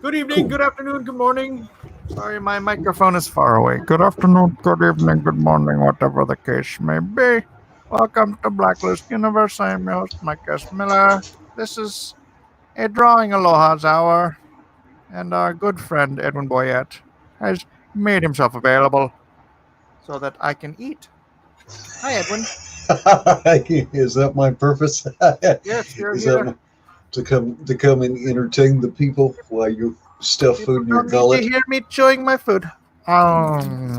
Good evening, Cool. good afternoon, good morning. Sorry, my microphone is far away. Good afternoon, good evening, good morning, whatever the case may be. Welcome to Blacklist Universe. I am your host, Mike S. Miller. This is a Drawing Aloha's hour, and our good friend Edwin Boyette has made himself available so that I can eat. Hi, Edwin. Is that my purpose? Yes, you're Is that here. my, to come and entertain the people while you stuff People food in your don't need to gullet? hear me chewing my food. Um,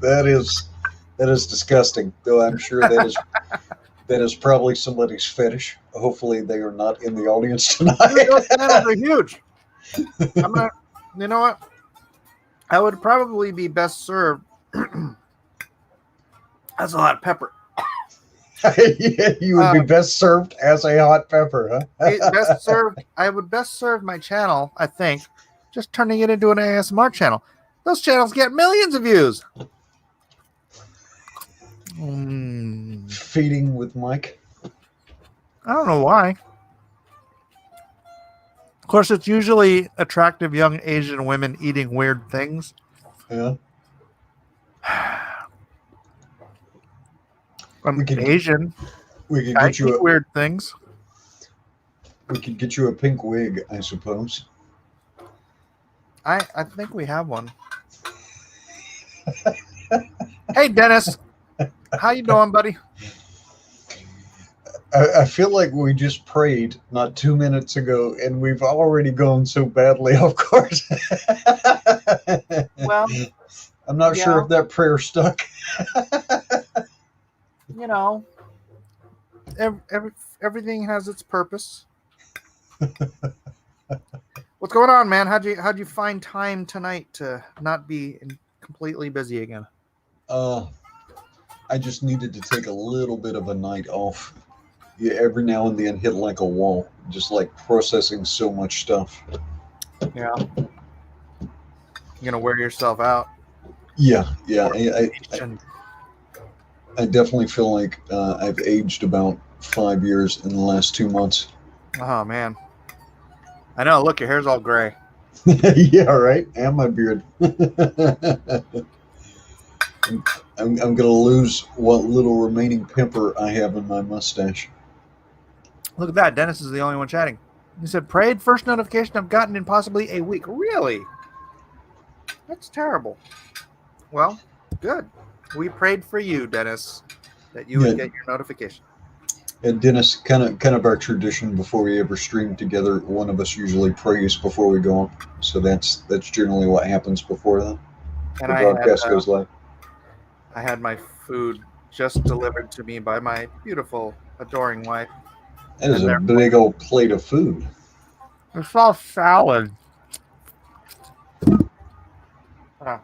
that is disgusting. Though I'm sure that is probably somebody's fetish. Hopefully they are not in the audience Dude, tonight. those bananas are huge. I'm gonna, you know what? I would probably be best served. That's a lot of pepper. You would be Uh, best served as a hot pepper, best huh? served. I would best serve my channel. I think, just turning it into an ASMR channel. Those channels get millions of views. Feeding with Mike. I don't know why. Of course, it's usually attractive young Asian women eating weird things. Yeah, I'm we could Asian. we could I get you eat a weird things. pink wig, I suppose. I think we have one. Hey, Dennis. How you doing, buddy? I feel like we just prayed not 2 minutes ago, and we've already gone so badly off course. Well, I'm not sure yeah, if that prayer stuck. you know, everything has its purpose. What's going on, man? How'd you find time tonight to not be completely busy again? Uh, I just needed to take a little bit of a night off. Yeah, every now and then hit like a wall, just like processing so much stuff. Yeah, you're gonna wear yourself out. Yeah, yeah. Or vacation. I definitely feel like I've aged about 5 years in the last 2 months. Oh man, I know. Look, your hair's all gray. Yeah, right. And my beard. I'm gonna lose what little remaining pimper I have in my mustache. Look at that. Dennis is the only one chatting. He said, "Prayed first notification I've gotten in possibly a week." Really? That's terrible. Well, good. We prayed for you, Dennis, that you Yeah, would get your notification. and Dennis, kind of our tradition before we ever stream together, one of us usually prays before we go on. So that's generally what happens before And the broadcast goes live. I had my food just delivered to me by my beautiful, adoring wife, That is and a therefore big old plate of food. it's all salad. Uh,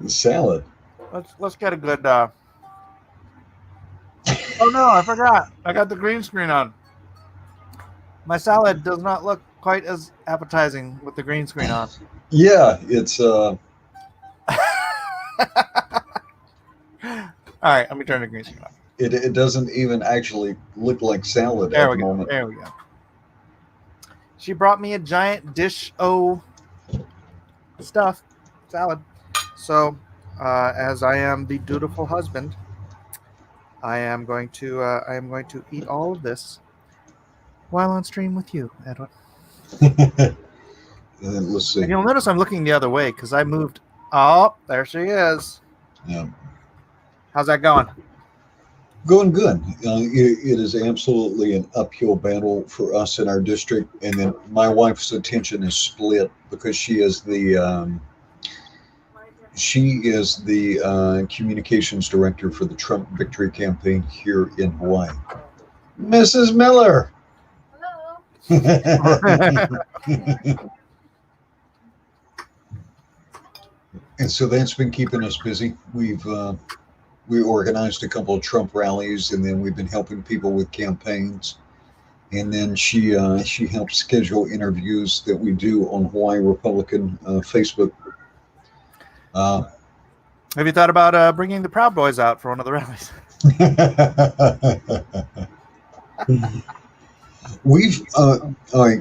Salad. let's get a good. Oh no, I forgot. I got the green screen on. My salad does not look quite as appetizing with the green screen on. Yeah, it's All right, let me turn the green screen on. it doesn't even actually look like salad There at we the go. moment. There we go. She brought me a giant dish o stuff salad. So, as I am the dutiful husband, I am going to eat all of this while on stream with you, Edwin. And then let's see. And you'll notice I'm looking the other way because I moved. Oh, there she is. Yeah. How's that going? Going good. It is absolutely an uphill battle for us in our district, and then my wife's attention is split because she is the communications director for the Trump victory campaign here in Hawaii. Mrs. Miller. And so that's been keeping us busy. We organized a couple of Trump rallies, and then we've been helping people with campaigns. And then she helps schedule interviews that we do on Hawaii Republican Facebook. Uh, Have you thought about bringing the Proud Boys out for one of the rallies? We've all right.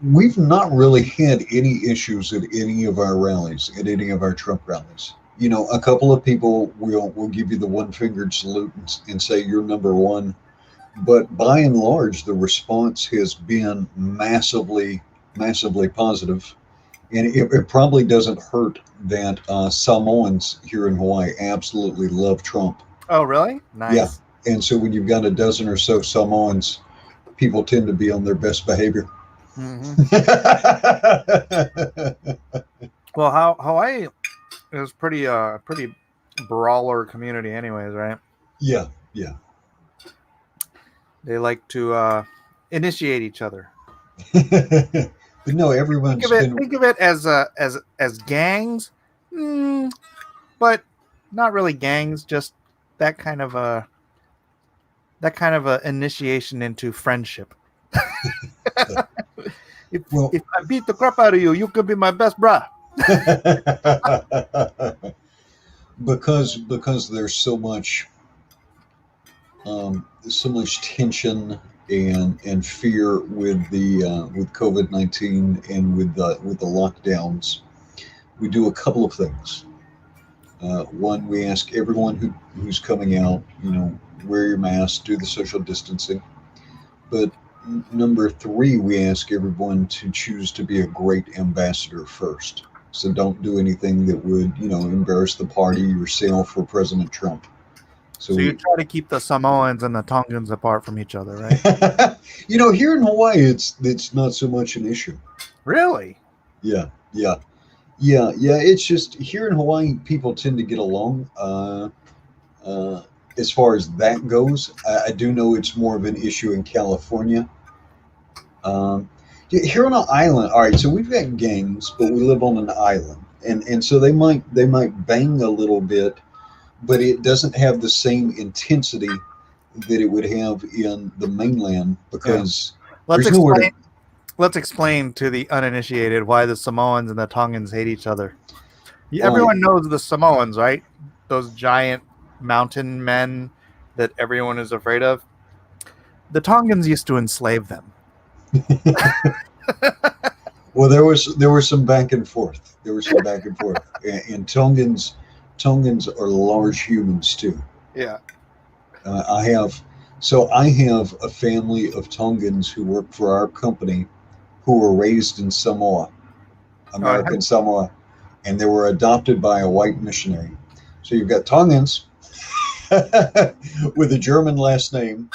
We've not really had any issues at any of our rallies, at any of our Trump rallies. You know, a couple of people will give you the one fingered salute and say you're number one, but by and large, the response has been massively positive. And it probably doesn't hurt that Samoans here in Hawaii absolutely love Trump. Oh, really? Yeah. Nice. And so when you've got a dozen or so Samoans, people tend to be on their best behavior. Hmm. Well, Hawaii is pretty brawler community, anyways, right? Yeah, yeah. They like to initiate each other. But no, everyone's been. Think of it as as gangs, mm, but not really gangs. Just that kind of a initiation into friendship. Well, If I beat the crap out of you, you could be my best bruh. because there's so much tension and fear with COVID-19 and with the lockdowns. We do a couple of things. One, we ask everyone who's coming out, wear your mask, do the social distancing. But number three, we ask everyone to choose to be a great ambassador first. So don't do anything that would, embarrass the party, yourself, or President Trump. So So you we, try to keep the Samoans and the Tongans apart from each other, right? here in Hawaii, it's not so much an issue. Really? Yeah, yeah, yeah. It's just here in Hawaii, people tend to get along. Uh, as far as that goes, I do know it's more of an issue in California. Um, Here on an island, all right. So we've got gangs, but we live on an island, and so they might bang a little bit, but it doesn't have the same intensity that it would have in the mainland Yeah. because Let's there's nowhere explain. to. Let's explain to the uninitiated why the Samoans and the Tongans hate each other. All right. Everyone knows the Samoans, right? Those giant mountain men that everyone is afraid of. The Tongans used to enslave them. Well, there was some back and forth. There was some back and forth, and Tongans are large humans too. Yeah. I have I have a family of Tongans who work for our company who were raised in Samoa, American Samoa, and they were adopted by a white missionary. So you've got Tongans with a German last name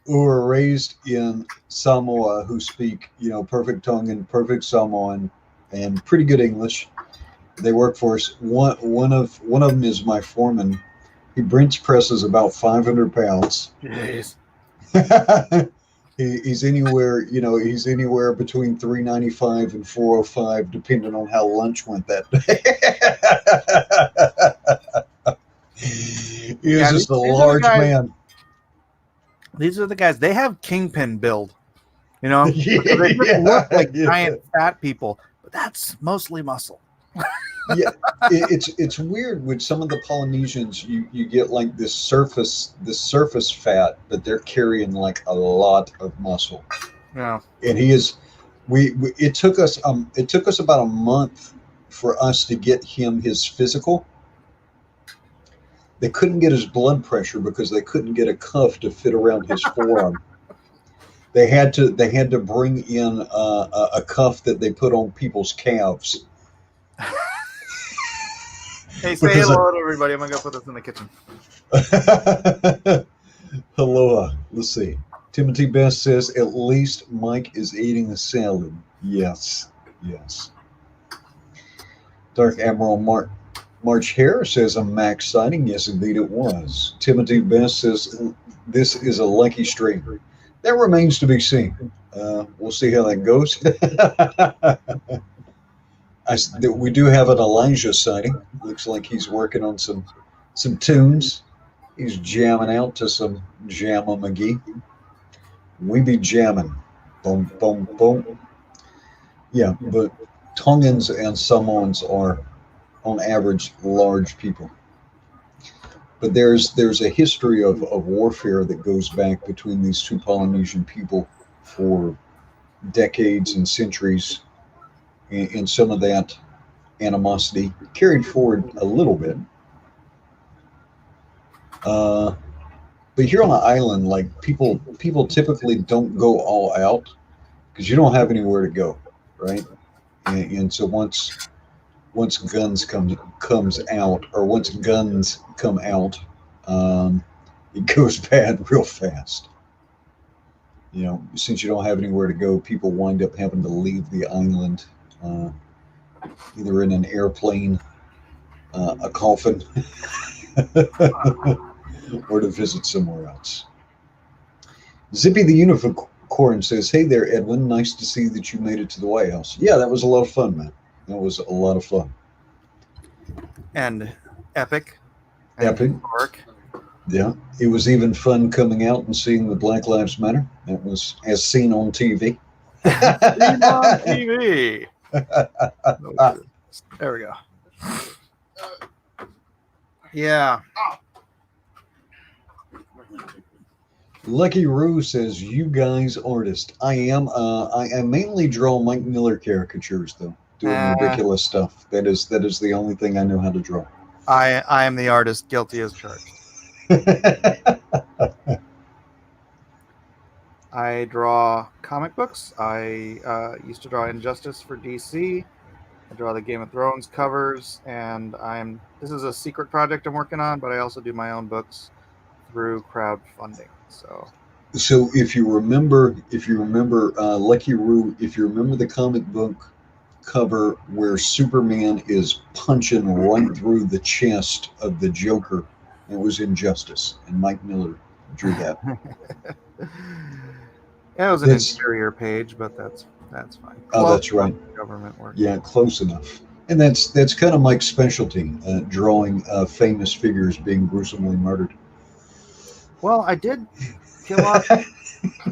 who were raised in Samoa who speak, perfect Tongan, perfect Samoan, and pretty good English. They work for us. One of them is my foreman. He bench presses about 500 pounds. Jeez. He's anywhere between 395 and 405, depending on how lunch went that day. He is just a large man. These are the guys. They have kingpin build, they just Yeah, look like yeah. giant fat people, but that's mostly muscle. Yeah, it's weird with some of the Polynesians. You get like this surface fat, but they're carrying like a lot of muscle. Yeah. And he is. It took us about a month for us to get him his physical. They couldn't get his blood pressure because they couldn't get a cuff to fit around his forearm. They had to bring in a cuff that they put on people's calves. Hey, say hello to everybody. I'm gonna go put this in the kitchen. Aloha. Let's see. Timothy Best says, at least Mike is eating a salad. Yes. Dark Admiral March Hare says, a Max sighting. Yes, indeed it was. Timothy Best says, this is a lucky stream. That remains to be seen. We'll see how that goes. We do have an Elijah sighting. Looks like he's working on some tunes. He's jamming out to some Jamma McGee. We be jamming. Boom, boom, boom. Yeah, but Tongans and Samoans are, on average, large people. But there's a history of warfare that goes back between these two Polynesian people for decades and centuries, and some of that animosity carried forward a little bit. Uh, but here on the island, like people typically don't go all out because you don't have anywhere to go, right? And so once guns comes out, or once guns come out, um, it goes bad real fast. You know, since you don't have anywhere to go, people wind up having to leave the island, uh, either in an airplane, a coffin, or to visit somewhere else. Zippy the Unicorn says, "Hey there, Edwin. Nice to see that you made it to the White House. Yeah, that was a lot of fun, man. That was a lot of fun. And epic. And Epic. historic. Yeah, it was even fun coming out and seeing the Black Lives Matter. That was as seen on TV. Seen on TV. There we go. Yeah. Lucky Roo says, "You guys artist. I am. I mainly draw Mike Miller caricatures, though, doing ridiculous stuff. That is the only thing I know how to draw." I am the artist, guilty as charged. I draw comic books. I used to draw Injustice for DC. I draw the Game of Thrones covers, and this is a secret project I'm working on, but I also do my own books through crowdfunding. So if you remember, Lucky Roo, if you remember the comic book cover where Superman is punching right through the chest of the Joker, it was Injustice, and Mike Miller drew that. Yeah, it was an interior page, but that's fine. Oh, that's right. Government work. Yeah, close enough. And that's kind of Mike's specialty, drawing famous figures being gruesomely murdered. Well, I did kill off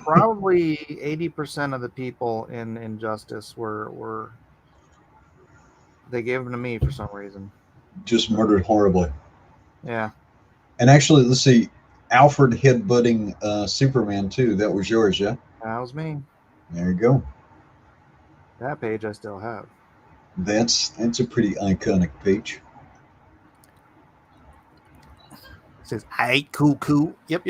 probably 80% of the people in Injustice were they gave them to me for some reason. Just murdered horribly. Yeah. And actually, let's see, Alfred headbutting Superman too. That was yours, yeah? That was me. There you go. That page I still have. That's a pretty iconic page. It says, "Hey, cool. Yep.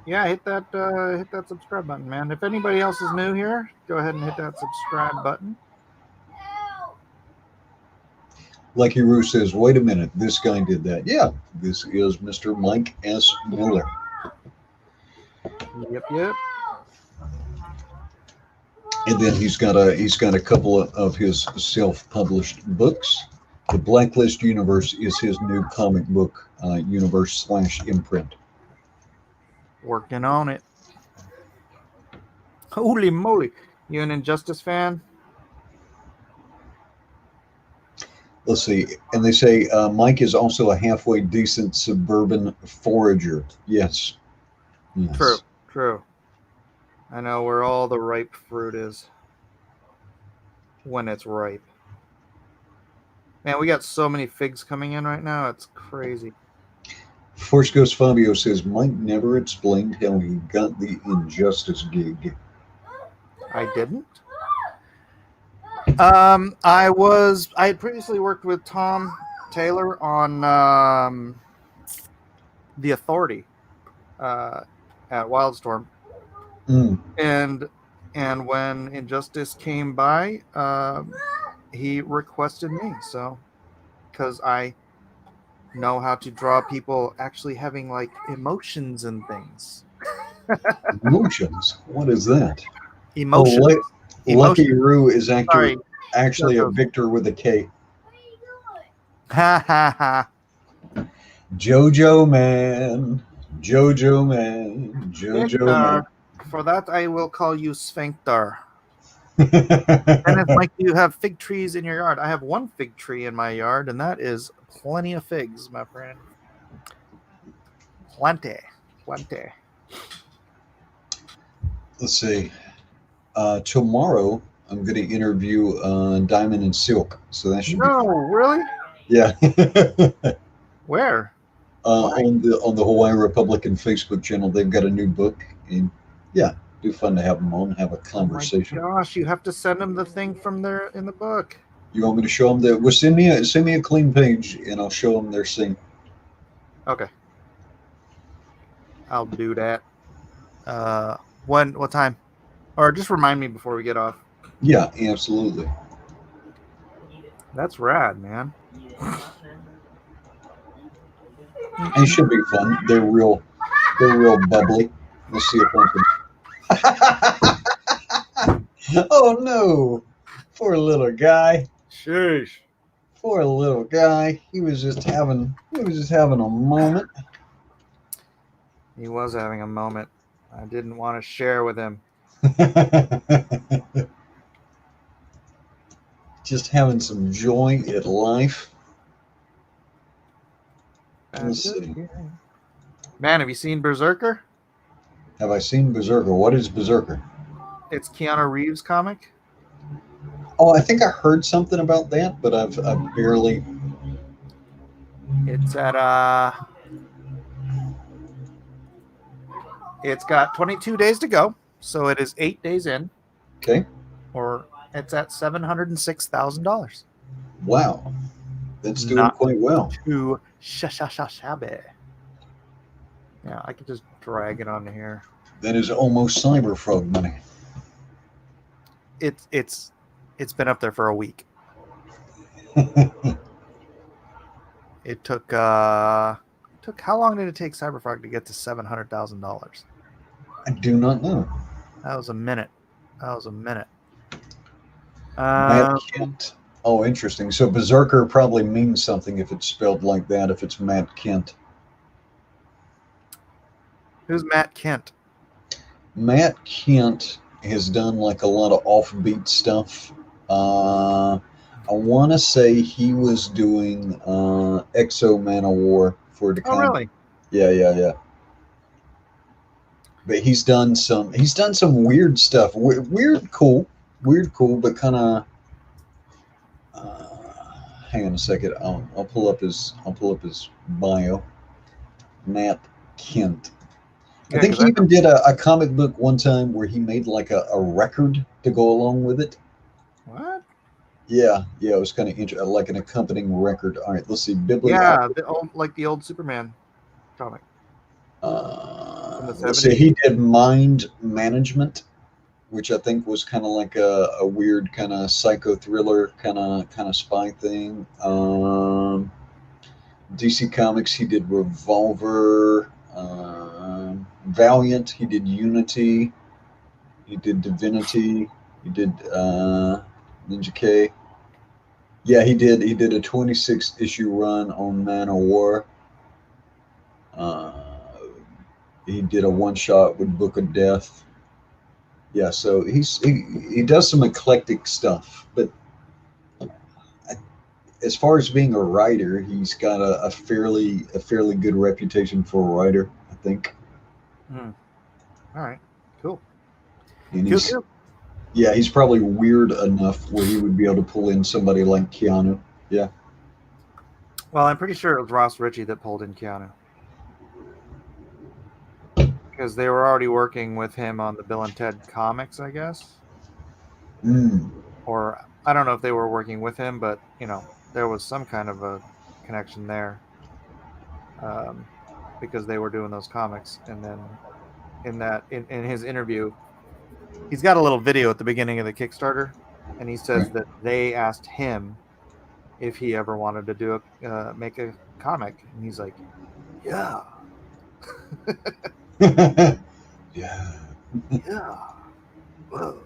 Yeah, hit that subscribe button, man. If anybody else is new here, go ahead and hit that subscribe button." Lucky Roo says, "Wait a minute, this guy did that." Yeah, this is Mr. Mike S. Miller. Yep. And then he's got a couple of his self-published books. The Blacklist Universe is his new comic book universe / imprint. Working on it. Holy moly. You an Injustice fan? Let's see. And they say Mike is also a halfway decent suburban forager. Yes. True. I know where all the ripe fruit is when it's ripe. Man, we got so many figs coming in right now. It's crazy. Force Ghost Fabio says, "Mike never explained how he got the Injustice gig." I didn't. I had previously worked with Tom Taylor on The Authority at Wildstorm. And when Injustice came by, he requested me, so because I know how to draw people actually having like emotions and things. Emotions? What is that? Emotions. Lucky Roo is actually a Victor with a K. Ha ha ha. Jojo man. For that, I will call you Sphincter. And it's like, you have fig trees in your yard. I have one fig tree in my yard, and that is plenty of figs, my friend. Plenty. Let's see. Tomorrow, I'm going to interview Diamond and Silk. So that should be fun. Really? Yeah. Where? Why? On the Hawaii Republican Facebook channel. They've got a new book, and yeah, do fun to have them on, have a Oh my conversation. gosh, you have to send him the thing from there in the book. You want me to show them that? Well, send me a clean page, and I'll show them their scene. Okay, I'll do that. When? What time? Or just remind me before we get off. Yeah, absolutely. That's rad, man. It should be fun. They're real bubbly. Let's see if I can. Oh no, poor little guy. Sheesh. Poor little guy. He was just having a moment. He was having a moment. I didn't want to share with him. Just having some joy at life. Let's see. Man, have you seen Berserker? Have I seen Berserker? What is Berserker? It's Keanu Reeves' comic. Oh, I think I heard something about that, but I've barely. It's at It's got 22 days to go, so it is 8 days in. Okay. Or it's at $706,000. Wow, that's doing Not quite well. too shabby. Yeah, I could just drag it onto here. That is almost Cyberfrog money. It's been up there for a week. It took how long did it take Cyberfrog to get to $700,000? I do not know. That was a minute. Matt Kent. Oh, interesting. So Berserker probably means something if it's spelled like that, if it's Matt Kent. Who's Matt Kent? Matt Kent has done like a lot of offbeat stuff. I want to say he was doing Exo Man of War for the Oh, really? Yeah. But he's done some weird stuff. Weird, cool, but kind of. Hang on a second. I'll pull up his bio. Matt Kent. Yeah, I think he even did a comic book one time where he made like a record to go along with it. What? Yeah, it was kind of like an accompanying record. All right, let's see. Yeah, the old Superman comic. Let's see. He did Mind Management, which I think was kind of like a weird kind of psycho thriller kind of spy thing. DC Comics, he did Revolver. Valiant, he did Unity. He did Divinity. He did Ninja K. Yeah, he did a 26 issue run on Man of War. He did a one shot with Book of Death. Yeah, so he does some eclectic stuff, but as far as being a writer, he's got a fairly good reputation for a writer, I think. All right, cool. And he's probably weird enough where he would be able to pull in somebody like Keanu. Yeah. Well, I'm pretty sure it was Ross Ritchie that pulled in Keanu, because they were already working with him on the Bill and Ted comics, I guess. Or I don't know if they were working with him, but there was some kind of a connection there, because they were doing those comics. And then in his interview, he's got a little video at the beginning of the Kickstarter, and he says that they asked him if he ever wanted to make a comic, and he's like, yeah. Yeah. Whoa.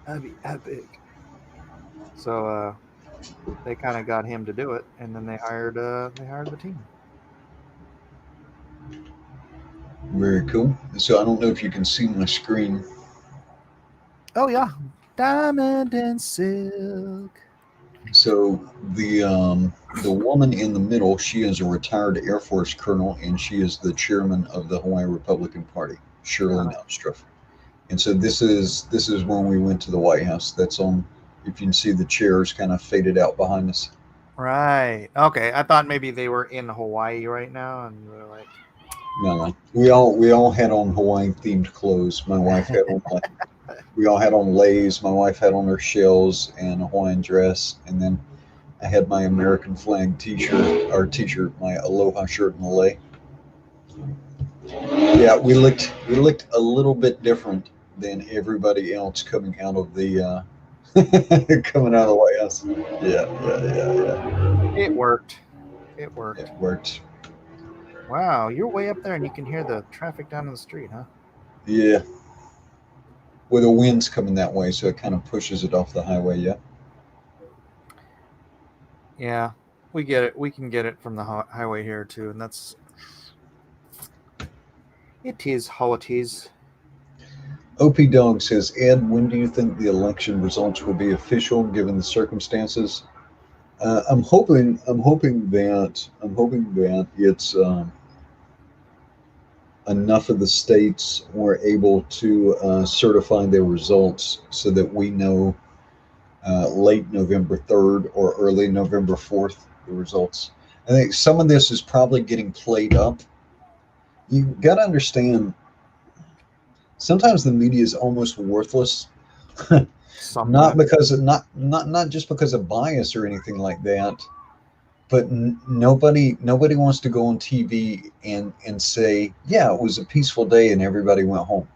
That'd be epic. So they kind of got him to do it, and then they hired the team. Very cool. So I don't know if you can see my screen. Oh yeah, Diamond and Silk. So the woman in the middle, she is a retired Air Force colonel, and she is the chairman of the Hawaii Republican Party, Shirley Nelstruff. And so this is when we went to the White House. That's on. If you can see the chairs kind of faded out behind us. Right. Okay. I thought maybe they were in Hawaii right now, and they're like, No. We all had on Hawaiian themed clothes. My wife had on we all had on leis. My wife had on her shells and a Hawaiian dress, and then I had my American flag T-shirt, my Aloha shirt and a lei. Yeah, we looked a little bit different than everybody else coming out of the coming out of the White House. Yeah, yeah. it worked. It It worked. worked. Wow, you're way up there, and you can hear the traffic down in the street, huh? Yeah, with the wind's coming that way, so it kind of pushes it off the highway. Yeah. Yeah, we get it. We can get it from the highway here too, and that's it is how it is. OP Dog says, Ed, when do you think the election results will be official, given the circumstances? I'm hoping that it's enough of the states were able to certify their results so that we know late November 3rd or early November 4th the results. I think some of this is probably getting played up. You got to understand, sometimes the media is almost worthless. Not Sometimes. because of not just because of bias or anything like that, but nobody wants to go on TV and say, yeah, it was a peaceful day and everybody went home,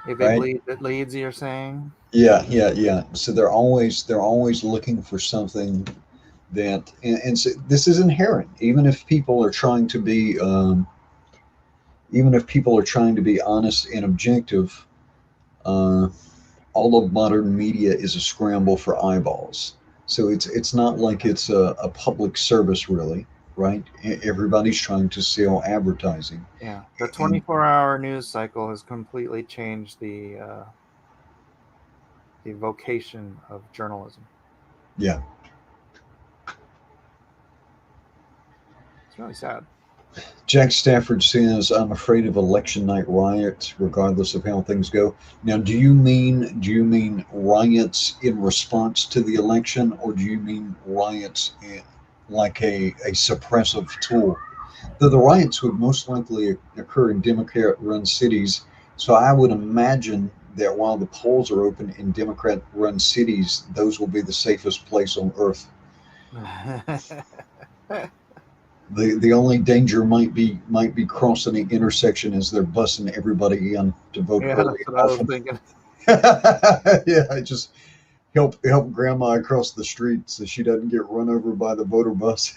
If it right? bleeds, it leads. You're saying. Yeah. So they're always looking for something that, and so this is inherent. Even if people are trying to be honest and objective, uh, all of modern media is a scramble for eyeballs. So it's not like it's a public service, really, right? Everybody's trying to sell advertising, Yeah, the and 24-hour news cycle has completely changed the vocation of journalism. yeah. It's really sad. Jack Stafford says, "I'm afraid of election night riots, regardless of how things go." Now, do you mean riots in response to the election, or do you mean riots like a suppressive tool? Though the riots would most likely occur in Democrat-run cities, so I would imagine that while the polls are open in Democrat-run cities, those will be the safest place on earth. The only danger might be crossing the intersection as they're bussing everybody in to vote Yeah, early that's what and I was often. thinking. Yeah, just help grandma across the street so she doesn't get run over by the voter bus.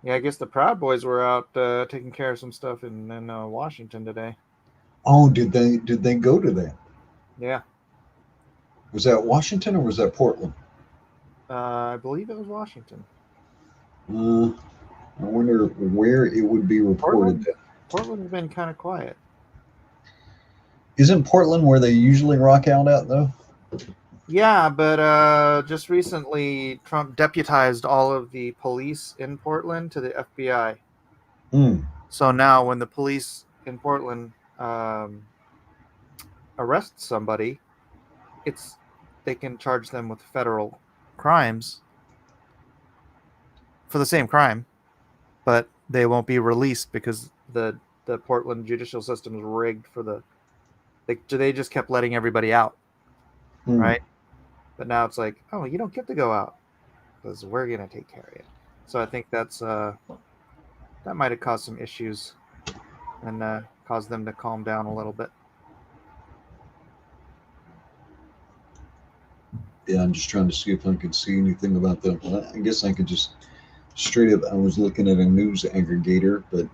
Yeah, I guess the Proud Boys were out taking care of some stuff in Washington today. Oh, did they go to that? Yeah, Was that Washington or was that Portland? I believe it was Washington. Uh, I wonder where it would be reported. Portland. Portland has been kind of quiet. Isn't Portland where they usually rock out at though? Yeah, but just recently, Trump deputized all of the police in Portland to the FBI. Hmm. So now, when the police in Portland um, arrest somebody, it's they can charge them with federal crimes for the same crime, but they won't be released because the Portland judicial system is rigged for they just kept letting everybody out, Hmm. right? But now it's like, oh, you don't get to go out because we're gonna take care of you. So I think that might have caused some issues and caused them to calm down a little bit. Yeah, I'm just trying to see if I could see anything about that. Well, I guess I could just straight up. I was looking at a news aggregator, but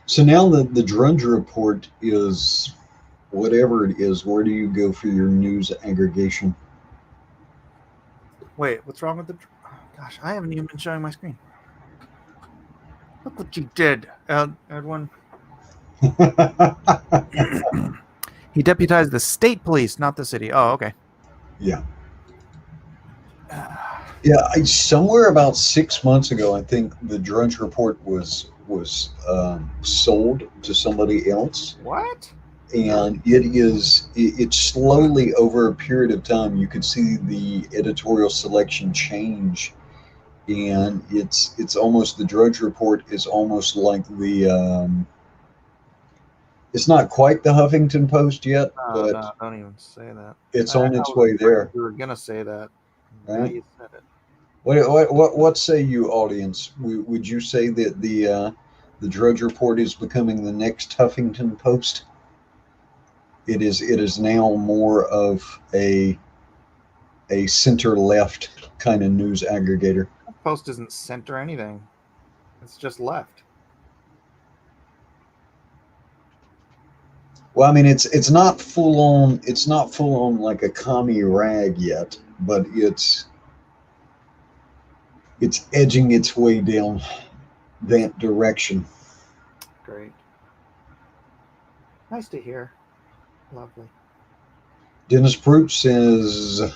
so now the Drudge Report is whatever it is. Where do you go for your news aggregation? Wait, what's wrong with the? Oh, gosh, I haven't even been showing my screen. Look what you did, Edwin. He deputized the state police, not the city. Oh, okay. Yeah. Yeah, somewhere about 6 months ago, I think the Drudge Report was sold to somebody else. What? and it's slowly over a period of time you can see the editorial selection change, and it's almost the Drudge Report is almost like the it's not quite the Huffington Post yet, No, but no, don't even say that. it's I on its was way afraid there, you were gonna say that. Now right? you said it. What say you, audience? Would you say that the Drudge Report is becoming the next Huffington Post? It is now more of a center left kind of news aggregator. Post doesn't center anything. It's just left. Well, I mean, it's not full on like a commie rag yet, but it's edging its way down that direction. Great. Nice to hear. Lovely. Dennis Pruitt says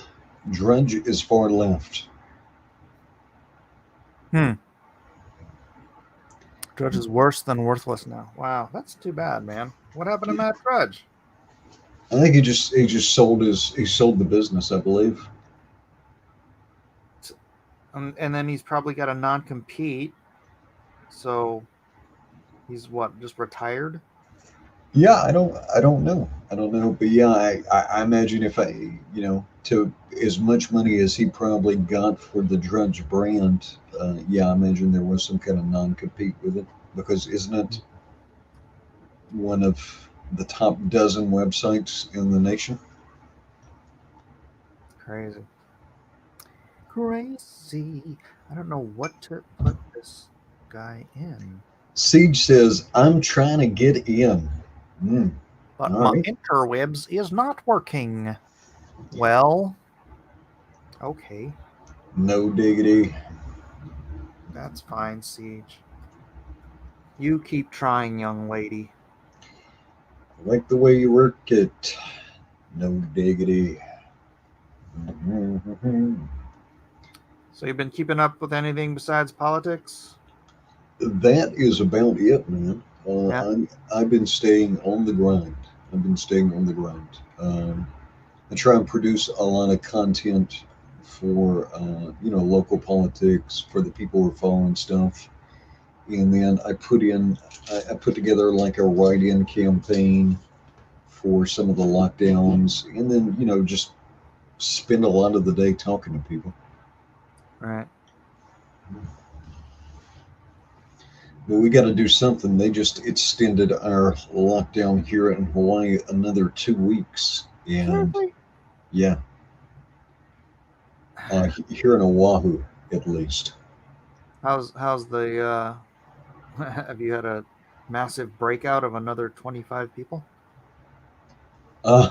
Drudge is far left. Hmm. Drudge is worse than worthless now. Wow, that's too bad, man. What happened to Matt Drudge? I think he just sold the business, I believe. And then he's probably got a non-compete. So he's what? Just retired? Yeah, I don't know, but yeah, I imagine if to as much money as he probably got for the Drudge brand, yeah, I imagine there was some kind of non-compete with it, because isn't it one of the top dozen websites in the nation? Crazy. Crazy. I don't know what to put this guy in. Siege says, I'm trying to get in. Mm, But all my right. interwebs is not working. Well, okay. No diggity. That's fine, Siege. You keep trying, young lady. I like the way you work it. No diggity. Mhm. So you've been keeping up with anything besides politics? That is about it, man. Yeah. I've been staying on the grind. I've been staying on the grind. I try and produce a lot of content for local politics, for the people who are following stuff, and then I put together like a write-in campaign for some of the lockdowns, and then just spend a lot of the day talking to people. Right. But we got to do something. They just extended our lockdown here in Hawaii another 2 weeks, and Seriously? yeah, here in Oahu at least. How's the have you had a massive breakout of another 25 people? Uh,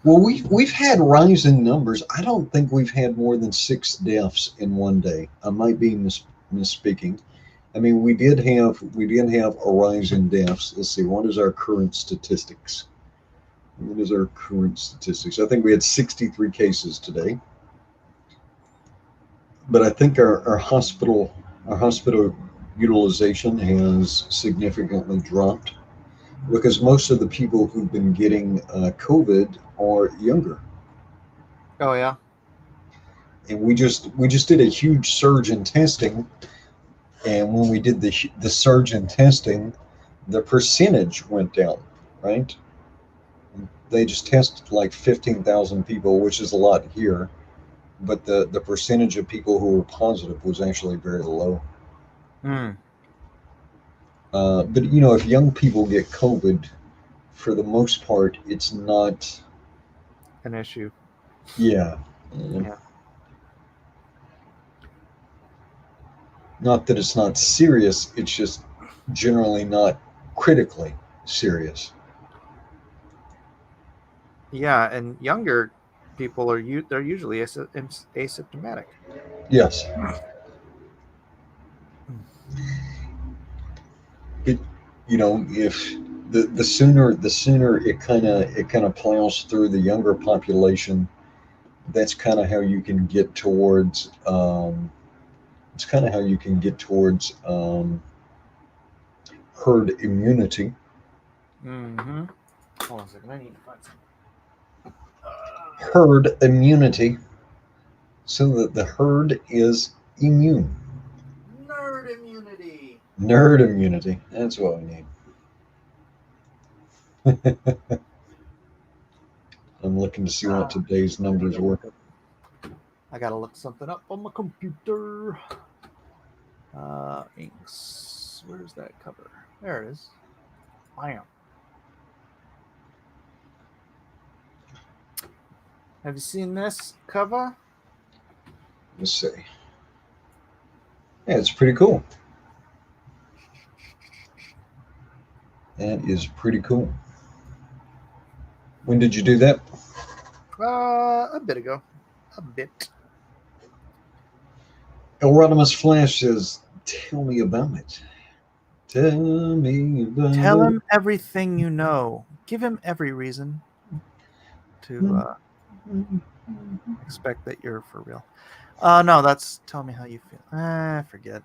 well, we've had rising numbers. I don't think we've had more than 6 deaths in one day. I might be misspeaking. I mean, we did have a rise in deaths. Let's see, what is our current statistics? What is our current statistics? I think we had 63 cases today, but I think our hospital utilization has significantly dropped, because most of the people who've been getting COVID are younger, Oh yeah. and we just did a huge surge in testing, and when we did the surge in testing, the percentage went down, right? They just tested like 15,000 people, which is a lot here, but the percentage of people who were positive was actually very low. Hmm. But if young people get COVID, for the most part, it's not. An issue. Yeah, Yeah. not that it's not serious. It's just generally not critically serious. Yeah, and younger people they're usually asymptomatic. Yes, it. If the sooner it kind of plows through the younger population, that's kind of how you can get towards. It's kind of how you can get towards herd immunity. Mm-hmm. Hold on a second. I need to find some. Herd immunity, so that the herd is immune. Nerd immunity. Nerd immunity. That's what we need. I'm looking to see what today's numbers were. I gotta look something up on my computer. Inks. Where's that cover? There it is. Bam. Have you seen this cover? Let's see. Yeah, it's pretty cool. That is pretty cool. When did you do that? A bit ago. A bit. Erodimus Flash says, "Tell me about it. Tell me about it." Tell him everything you know. Give him every reason to expect that you're for real. No, that's tell me how you feel. Forget.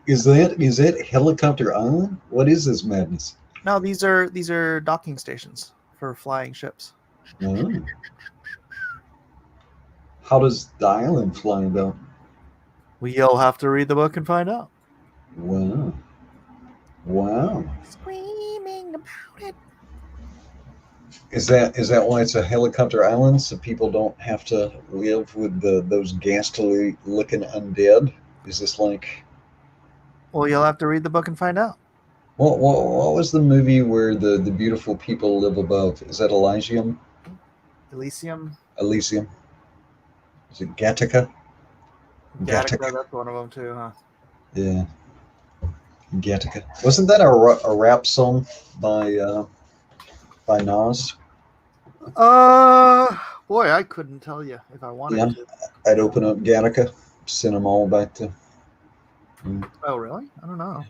Is that Helicopter Island? What is this madness? No, these are docking stations for flying ships. Oh. How does the island fly about? We'll have to read the book and find out. Wow. Wow. Screaming about it. Is that why it's a helicopter island, so people don't have to live with those ghastly looking undead? Is this like? Well, you'll have to read the book and find out. What was the movie where the beautiful people live above? Is that Elysium? Elysium. Elysium. Is it Gattaca? Gattaca, that's one of them too, huh? Yeah. Gattaca. Wasn't that a rap song by Nas? Boy, I couldn't tell you if I wanted to. I'd open up Gattaca, send them all back to. Oh, really? I don't know.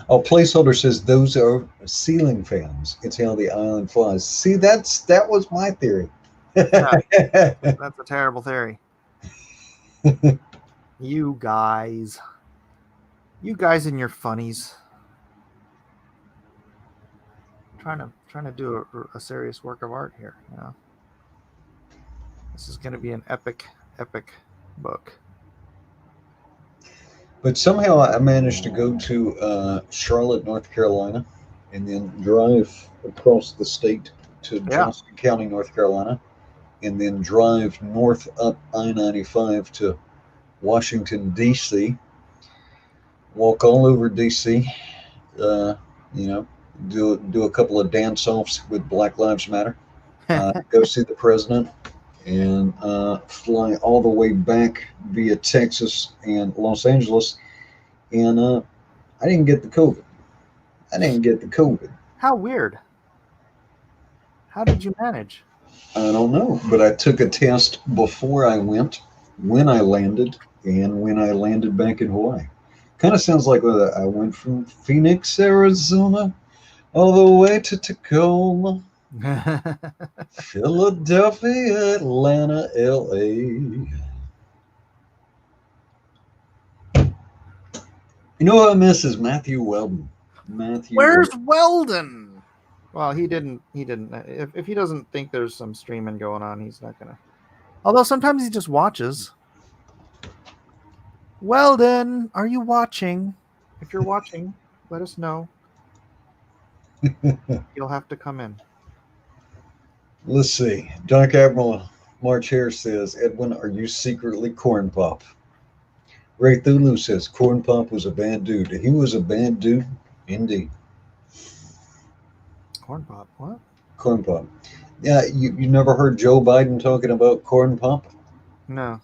Oh, placeholder says those are ceiling fans. It's how the island flies. See, that was my theory. Yeah, that's a terrible theory. You guys and your funnies. Trying to do a serious work of art here. You know, this is going to be an epic book. But somehow I managed to go to Charlotte, North Carolina, and then drive across the state to Johnston County, North Carolina, and then drive north up I-95 to Washington, D.C., walk all over D.C., do a couple of dance-offs with Black Lives Matter, go see the president, and fly all the way back via Texas and Los Angeles, and I didn't get the COVID. How weird. How did you manage? I don't know, but I took a test before I went, when I landed, and when I landed back in Hawaii. Kind of sounds like I went from Phoenix, Arizona, all the way to Tacoma, Philadelphia, Atlanta, L.A. You know what I miss is Matthew Weldon. Where's Weldon? Well, he didn't. If he doesn't think there's some streaming going on, he's not gonna. Although sometimes he just watches. Weldon, are you watching? If you're watching, let us know. You'll have to come in. Let's see. Dark Admiral March Hare says, Edwin, are you secretly Corn Pop? Ray Thulu says, Corn Pop was a bad dude. He was a bad dude, indeed. Corn Pop, what? Corn Pop. Yeah, you never heard Joe Biden talking about Corn Pop? No.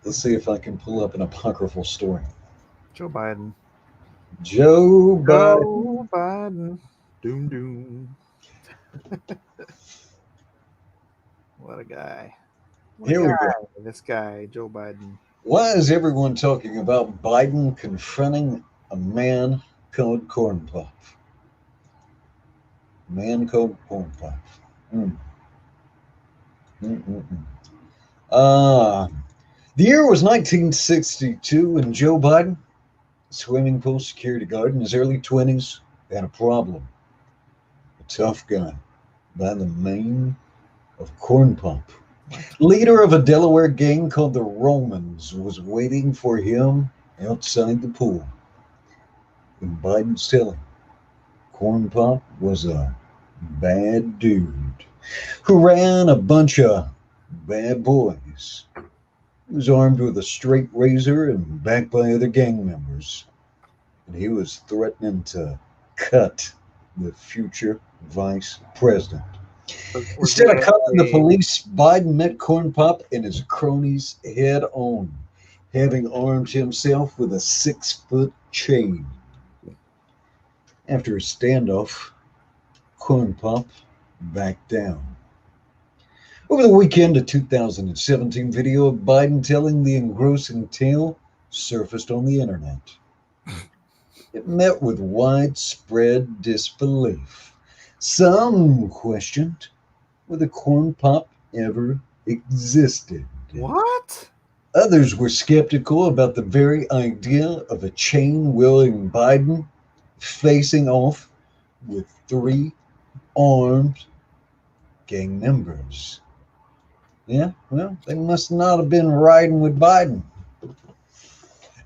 Let's see if I can pull up an apocryphal story. Joe Biden. Joe Biden. Doom doom. What a guy. Here we go. This guy, Joe Biden. Why is everyone talking about Biden confronting a man called Corn Pop? Man called Corn Pop. The year was 1962, and Joe Biden, swimming pool security guard in his early 20s, had a problem. A tough guy by the name of Corn Pop. Leader of a Delaware gang called the Romans was waiting for him outside the pool. In Biden's telling, Corn Pop was a bad dude who ran a bunch of bad boys. He was armed with a straight razor and backed by other gang members. And he was threatening to cut the future vice president. Was Instead he of calling the a police, Biden met Corn Pop and his cronies head on, having armed himself with a 6-foot chain. After a standoff, Corn Pop backed down. Over the weekend, a 2017 video of Biden telling the engrossing tale surfaced on the internet. It met with widespread disbelief. Some questioned whether Corn Pop ever existed. what? Others were skeptical about the very idea of a chain wielding Biden facing off with 3 armed gang members. Yeah, well, they must not have been riding with Biden.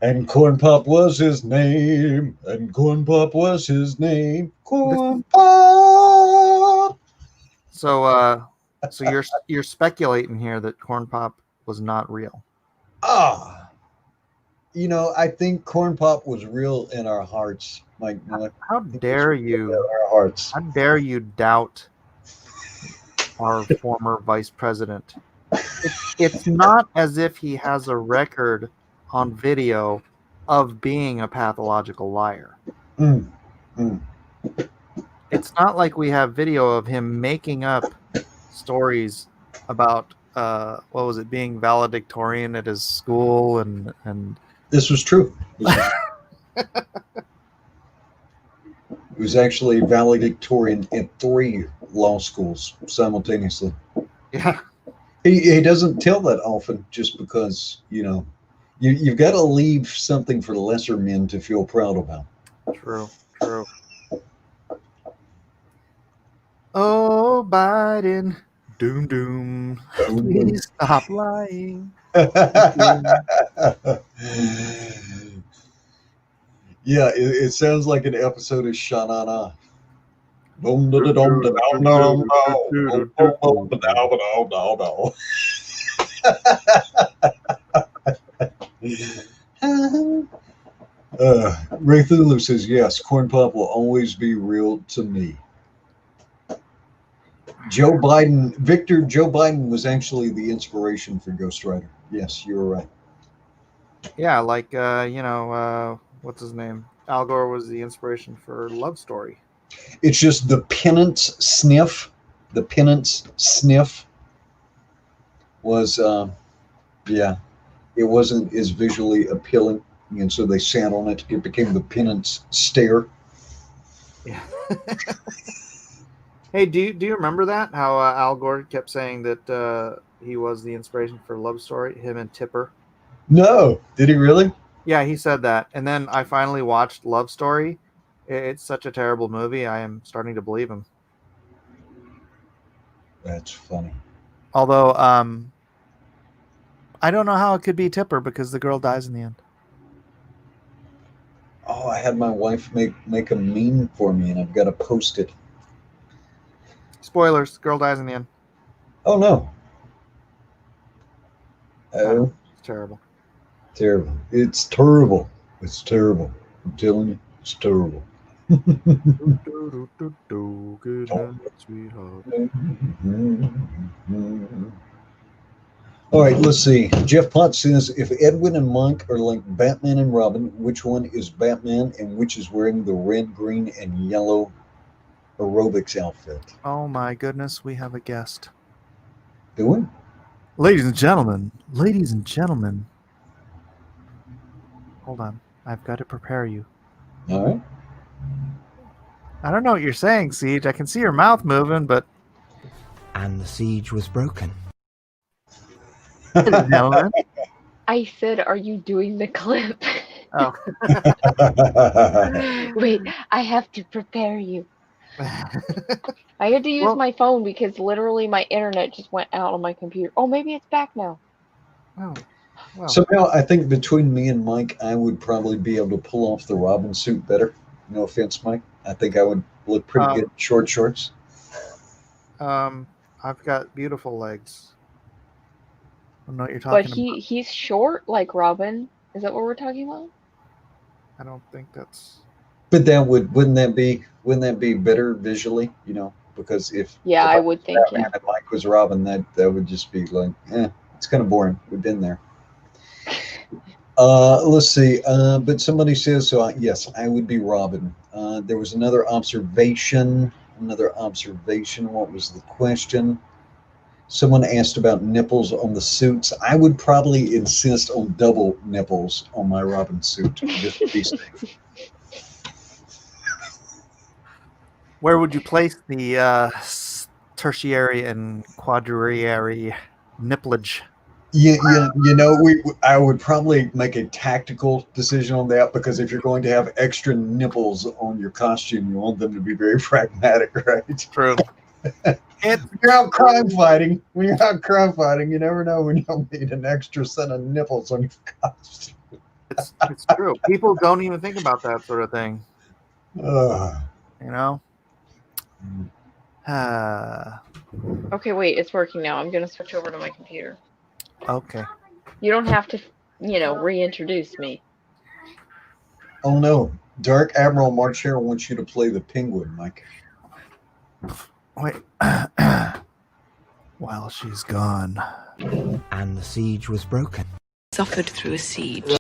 And Corn Pop was his name. And Corn Pop was his name. Corn Pop. So you're speculating here that Corn Pop was not real. Ah, I think Corn Pop was real in our hearts, Mike. How dare you? Our hearts. How dare you doubt our former vice president? It's not as if he has a record on video of being a pathological liar. Mm, mm. It's not like we have video of him making up stories about what was it, being valedictorian at his school and This was true. He was actually valedictorian at 3 law schools simultaneously. yeah. He doesn't tell that often just because, you've got to leave something for the lesser men to feel proud about. True. Oh, Biden, doom doom, please stop lying. Yeah, it sounds like an episode of Sha-Na-Na. Ray Thulu says, yes, Corn Pop will always be real to me. Joe Biden was actually the inspiration for Ghost Rider. Yes, you were right. Yeah, like what's his name? Al Gore was the inspiration for Love Story. It's just the penance sniff. The penance sniff was, it wasn't as visually appealing, and so they sat on it. It became the penance stare. Yeah. Hey, do you remember that? How Al Gore kept saying that he was the inspiration for Love Story, him and Tipper? No, did he really? Yeah, he said that. And then I finally watched Love Story. It's such a terrible movie. I am starting to believe him. That's funny. Although, I don't know how it could be Tipper because the girl dies in the end. Oh, I had my wife make a meme for me, and I've got to post it. Spoilers, the girl dies in the end. Oh, no. Oh, it's terrible. Terrible. It's terrible. It's terrible. I'm telling you, it's terrible. Good night, sweetheart. All right, let's see. Jeff Potts says, if Edwin and Mike are like Batman and Robin, which one is Batman and which is wearing the red, green, and yellow aerobics outfit? Oh my goodness, we have a guest. Do we? Ladies and gentlemen. Hold on. I've got to prepare you. All right. I don't know what you're saying, Siege. I can see your mouth moving, but... And the siege was broken. Gentlemen. I said, are you doing the clip? Oh. Wait, I have to prepare you. I had to use Well- my phone because literally my internet just went out on my computer. Oh, maybe it's back now. Oh. Well. Somehow, I think between me and Mike, I would probably be able to pull off the Robin suit better. No offense, Mike. I think I would look pretty good in short shorts. I've got beautiful legs. I don't know what you're But talking about. he's short like Robin. Is that what we're talking about? I don't think that's. But wouldn't that be better visually? Because Yeah, if I I would was think, Batman yeah. and Mike was Robin, that would just be like, it's kind of boring. We've been there. Let's see. But somebody says, so yes, I would be Robin. There was another observation. What was the question? Someone asked about nipples on the suits. I would probably insist on double nipples on my Robin suit, just to be safe. Where would you place the tertiary and quadriary nipplage? Yeah, I would probably make a tactical decision on that because if you're going to have extra nipples on your costume, you want them to be very pragmatic, right? True. It's When you're out crime fighting, you never know when you'll need an extra set of nipples on your costume. it's true. People don't even think about that sort of thing. Ugh. You know. Okay, wait, it's working now. I'm gonna switch over to my computer. Okay. You don't have to, reintroduce me. Oh no, Dark Admiral Marcher wants you to play the Penguin, Mike. Wait. While she's gone. And the siege was broken. Suffered through a siege.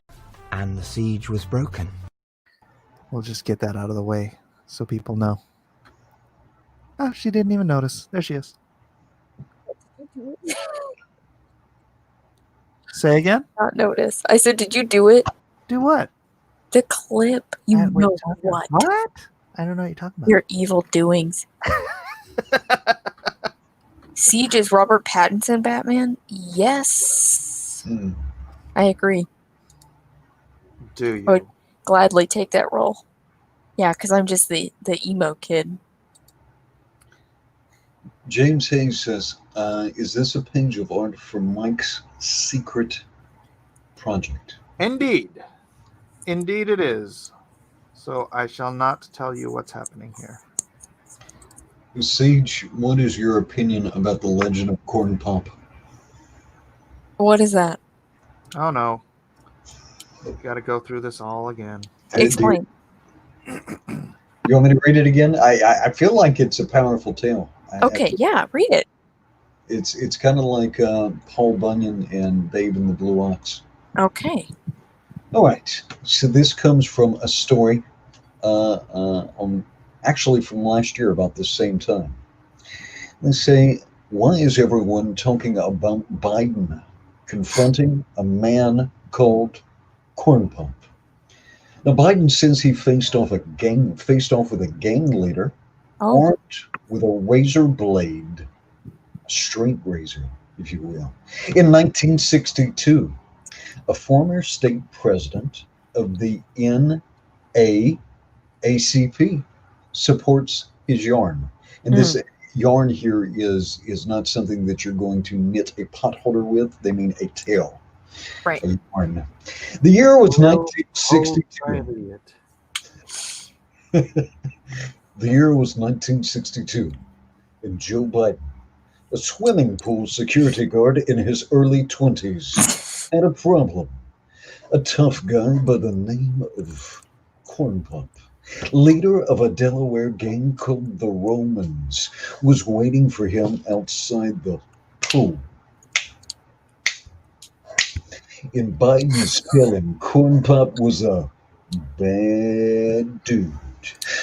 And the siege was broken. We'll just get that out of the way so people know. Oh, she didn't even notice. There she is. Say again? Not notice. I said, did you do it? Do what? The clip. You Wait, know what? What? I don't know what you're talking about. Your evil doings. Siege is Robert Pattinson Batman? Yes. I agree. Do you? I would gladly take that role. Yeah, because I'm just the emo kid. James Hayes says, is this a page of art from Mike's secret project? Indeed. Indeed it is. So I shall not tell you what's happening here. Siege, what is your opinion about the legend of Corn Pop? What is that? Oh no. We've got to go through this all again. Explain. You want me to read it again? I feel like it's a powerful tale. Okay, yeah, read it. It's kind of like Paul Bunyan and Babe in the Blue Ox. Okay. All right. So this comes from a story actually from last year about the same time. Let's say, why is everyone talking about Biden confronting a man called Corn Pop? Now, Biden says he faced off with a gang leader armed with a razor blade, a straight razor, if you will. In 1962, a former state president of the NAACP supports his yarn. And this yarn here is not something that you're going to knit a potholder with. They mean a tail. Right. A yarn. The year was 1962. The year was 1962, and Joe Biden, a swimming pool security guard in his early 20s, had a problem. A tough guy by the name of Corn Pop, leader of a Delaware gang called the Romans, was waiting for him outside the pool. In Biden's spelling, Corn Pop was a bad dude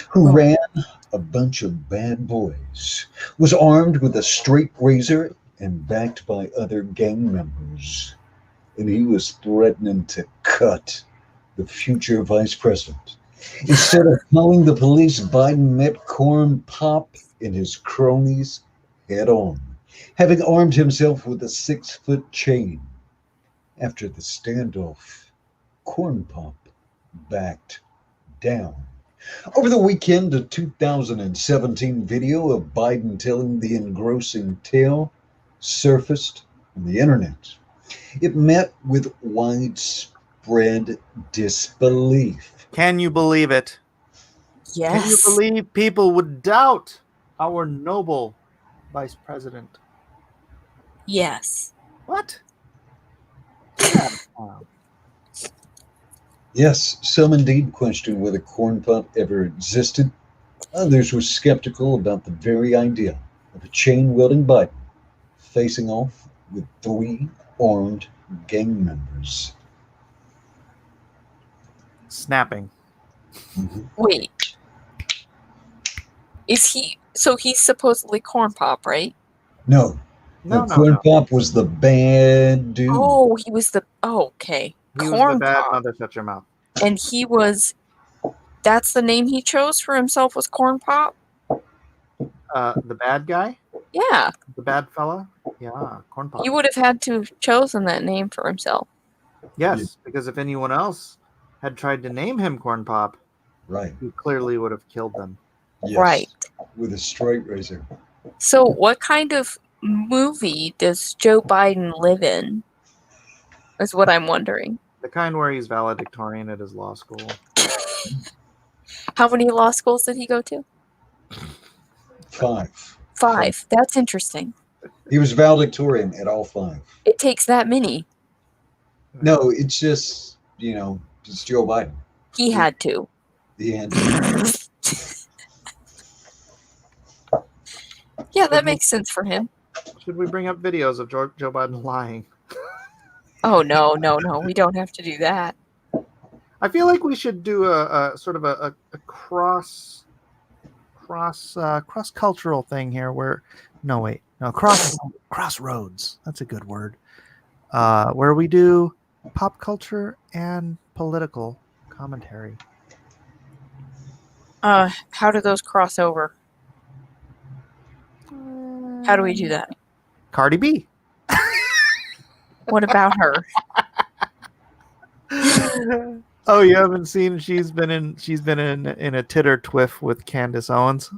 who ran a bunch of bad boys, was armed with a straight razor and backed by other gang members. And he was threatening to cut the future vice president. Instead of calling the police, Biden met Corn Pop and his cronies head on, having armed himself with a 6-foot chain. After the standoff, Corn Pop backed down. Over the weekend, a 2017 video of Biden telling the engrossing tale surfaced on the internet. It met with widespread disbelief. Can you believe it? Can you Yes. believe people would doubt our noble vice president? Yes. What? Get out of town. Yes, some indeed questioned whether corn pop ever existed. Others were skeptical about the very idea of a chain wielding Biden facing off with 3 armed gang members. Snapping. Wait. Is he? So he's supposedly corn pop, right? No, No, corn pop was the bad dude. Oh, he was the. Oh, okay. He was the Corn bad pop. mother. Shut your mouth. And he was. That's the name he chose for himself, was corn pop. The bad guy, Yeah, the bad fella. Yeah, corn pop. he would have had to have chosen that name for himself. Yes, because if anyone else had tried to name him corn pop, Right. he clearly would have killed them. Yes, Right. with a straight razor. So, what kind of movie does Joe Biden live in? Is what I'm wondering. The kind where he's valedictorian at his law school. How many law schools did he go to? 5. 5. That's interesting. He was valedictorian at all 5. It takes that many. No, it's just, it's Joe Biden. He had to. The end. Yeah, that makes sense for him. Should we bring up videos of Joe Biden lying? Oh, no. We don't have to do that. I feel like we should do a sort of a cross cultural thing here. Crossroads. That's a good word. Where we do pop culture and political commentary. How do those cross over? How do we do that? Cardi B. What about her? Oh, you haven't seen? She's been in a titter twiff with Candace Owens.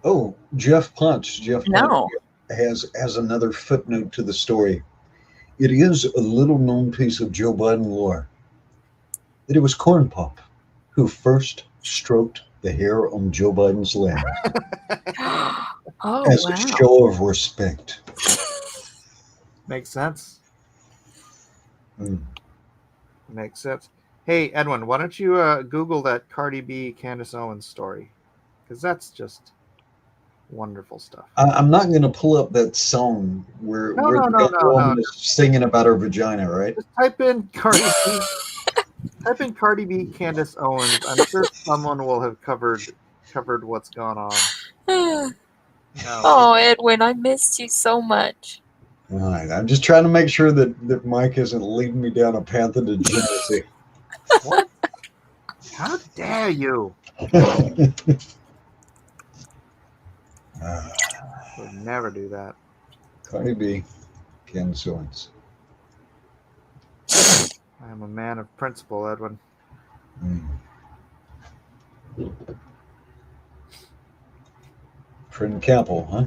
Oh, Jeff Potts. No. has another footnote to the story. It is a little known piece of Joe Biden lore that it was Corn Pop who first stroked the hair on Joe Biden's leg Oh, as wow. a show of respect. Makes sense. Mm. Makes sense. Hey, Edwin, why don't you Google that Cardi B Candace Owens story? Because that's just wonderful stuff. I'm not going to pull up that song where the woman is singing about her vagina, right? Just type in Cardi B. Type in Cardi B Candace Owens. I'm sure someone will have covered what's going on. No. Oh, Edwin, I missed you so much. All right. I'm just trying to make sure that Mike isn't leading me down a path of degeneracy. What? How dare you? Would never do that. Cardi B, Candace Owens. I am a man of principle, Edwin. Friend Capel, huh?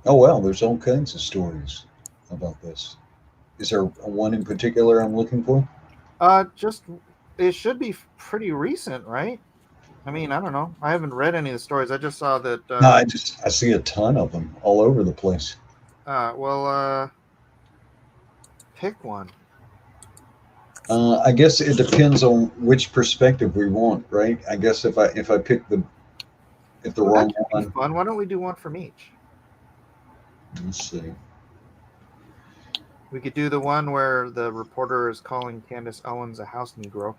Oh, well, there's all kinds of stories about this. Is there one in particular I'm looking for? It should be pretty recent, right? I mean, I don't know. I haven't read any of the stories. I just saw that. No, I see a ton of them all over the place. Pick one. I guess it depends on which perspective we want, right? I guess if I pick the wrong one. Fun. Why don't we do one from each? Let's see. We could do the one where the reporter is calling Candace Owens a house Negro.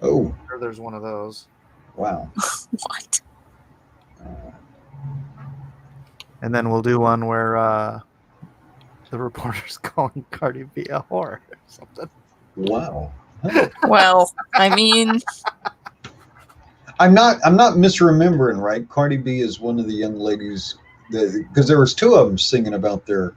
Oh. I'm sure there's one of those. Wow. What? And then we'll do one where the reporter's calling Cardi B a whore or something. Wow. Well, I mean, I'm not misremembering, right? Cardi B is one of the young ladies because there was 2 of them singing about their.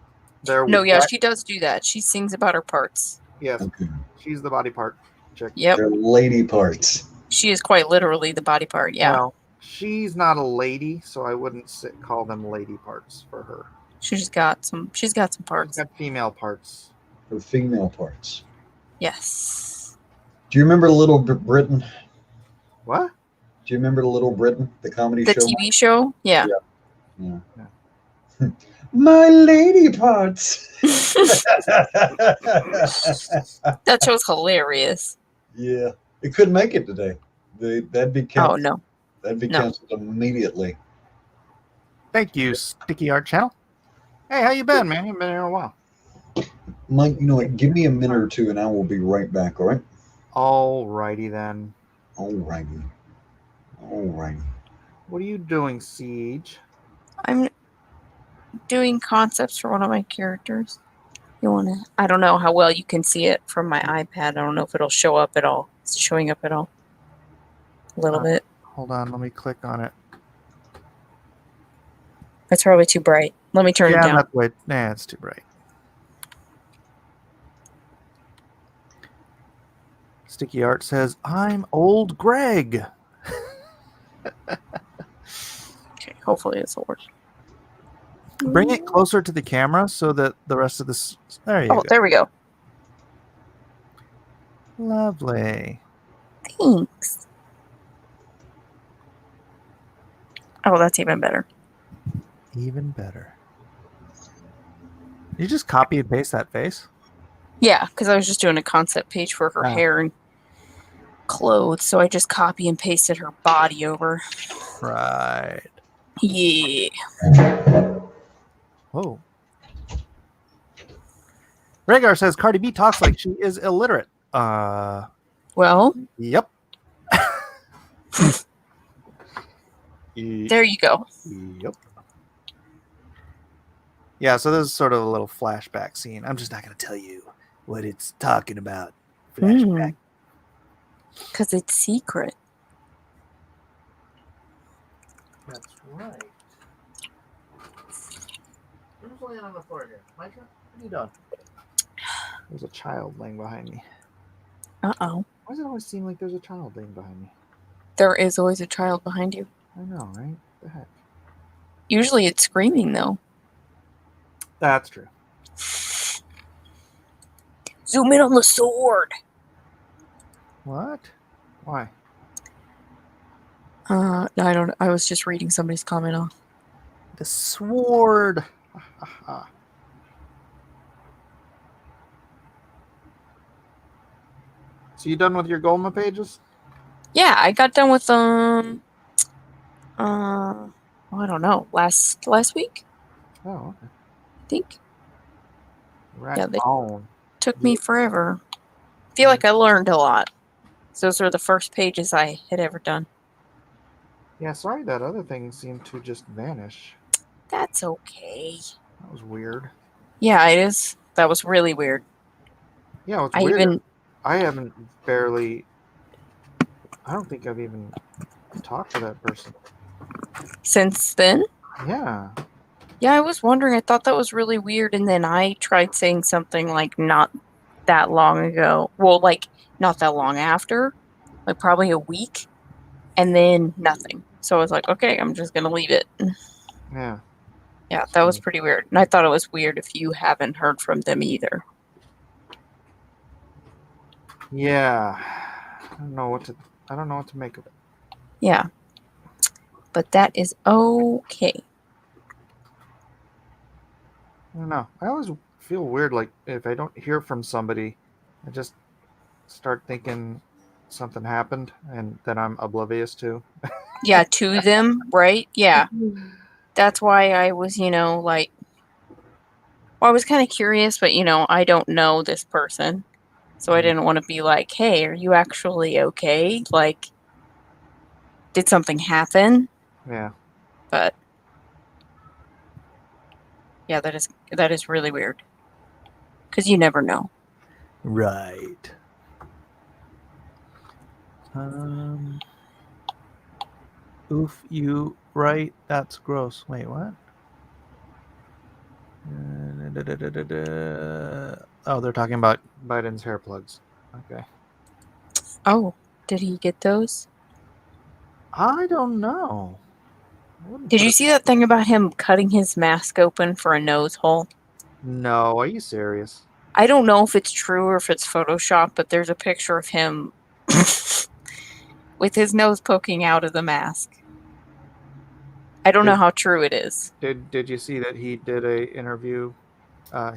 no, yeah, she does do that. She sings about her parts. Yes, Okay. she's the body part. chick. Yep. They're lady parts. She is quite literally the body part. Yeah. Well, she's not a lady, so I wouldn't call them lady parts for her. She's got some She's parts. got female parts. Her female parts. Yes. Do you remember Little Britain? What? Do you remember Little Britain, the comedy The show? TV show? Yeah. Yeah. My lady parts. That show's hilarious. Yeah, it couldn't make it today. That'd be Oh canceled. no. That'd be No. canceled immediately. Thank you, Sticky Art Channel. Hey, how you been, man? You've been here a while. Mike, you know what? Give me a minute or two, and I will be right back. All right? Alrighty then. All righty. All righty. What are you doing, Siege? I'm doing concepts for one of my characters. You wanna? I don't know how well you can see it from my iPad. I don't know if it'll show up at all. It's showing up at all. A little bit. Hold on, let me click on it. It's probably too bright. Let me turn it down. That's way. Nah, it's too bright. Sticky Art says, "I'm old Greg." Okay, hopefully this will work. Bring it closer to the camera so that the rest of this. There you Oh, go. there we go. Lovely. Thanks. Oh, that's even better. Even better. You just copy and paste that face. Yeah, because I was just doing a concept page for her Ah. hair and clothes, so I just copy and pasted her body over. Right. Yeah. Whoa. Rhaegar says Cardi B talks like she is illiterate. Well, Yep. there you go. Yep. Yeah, so this is sort of a little flashback scene. I'm just not going to tell you what it's talking about. Flashback. Because it's secret. That's right. Who's laying on the floor here? Micah? What are you doing? There's a child laying behind me. Uh-oh. Why does it always seem like there's a child laying behind me? There is always a child behind you. I know, right? What the heck? Usually it's screaming, though. That's true. Zoom in on the sword. What? Why? No, I don't. I was just reading somebody's comment off. The sword. So you done with your Golma pages? Yeah, I got done with I don't know, last week, Oh, okay. I think. Right Yeah, they- on. Took me forever. Feel like I learned a lot. Those were the first pages I had ever done. Yeah, sorry that other thing seemed to just vanish. That's okay. That was weird. Yeah, it is. That was really weird. Yeah, it's I weird. even I haven't barely. I don't think I've even talked to that person. since then. Yeah. Yeah, I was wondering. I thought that was really weird, and then I tried saying something like not that long ago. Well, like not that long after, like probably a week, and then nothing. So I was like, okay, I'm just gonna leave it. Yeah. Yeah, that was pretty weird, and I thought it was weird if you haven't heard from them either. Yeah. I don't know what to make of it. Yeah, but that is okay. I don't know. I always feel weird, like if I don't hear from somebody, I just start thinking something happened and that I'm oblivious to. Yeah, to them, right? Yeah, that's why I was, like, well, I was kind of curious, but I don't know this person, so I didn't want to be like, hey, are you actually okay? Like, did something happen? Yeah. But yeah, that is really weird because you never know. Right. Oof, you right? That's gross. Wait, what? Oh, they're talking about Biden's hair plugs. Okay. Oh, did he get those? I don't know. I wouldn't Did put you it- see that thing about him cutting his mask open for a nose hole? No, are you serious? I don't know if it's true or if it's Photoshop, but there's a picture of him with his nose poking out of the mask. I don't know how true it is. Did you see that he did a interview?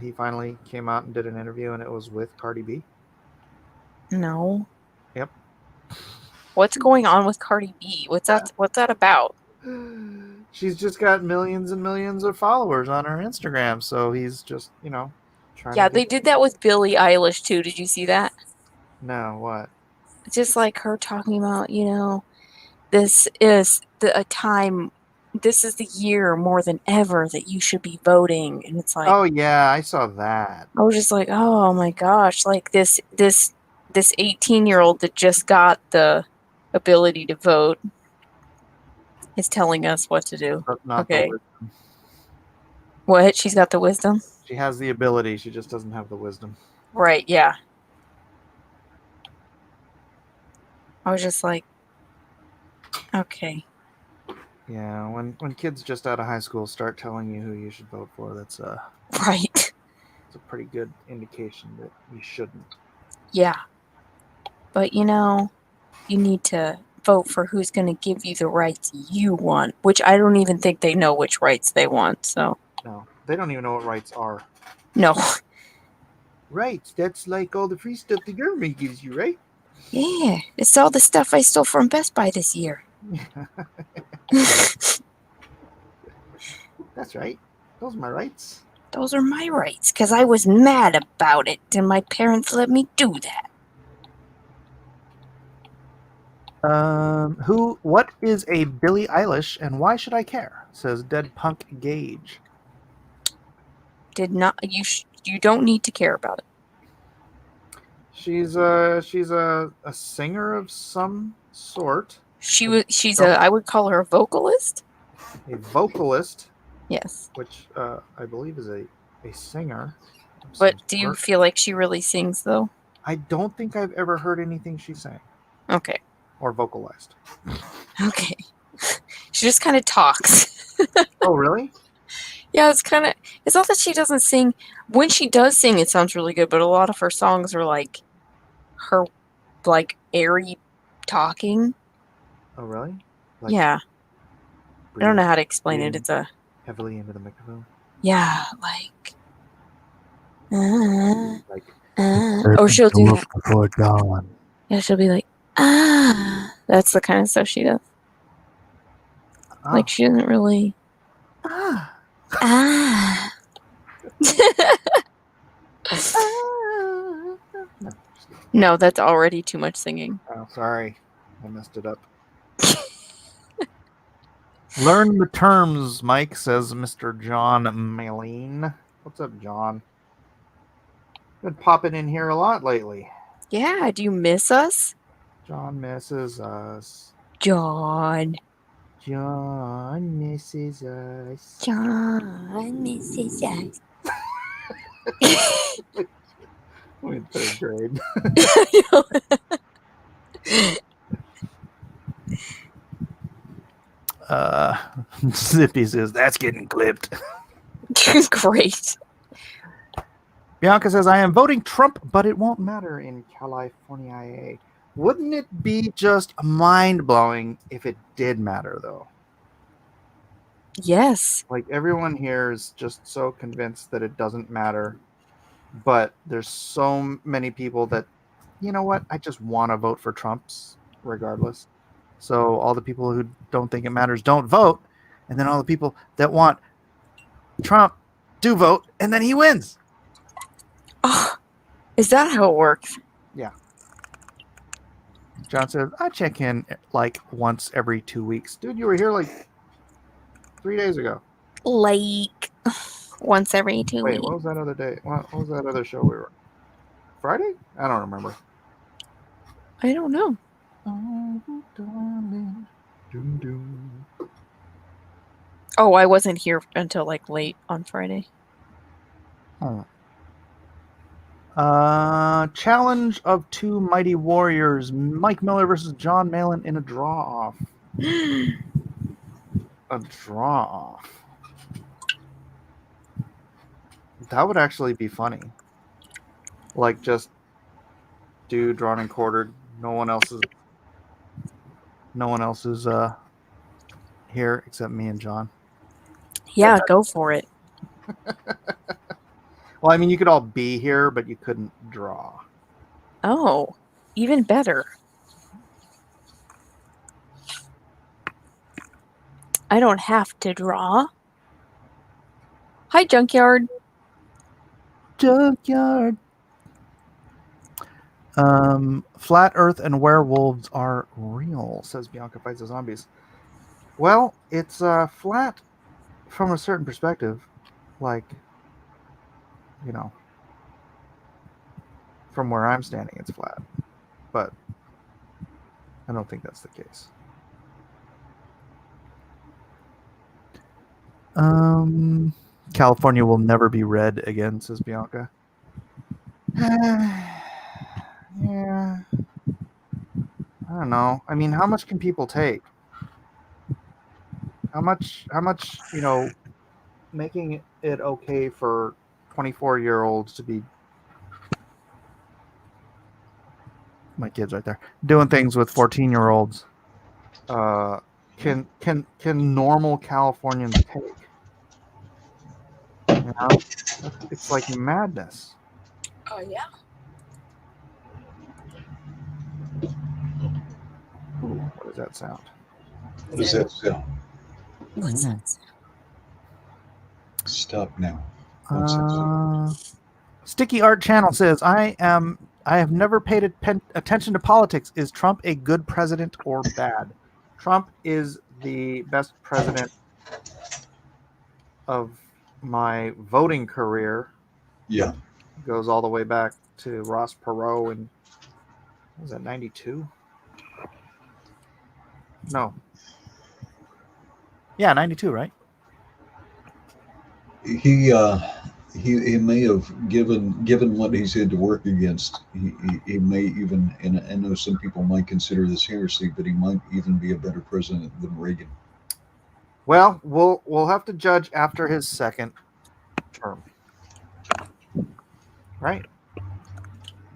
He finally came out and did an interview, and it was with Cardi B. No. Yep. What's going on with Cardi B? What's that about? She's just got millions and millions of followers on her Instagram, so he's just, trying Yeah, to they did that with Billie Eilish too. Did you see that? No, what? It's just like her talking about, this is a time, this is the year more than ever that you should be voting. And it's like, Oh yeah, I saw that. I was just like, oh my gosh, like this 18-year-old that just got the ability to vote is telling us what to do. But not the Okay. wisdom. What? She's got the wisdom? She has the ability, she just doesn't have the wisdom. Right, yeah. I was just like, okay. Yeah, when kids just out of high school start telling you who you should vote for, that's Right. it's a pretty good indication that you shouldn't. Yeah. But you need to vote for who's going to give you the rights you want, which I don't even think they know which rights they want. So, No, they don't even know what rights are. no. Rights, that's like all the free stuff the government gives you, right? Yeah, it's all the stuff I stole from Best Buy this year. That's right. Those are my rights. Those are my rights because I was mad about it and my parents let me do that. What is a Billie Eilish and why should I care? Says Dead Punk Gage. You don't need to care about it. She's a singer of some sort. I would call her a vocalist. A vocalist, Yes. which I believe is a singer. of But some do you sort. feel like she really sings though? I don't think I've ever heard anything she sang Okay. or vocalized. Okay. She just kind of talks. Oh, really? Yeah, it's not that she doesn't sing. When she does sing, it sounds really good, but a lot of her songs are like her, like, airy talking. Oh, really? Like Yeah. I don't know how to explain it. breathing It's a, heavily into the microphone. yeah, like, Like or she'll do that. Before dawn. Yeah, she'll be like, that's the kind of stuff she does. oh. Like, she doesn't really, Ah. No, that's already too much singing. Oh, sorry. I messed it up. Learn the terms, Mike, says Mr. John Maline. What's up, John? Been popping in here a lot lately. Yeah, do you miss us? John misses us. John misses us. John misses us. We're in third grade. Zippy says, that's getting clipped. Great. Bianca says, I am voting Trump, but it won't matter in California. Wouldn't it be just mind-blowing if it did matter, though? Yes. Like, everyone here is just so convinced that it doesn't matter, but there's so many people that, you know what, I just want to vote for Trump's regardless. So all the people who don't think it matters don't vote, and then all the people that want Trump do vote, and then he wins. Oh, is that how it works? Yeah. John says, I check in like once every 2 weeks. Dude, you were here like 3 days ago. Like once every 2 Wait, weeks. what was that other day? What was that other show we were? Friday? I don't remember. I don't know. Oh, darling. Doom, doom. Oh, I wasn't here until like late on Friday. Oh. Challenge of two mighty warriors: Mike Miller versus John Malin in a draw-off. A draw-off. That would actually be funny. Like, just dude drawn and quartered. No one else is here except me and John. Yeah, go for it. Well, I mean, you could all be here, but you couldn't draw. Oh, even better. I don't have to draw. Hi, Junkyard. Junkyard. Flat Earth and werewolves are real, says Bianca Fights the Zombies. Well, it's flat from a certain perspective. Like, you know, from where I'm standing, it's flat. But I don't think that's the case. California will never be red again, says Bianca. Yeah. I don't know. I mean, how much can people take? How much, making it okay for 24-year-olds to be, my kids right there, doing things with 14-year-olds, can normal Californians take? You know? It's like madness. Oh, yeah. Ooh, what does that sound? What does that sound? What's that? Stop now. What's that? Sticky Art Channel says, I have never paid attention to politics. Is Trump a good president or bad? Trump is the best president of my voting career. Yeah. Goes all the way back to Ross Perot in, what was that, 92? No. Yeah, 92, right? He may have given what he's had to work against. He may even, and I know some people might consider this heresy, but he might even be a better president than Reagan. Well, we'll have to judge after his second term, right?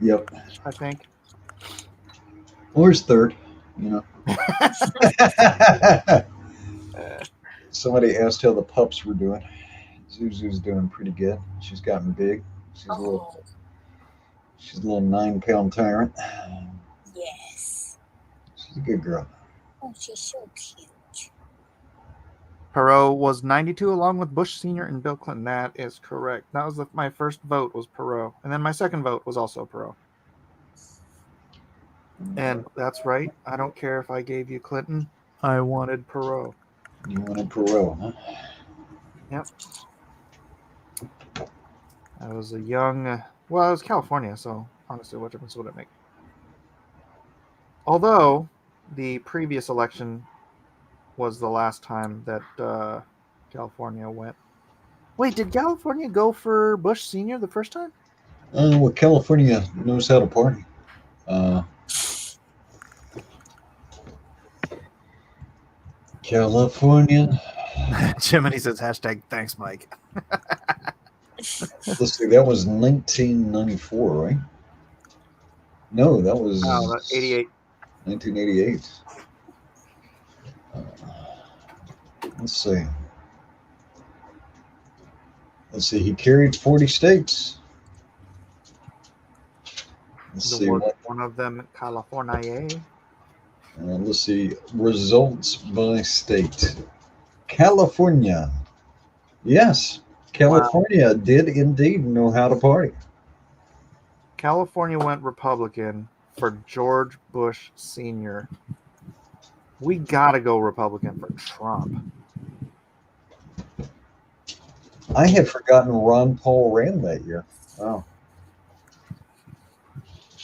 Yep. I think. Or his third, you know. Somebody asked how the pups were doing. Zuzu's doing pretty good. She's gotten big. She's a little 9-pound tyrant. Yes. She's a good girl. Oh, she's so cute. Perot was 92 along with Bush Sr. and Bill Clinton. That is correct. That was my first vote was Perot. And then my second vote was also Perot. And that's right. I don't care if I gave you Clinton. I wanted Perot. You wanted Perot, huh? Yep. I was a young... well, it was California, so honestly, what difference would it make? Although, the previous election was the last time that California went. Wait, did California go for Bush Sr. the first time? Well, California knows how to party. California. Jiminy says hashtag thanks, Mike. Let's see, that was 1994, right? No, that was 88. 1988. Let's see. He carried 40 states. Let's see. One of them, California. Let's see. Results by state. California. Yes, California did indeed know how to party. California went Republican for George Bush Sr. We gotta go Republican for Trump. I had forgotten Ron Paul ran that year. Wow.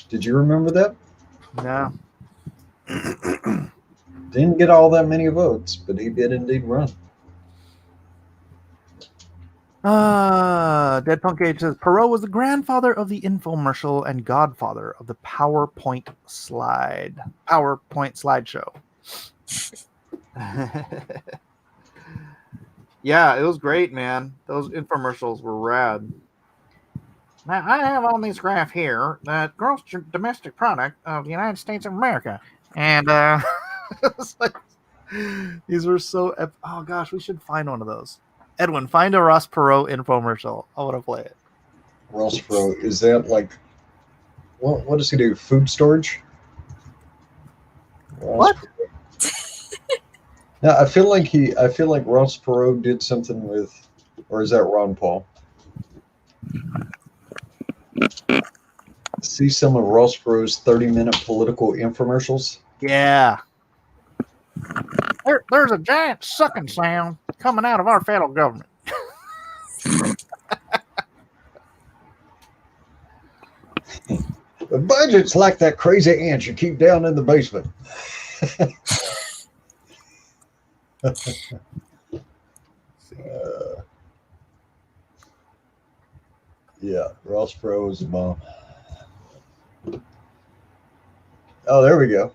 Did you remember that? No. Didn't get all that many votes, but he did indeed run. Dead Punk Age says Perot was the grandfather of the infomercial and godfather of the PowerPoint slideshow. Yeah, it was great, man. Those infomercials were rad. Now I have on this graph here that gross domestic product of the United States of America, and it's like, these were so. Oh gosh, we should find one of those. Edwin, find a Ross Perot infomercial. I want to play it. Ross Perot, is that like what does he do? Food storage? What? No, I feel like Ross Perot did something with, or is that Ron Paul? See some of Ross Perot's 30-minute political infomercials? Yeah. There's a giant sucking sound coming out of our federal government. The budget's like that crazy ant you keep down in the basement. Yeah, Ross Perot is the bomb. Oh, there we go.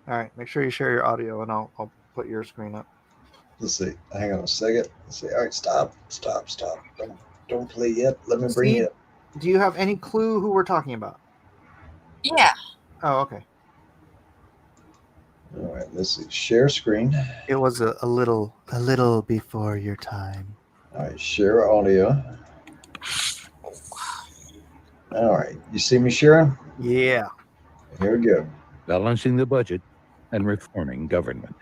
All right, make sure you share your audio, and I'll put your screen up. Let's see. Hang on a second. Let's see. All right, stop. Don't play yet. Let me bring it up. Do you have any clue who we're talking about? Yeah. Oh, okay. All right, let's see. Share screen. It was a little before your time. All right, share audio. All right, you see me sharing? Yeah. Here we go. Balancing the budget and reforming government.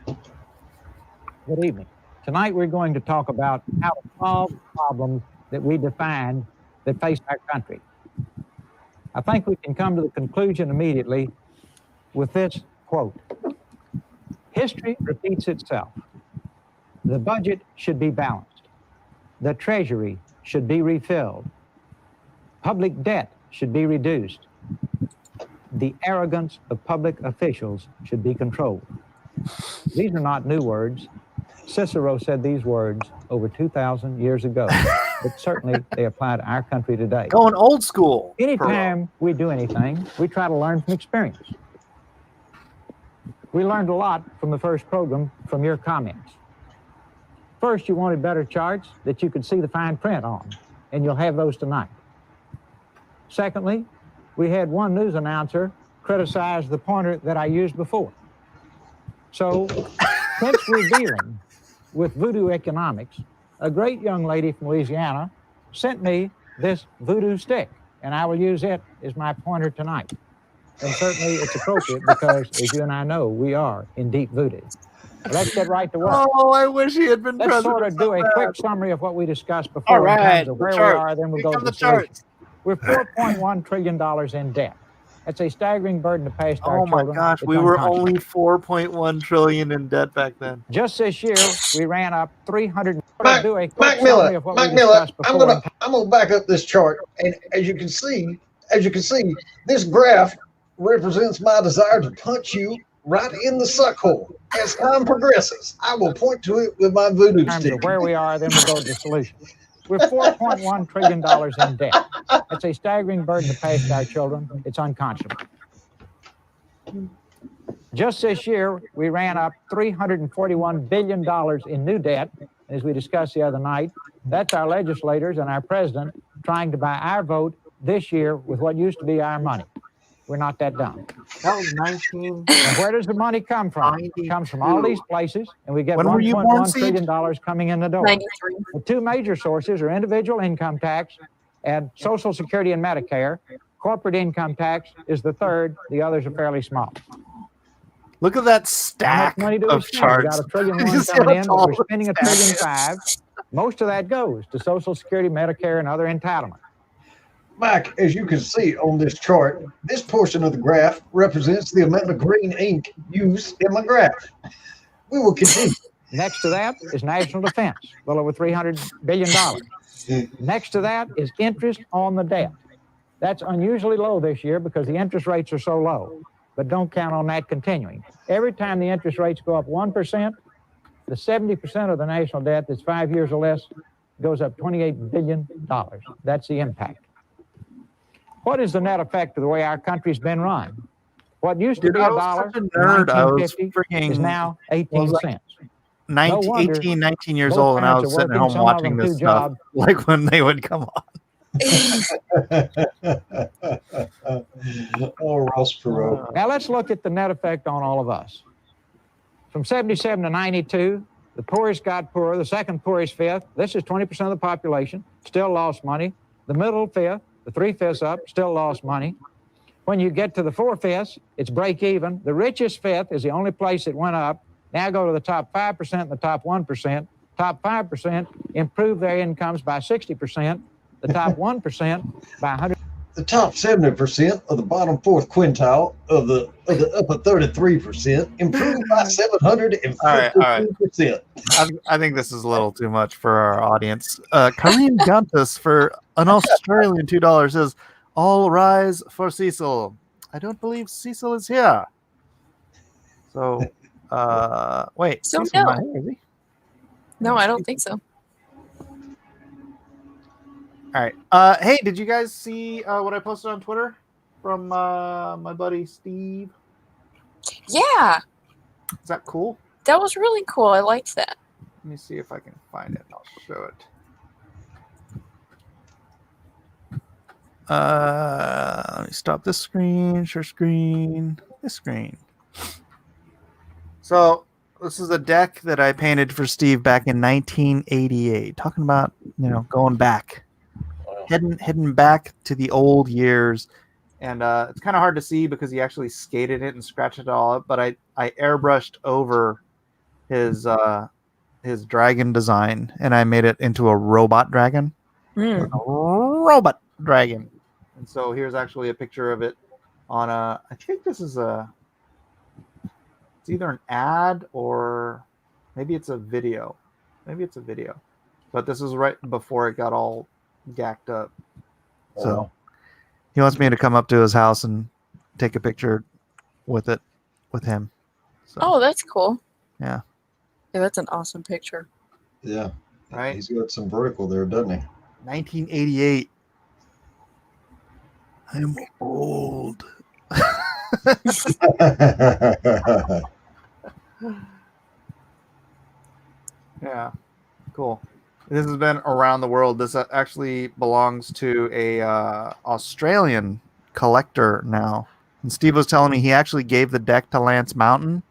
Good evening. Tonight we're going to talk about how to solve problems that we define that face our country. I think we can come to the conclusion immediately with this quote. History repeats itself. The budget should be balanced. The treasury should be refilled. Public debt should be reduced. The arrogance of public officials should be controlled. These are not new words. Cicero said these words over 2,000 years ago, but certainly they apply to our country today. Going old school. Anytime we do anything, we try to learn from experience. We learned a lot from the first program from your comments. First, you wanted better charts that you could see the fine print on, and you'll have those tonight. Secondly, we had one news announcer criticize the pointer that I used before. So, since we're dealing with voodoo economics, a great young lady from Louisiana sent me this voodoo stick, and I will use it as my pointer tonight. And certainly it's appropriate because, as you and I know, we are in deep voodoo. Let's get right to work. Oh, I wish he had been Let's president. sort of do a quick summary of what we discussed before. All right, in terms of where the we charts. are, then we'll Here go come to the the charts. solution. We're $4.1 trillion in debt. That's a staggering burden to pass to our Oh my children. gosh, It's we were unconscionable. only 4.1 trillion in debt back then. Just this year, we ran up 300. Mike Miller, I'm gonna back up this chart, and as you can see, this graph represents my desire to punch you right in the suck hole. As time progresses, I will point to it with my voodoo In terms stick. of where we are, then we'll go to the solution. We're $4.1 trillion in debt. That's a staggering burden to pay to our children. It's unconscionable. Just this year, we ran up $341 billion in new debt. As we discussed the other night, that's our legislators and our president trying to buy our vote this year with what used to be our money. We're not that dumb. That was 19. And where does the money come from? It comes from all these places, and we get When were you born, $1.1 trillion coming in the door. 93. The two major sources are individual income tax and Social Security and Medicare. Corporate income tax is the third. The others are fairly small. Look at that How stack much money do we of spend? charts. We got $1.1 trillion You see coming how in, tall but we're spending that $1.5 trillion. Most of that goes to Social Security, Medicare, and other entitlements. Mike, as you can see on this chart, this portion of the graph represents the amount of green ink used in my graph. We will continue. Next to that is national defense, well over $300 billion. Next to that is interest on the debt. That's unusually low this year because the interest rates are so low, but don't count on that continuing. Every time the interest rates go up 1%, the 70% of the national debt that's 5 years or less goes up $28 billion. That's the impact. What is the net effect of the way our country's been run? What used to Dude, be I a was dollar such a in nerd. I was 1950 is freaking now 18 like cents. 19, wonder 18, 19 years both old, and I parents was are sitting at working, home some of watching them this two stuff, jobs. like when they would come on. Oh, Ross Perot. Now let's look at the net effect on all of us. From 77 to 92, the poorest got poorer, the second poorest fifth. This is 20% of the population, still lost money. The middle fifth, the 3/5 up, still lost money. When you get to the 4/5, it's break even. The richest fifth is the only place it went up. Now go to the top 5% and the top 1%. Top 5% improve their incomes by 60%. The top 1% by 100. The top 70% of the bottom fourth quintile of the upper 33% improved by 752%. I think this is a little too much for our audience. Kareem Guntus for an Australian $2 says, "All rise for Cecil." I don't believe Cecil is here. So, wait, So Cecil's not no. here, is he? No, I don't think so. All right. Hey, did you guys see what I posted on Twitter from my buddy Steve? Yeah, Is that cool? that was really cool. I liked that. Let me see if I can find it. I'll show it. Let me stop this screen, share screen, this screen. So this is a deck that I painted for Steve back in 1988. Talking about, going back, heading back to the old years. And it's kind of hard to see because he actually skated it and scratched it all up. But I airbrushed over his dragon design, and I made it into a robot dragon. Mm. A robot dragon. And so here's actually a picture of it on I think this is it's either an ad or maybe it's a video. But this is right before it got all gacked up. So he wants me to come up to his house and take a picture with him. So, Oh, that's cool. yeah. Yeah, that's an awesome picture. Yeah. Right. He's got some vertical there, doesn't he? 1988. I'm old. Yeah, cool. This has been around the world. This actually belongs to a Australian collector now. And Steve was telling me he actually gave the deck to Lance Mountain,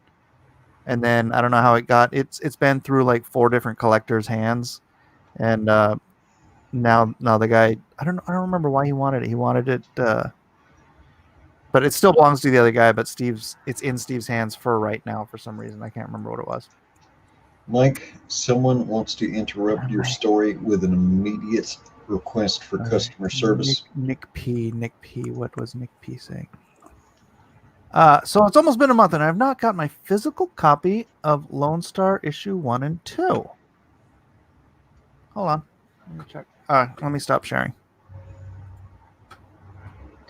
and then I don't know how it got. It's been through like 4 different collectors' hands, and now the guy I don't remember why he wanted it. He wanted it, but it still belongs to the other guy. But it's in Steve's hands for right now for some reason. I can't remember what it was. Mike, someone wants to interrupt your story with an immediate request for customer service. Nick P. What was Nick P saying? So it's almost been a month, and I have not got my physical copy of Lone Star issue 1 and 2. Hold on, let me check. Let me stop sharing.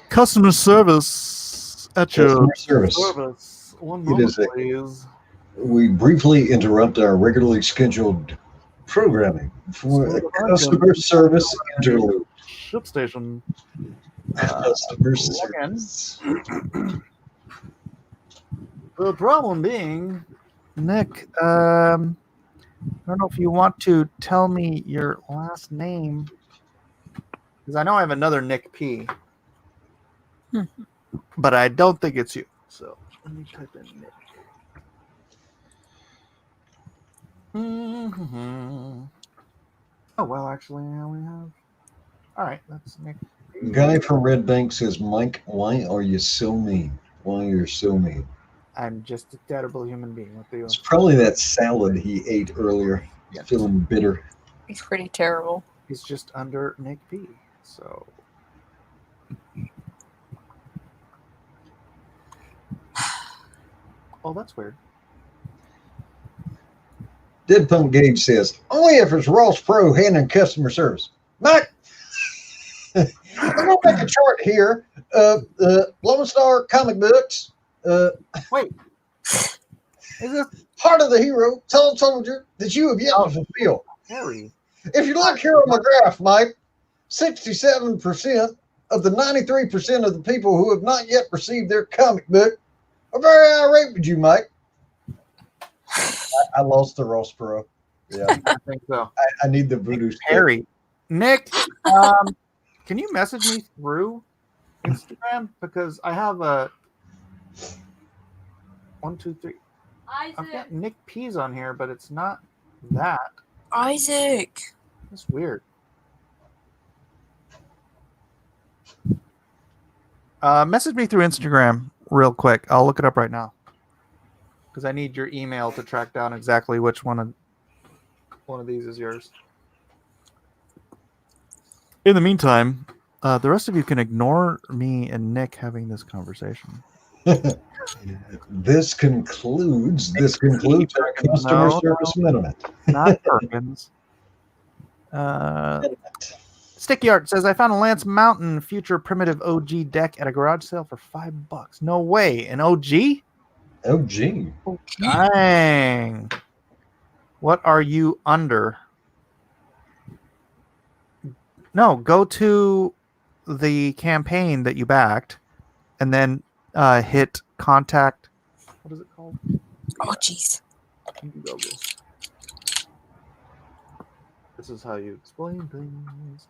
Customer service at your service. One moment, please. We briefly interrupt our regularly scheduled programming for a customer service interlude. Ship station. Customer service. The problem being, Nick, I don't know if you want to tell me your last name, because I know I have another Nick P, but I don't think it's you. So let me type in Nick. Mm-hmm. Oh, well, actually, now we have. All right, that's Nick. Guy from Red Bank says, Mike, why are you so mean? Why you're so mean? I'm just a terrible human being. What do you? It's probably that salad he ate earlier. He's feeling bitter. He's pretty terrible. He's just under Nick P. So. Oh, that's weird. Dead Punk Gage says, only if it's Ross Pro handling customer service. Mike, I'm going to make a chart here. Lone Star comic books. Wait. Is this Part of the hero told you that you have yet to fulfill. Harry? If you look here on my graph, Mike, 67% of the 93% of the people who have not yet received their comic book are very irate with you, Mike. I lost the Ross Perot. Yeah, I think so. I need the voodoo stick. Harry, Nick, can you message me through Instagram because I have a 1, 2, 3. I've got Nick P's on here, but it's not that. Isaac. That's weird. Message me through Instagram real quick. I'll look it up right now because I need your email to track down exactly which one of these is yours. In the meantime, the rest of you can ignore me and Nick having this conversation. This concludes our customer service minute. Not Perkins. Sticky Art says, I found a Lance Mountain Future Primitive OG deck at a garage sale for $5. No way. An OG? OG. Dang. What are you under? No, go to the campaign that you backed and then hit contact. What is it called? Oh, jeez. This is how you explain things.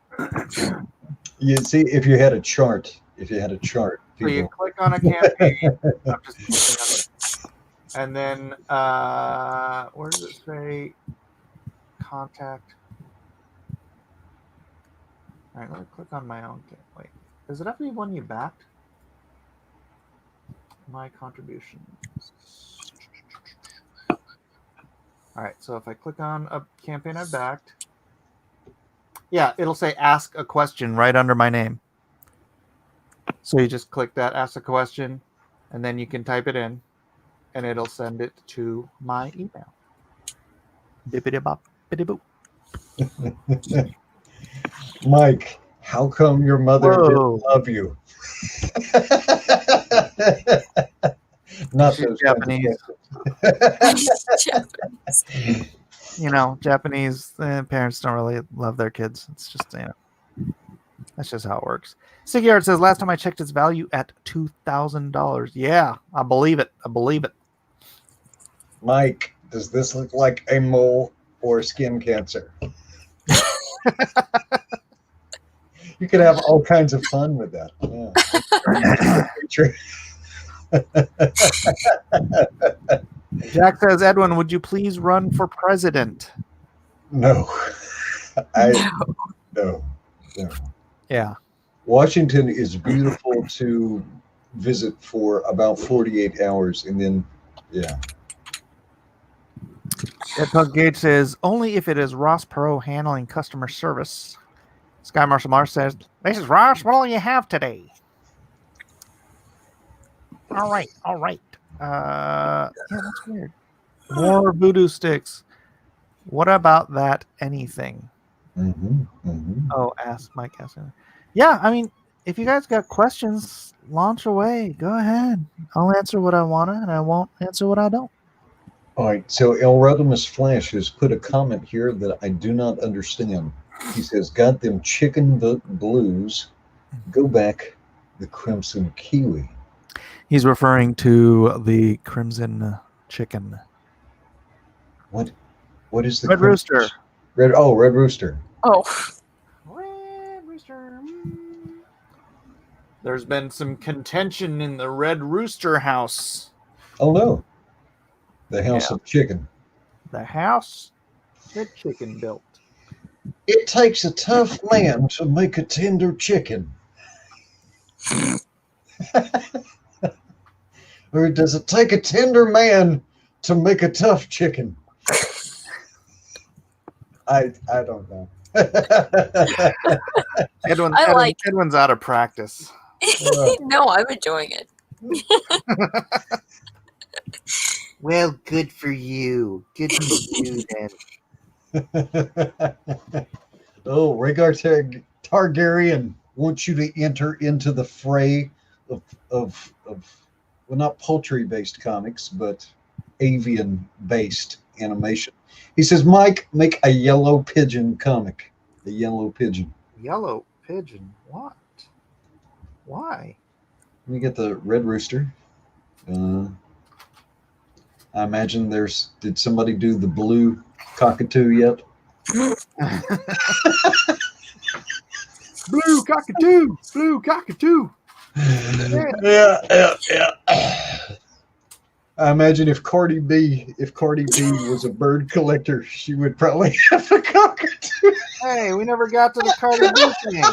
You see, if you had a chart, So you click on a campaign. I'm just clicking on it. And then where does it say contact? All right, let me click on my own. Wait, does it have to be one you backed? My contributions. All right, so if I click on a campaign I backed, yeah, it'll say ask a question right under my name. So you just click that, ask a question, and then you can type it in, and it'll send it to my email. Bippity bop, bitty boop. Mike, how come your mother didn't love you? Not She's those Japanese. Japanese. You know, Japanese parents don't really love their kids. It's just, that's just how it works. Sticky Art says, last time I checked its value at $2,000. Yeah, I believe it. Mike, does this look like a mole or skin cancer? You could have all kinds of fun with that. Yeah. Jack says, Edwin, would you please run for president? No. No. Yeah. Washington is beautiful to visit for about 48 hours, and then, yeah. Deadpug Gage says, only if it is Ross Perot handling customer service. Sky Marshall Marsh says, this is Ross. What all you have today? All right. Yeah, that's weird. More voodoo sticks. What about that anything? Oh, ask Mike. Yeah, I mean, if you guys got questions, launch away. Go ahead. I'll answer what I want to, and I won't answer what I don't. All right, so El Rodimus Flash has put a comment here that I do not understand. He says, got them chicken blues. Go back the Crimson Kiwi. He's referring to the Crimson Chicken. What is the Red Rooster? Red Rooster. Oh. Red Rooster. There's been some contention in the Red Rooster house. Oh no. The house of chicken. The house that chicken built. It takes a tough man to make a tender chicken. Or does it take a tender man to make a tough chicken? I don't know. Edwin's out of practice. No, I'm enjoying it. Well, good for you. Good for you, then. Oh, Rhaegar Targaryen wants you to enter into the fray of well, not poultry-based comics, but avian-based animation. He says, Mike, make a yellow pigeon comic. The yellow pigeon. Yellow pigeon. What? Why? Let me get the red rooster. I imagine did somebody do the blue cockatoo yet? Blue cockatoo. Blue cockatoo. Yeah. I imagine if Cardi B was a bird collector, she would probably have a cockatoo. Hey, we never got to the Cardi B thing.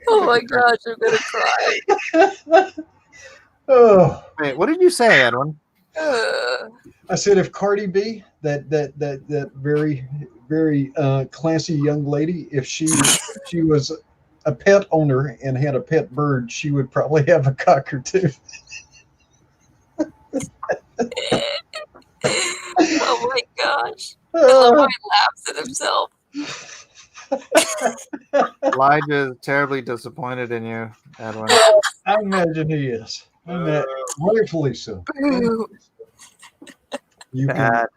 Oh my gosh, I'm gonna cry. Oh, Wait, what did you say, Edwin? I said if Cardi B, that very very classy young lady, if she was a pet owner and had a pet bird, she would probably have a cockatoo. Oh my gosh. I love how he laughs at himself. Elijah is terribly disappointed in you, Edwin. I imagine he is. Rightfully so. You can, Bad.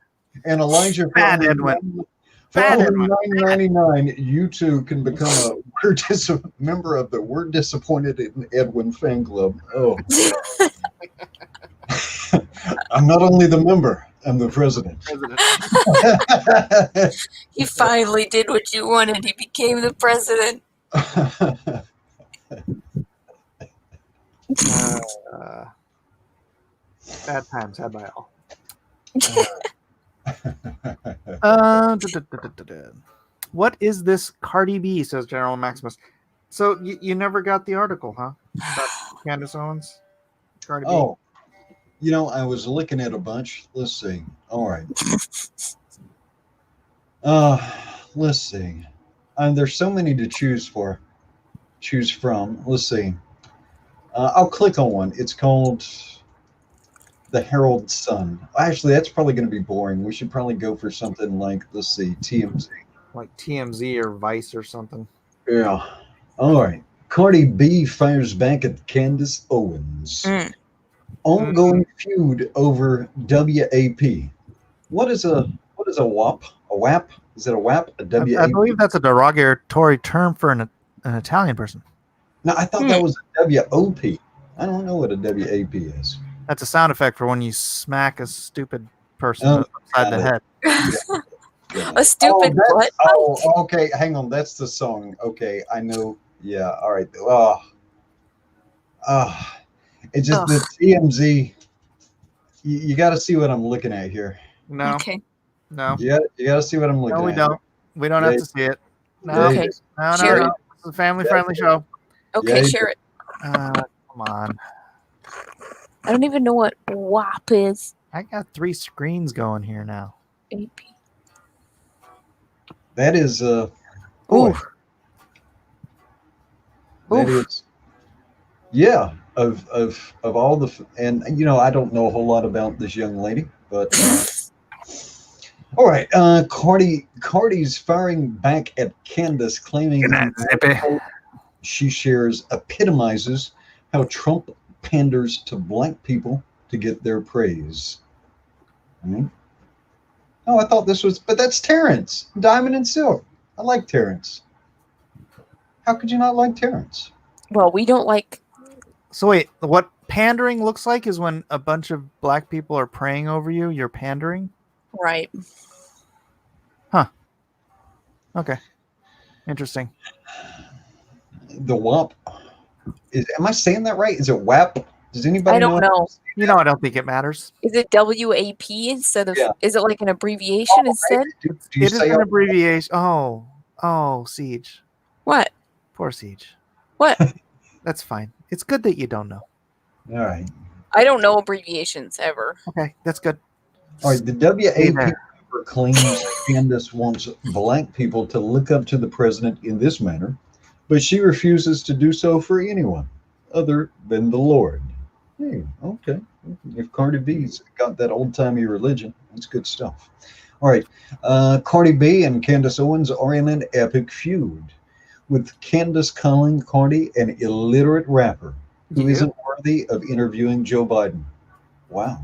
and Elijah, for Bad only Edwin. for Bad only Edwin. $9.99, you too can become a member of the We're Disappointed in Edwin fan club. Oh, I'm not only the member, I'm the president. He finally did what you wanted. He became the president. Bad times had by all. What is this Cardi B? Says General Maximus. So you never got the article, huh? About Candace Owens, Cardi B. Oh, I was looking at a bunch. Let's see. All right. Let's see. There's so many to choose from. Let's see. I'll click on one. It's called the Herald Sun. Actually, that's probably going to be boring. We should probably go for something like, let's see, TMZ. Like TMZ or Vice or something. Yeah. All right. Cardi B fires back at Candace Owens. Ongoing feud over WAP. What is a WAP? A WAP? Is it a WAP? A WAP? I believe that's a derogatory term for an Italian person. No, I thought that was a WOP. I don't know what a WAP is. That's a sound effect for when you smack a stupid person upside the head. A stupid what? Oh, okay. Hang on. That's the song. Okay, I know. Yeah. All right. It's just the TMZ. You got to see what I'm looking at here. No. Okay. No. Yeah, you got to see what I'm looking at. No, we don't. We don't have to see it. No. Okay. No. Share it. It's a family-friendly show. Okay, share it. Come on. I don't even know what WAP is. I got 3 screens going here now. AP. That is Ooh. That is, yeah. Of all the, and I don't know a whole lot about this young lady, but all right. Cardi's firing back at Candace, claiming she shares epitomizes how Trump panders to black people to get their praise. Oh, I thought this was, but that's Terrence, Diamond and Silk. I like Terrence. How could you not like Terrence? Well, we don't like. So wait, what pandering looks like is when a bunch of black people are praying over you. You're pandering, right? Huh. Okay. Interesting. The WAP. Am I saying that right? Is it WAP? Does anybody? I don't know. I don't think it matters. Is it WAP instead of? Yeah. Is it like an abbreviation instead? Do you It is say an abbreviation. Oh, Siege. What? Poor Siege. What? That's fine. It's good that you don't know. All right. I don't know abbreviations ever. Okay, that's good. All right. The WAP claims Candace wants black people to look up to the president in this manner, but she refuses to do so for anyone other than the Lord. Hey, okay. If Cardi B's got that old-timey religion, that's good stuff. All right. Cardi B and Candace Owens are in an epic feud, with Candace calling Cardi an illiterate rapper who Yeah. isn't worthy of interviewing Joe Biden. Wow.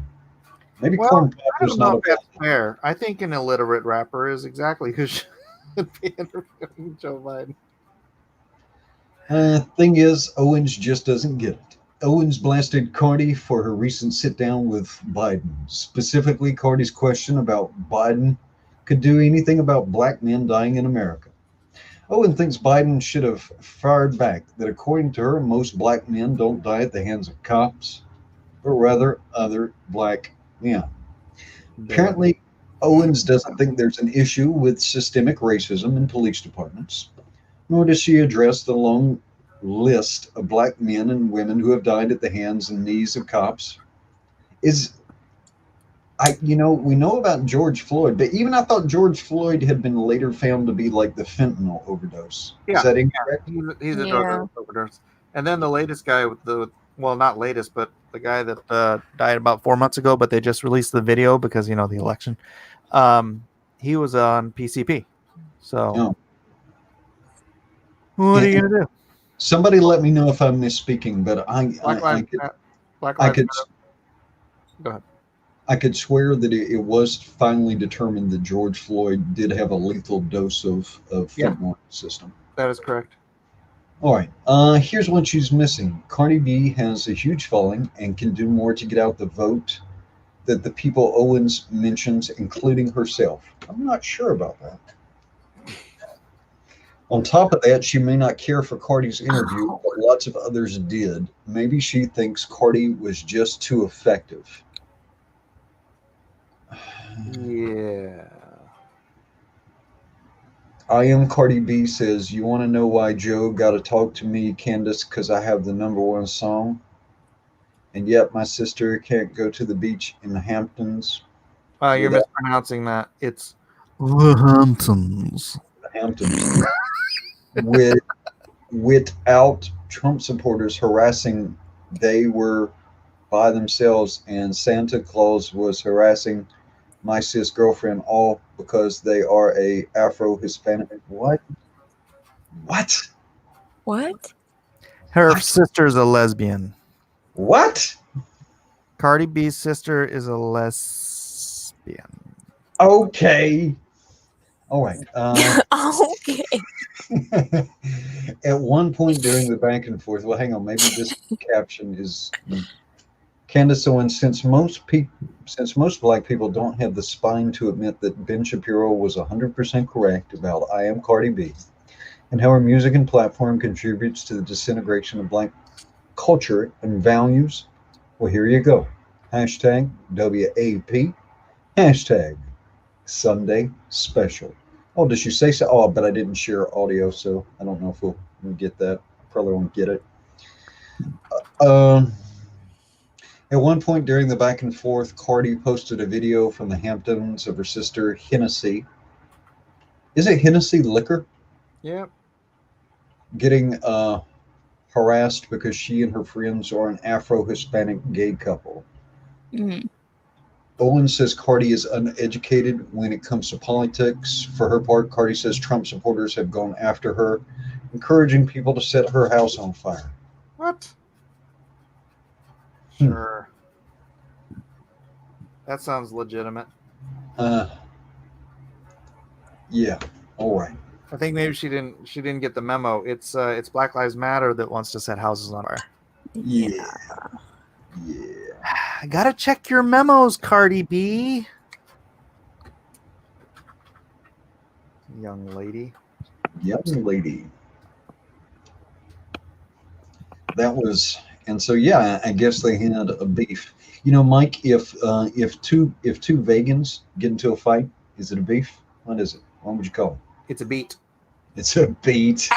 Maybe Well, corn I popper's don't know not if that's a fair. I think an illiterate rapper is exactly who should be interviewing Joe Biden. Thing is, Owens just doesn't get it. Owens blasted Cardi for her recent sit down with Biden, specifically Cardi's question about Biden could do anything about black men dying in America. Owen thinks Biden should have fired back that according to her, most black men don't die at the hands of cops, but rather other black men. Apparently, Owens doesn't think there's an issue with systemic racism in police departments, nor does she address the long list of black men and women who have died at the hands and knees of cops. We know about George Floyd, but even I thought George Floyd had been later found to be like the fentanyl overdose. Yeah, Is that incorrect? He's a Yeah. drug overdose. And then the latest guy with well, not latest, but the guy that died about 4 months ago, but they just released the video because, the election. He was on PCP. So No. what are you going to do? Somebody let me know if I'm misspeaking, but Black I Lives could Matter. Go ahead. I could swear that it was finally determined that George Floyd did have a lethal dose of fentanyl in the system. That is correct. All right. Here's what she's missing. Cardi B has a huge following and can do more to get out the vote that the people Owens mentions, including herself. I'm not sure about that. On top of that, she may not care for Cardi's interview, but lots of others did. Maybe she thinks Cardi was just too effective. Yeah. I am Cardi B says, you want to know why Joe got to talk to me, Candace, because I have the #1 song? And yet my sister can't go to the beach in the Hamptons. You're without- mispronouncing that. It's the Hamptons. the Hamptons. Without Trump supporters harassing, they were by themselves, and Santa Claus was harassing my cis girlfriend, all because they are a Afro-Hispanic. What? What? Her sister's a lesbian. What? Cardi B's sister is a lesbian. Okay. All right. Okay. At one point during the back and forth, well, hang on, maybe this caption is Candace Owens. Since most black people don't have the spine to admit that Ben Shapiro was 100% correct about I Am Cardi B, and how her music and platform contributes to the disintegration of black culture and values, well, here you go. Hashtag WAP. Hashtag Sunday Special. Oh, did she say so? Oh, but I didn't share audio, so I don't know if we'll get that. Probably won't get it. At one point during the back and forth, Cardi posted a video from the Hamptons of her sister Hennessy. Is it Hennessy liquor? Yep. Getting harassed because she and her friends are an Afro-Hispanic gay couple. Mm. Owen says Cardi is uneducated when it comes to politics. For her part, Cardi says Trump supporters have gone after her, encouraging people to set her house on fire. What? Sure. That sounds legitimate. Yeah. All right. I think maybe she didn't get the memo. It's Black Lives Matter that wants to set houses on fire. Yeah. I gotta check your memos, Cardi B. Young lady. Young lady. That was, and so yeah, I guess they had a beef. You know, Mike, if two vegans get into a fight, is it a beef? What is it? What would you call it? It's a beat. It's a beat.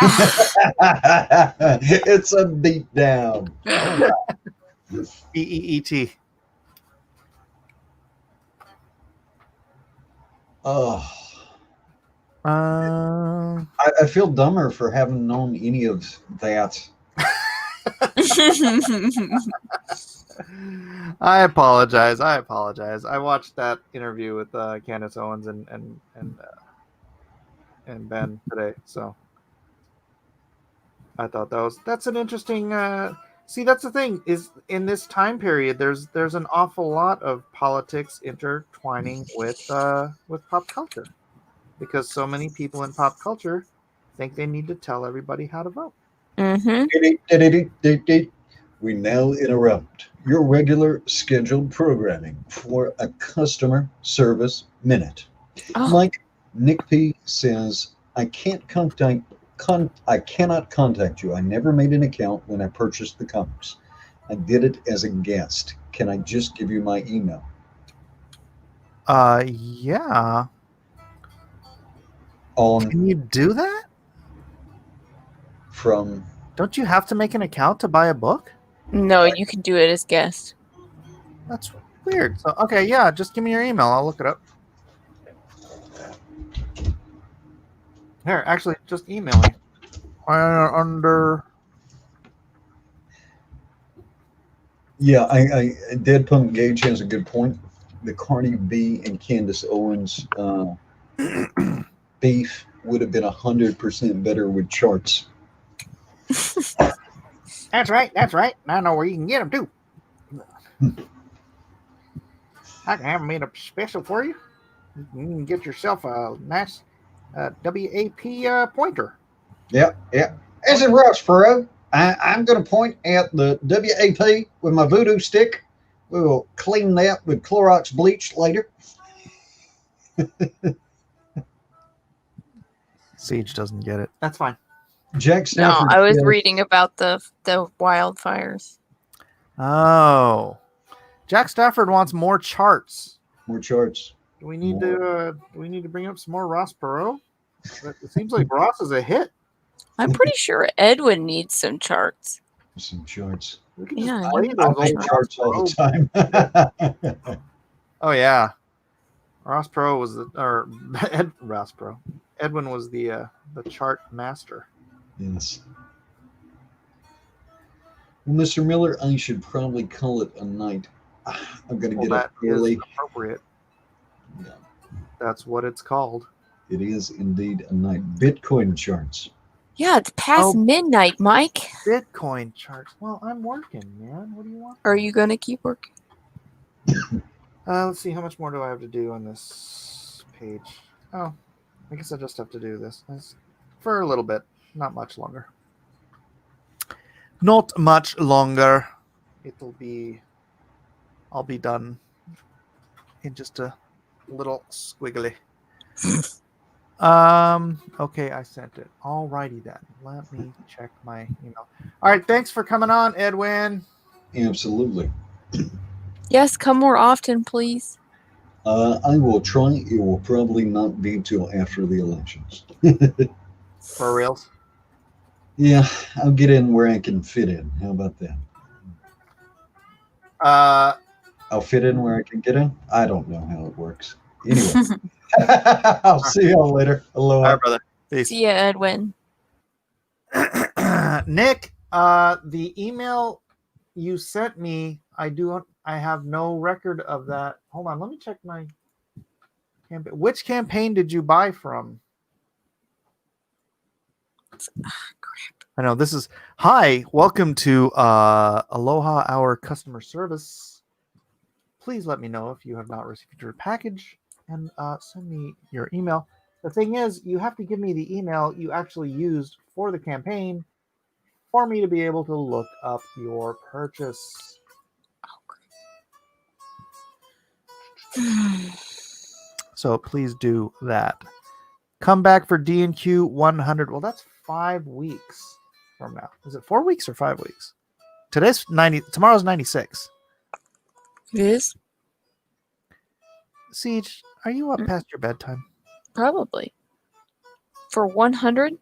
It's a beat down. BEET. Oh, Uh, I feel dumber for having known any of that. I apologize. I watched that interview with Candace Owens and Ben today, so I thought that's an interesting. See, that's the thing is in this time period, there's an awful lot of politics intertwining with pop culture because so many people in pop culture think they need to tell everybody how to vote. Mm-hmm. We now interrupt your regular scheduled programming for a customer service minute. Oh, Mike, Nick P says, I cannot contact you. I never made an account when I purchased the comics. I did it as a guest. Can I just give you my email? Yeah. On Can you do that? from Don't you have to make an account to buy a book? no, you can do it as guest. That's weird. So okay, yeah, just give me your email. I'll look it up. Here, actually, just email me. Under yeah, I Dead Punk Gage has a good point. The Cardi B and Candace Owens beef would have been 100% better with charts. That's right. I know where you can get them too. I can have them made up special for you. You can get yourself a nice WAP pointer. Yeah. This is Ross Perot. I'm going to point at the WAP with my voodoo stick. We will clean that with Clorox bleach later. Siege doesn't get it. That's fine. Jack No, Stafford. I was says- reading about the wildfires. Oh, Jack Stafford wants more charts. More charts. Do we need to bring up some more Ross Perot? It seems like Ross is a hit. I'm pretty sure Edwin needs some charts. Some charts. We can Yeah, just play I those I make old charts all Ross the Perot. time. Oh yeah, Ross Perot was Ross Perot. Edwin was the chart master. Yes. Well, Mr. Miller, I should probably call it a night. I'm going to get up That is early. appropriate. Yeah, That's what it's called. it is indeed a night. Bitcoin charts. Yeah, it's past midnight, Mike. Bitcoin charts. Well, I'm working, man. What do you want? Are you gonna keep working? Let's see. How much more do I have to do on this page? Oh, I guess I just have to do this for a little bit. Not much longer. Not much longer. I'll be done in just a little squiggly. Okay, I sent it. Alrighty then. Let me check my email. All right, thanks for coming on, Edwin. Absolutely. Yes, come more often, please. I will try. It will probably not be till after the elections. For reals? Yeah, I'll get in where I can fit in. How about that? I'll fit in where I can get in. I don't know how it works. Anyway, I'll see y'all later. Aloha. All right, brother. Peace. See ya, Edwin. Nick, the email you sent me, I have no record of that. Hold on, let me check my campaign. Which campaign did you buy from? I know this is hi, welcome to Aloha Hour customer service. Please let me know if you have not received your package and send me your email. The thing is, you have to give me the email you actually used for the campaign for me to be able to look up your purchase. So please do that. Come back for D&Q 100. Well, that's 5 weeks from now. Is it 4 weeks or 5 weeks? Today's 90. Tomorrow's 96. It is? Siege, are you up past your bedtime? Probably. For 100?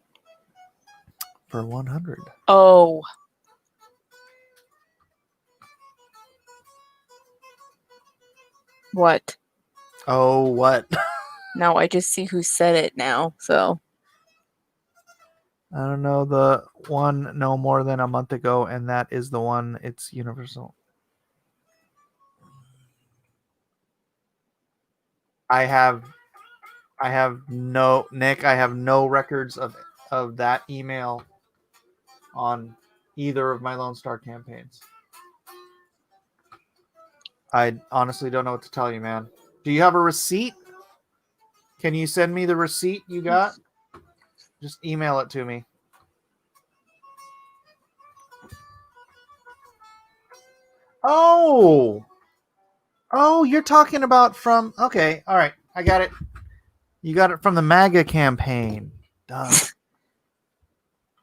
For 100. Oh. What? Oh, what? No, I just see who said it now, so. I don't know. The one no more than a month ago, and that is the one. It's universal. I have no Nick. I have no records of that email on either of my Lone Star campaigns. I honestly don't know what to tell you, man. Do you have a receipt? Can you send me the receipt you got? Just email it to me. Oh, you're talking about from. Okay, all right, I got it. You got it from the MAGA campaign. Duh.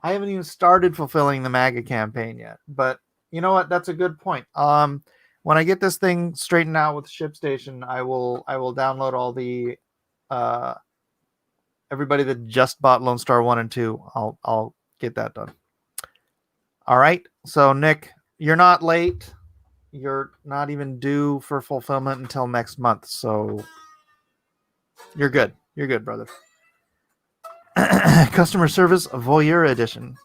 I haven't even started fulfilling the MAGA campaign yet, but you know what? That's a good point. When I get this thing straightened out with ShipStation, I will download all the everybody that just bought Lone Star 1 and 2. I'll get that done. All right. So Nick, you're not late. You're not even due for fulfillment until next month. So you're good. You're good, brother. Customer service voyeur edition.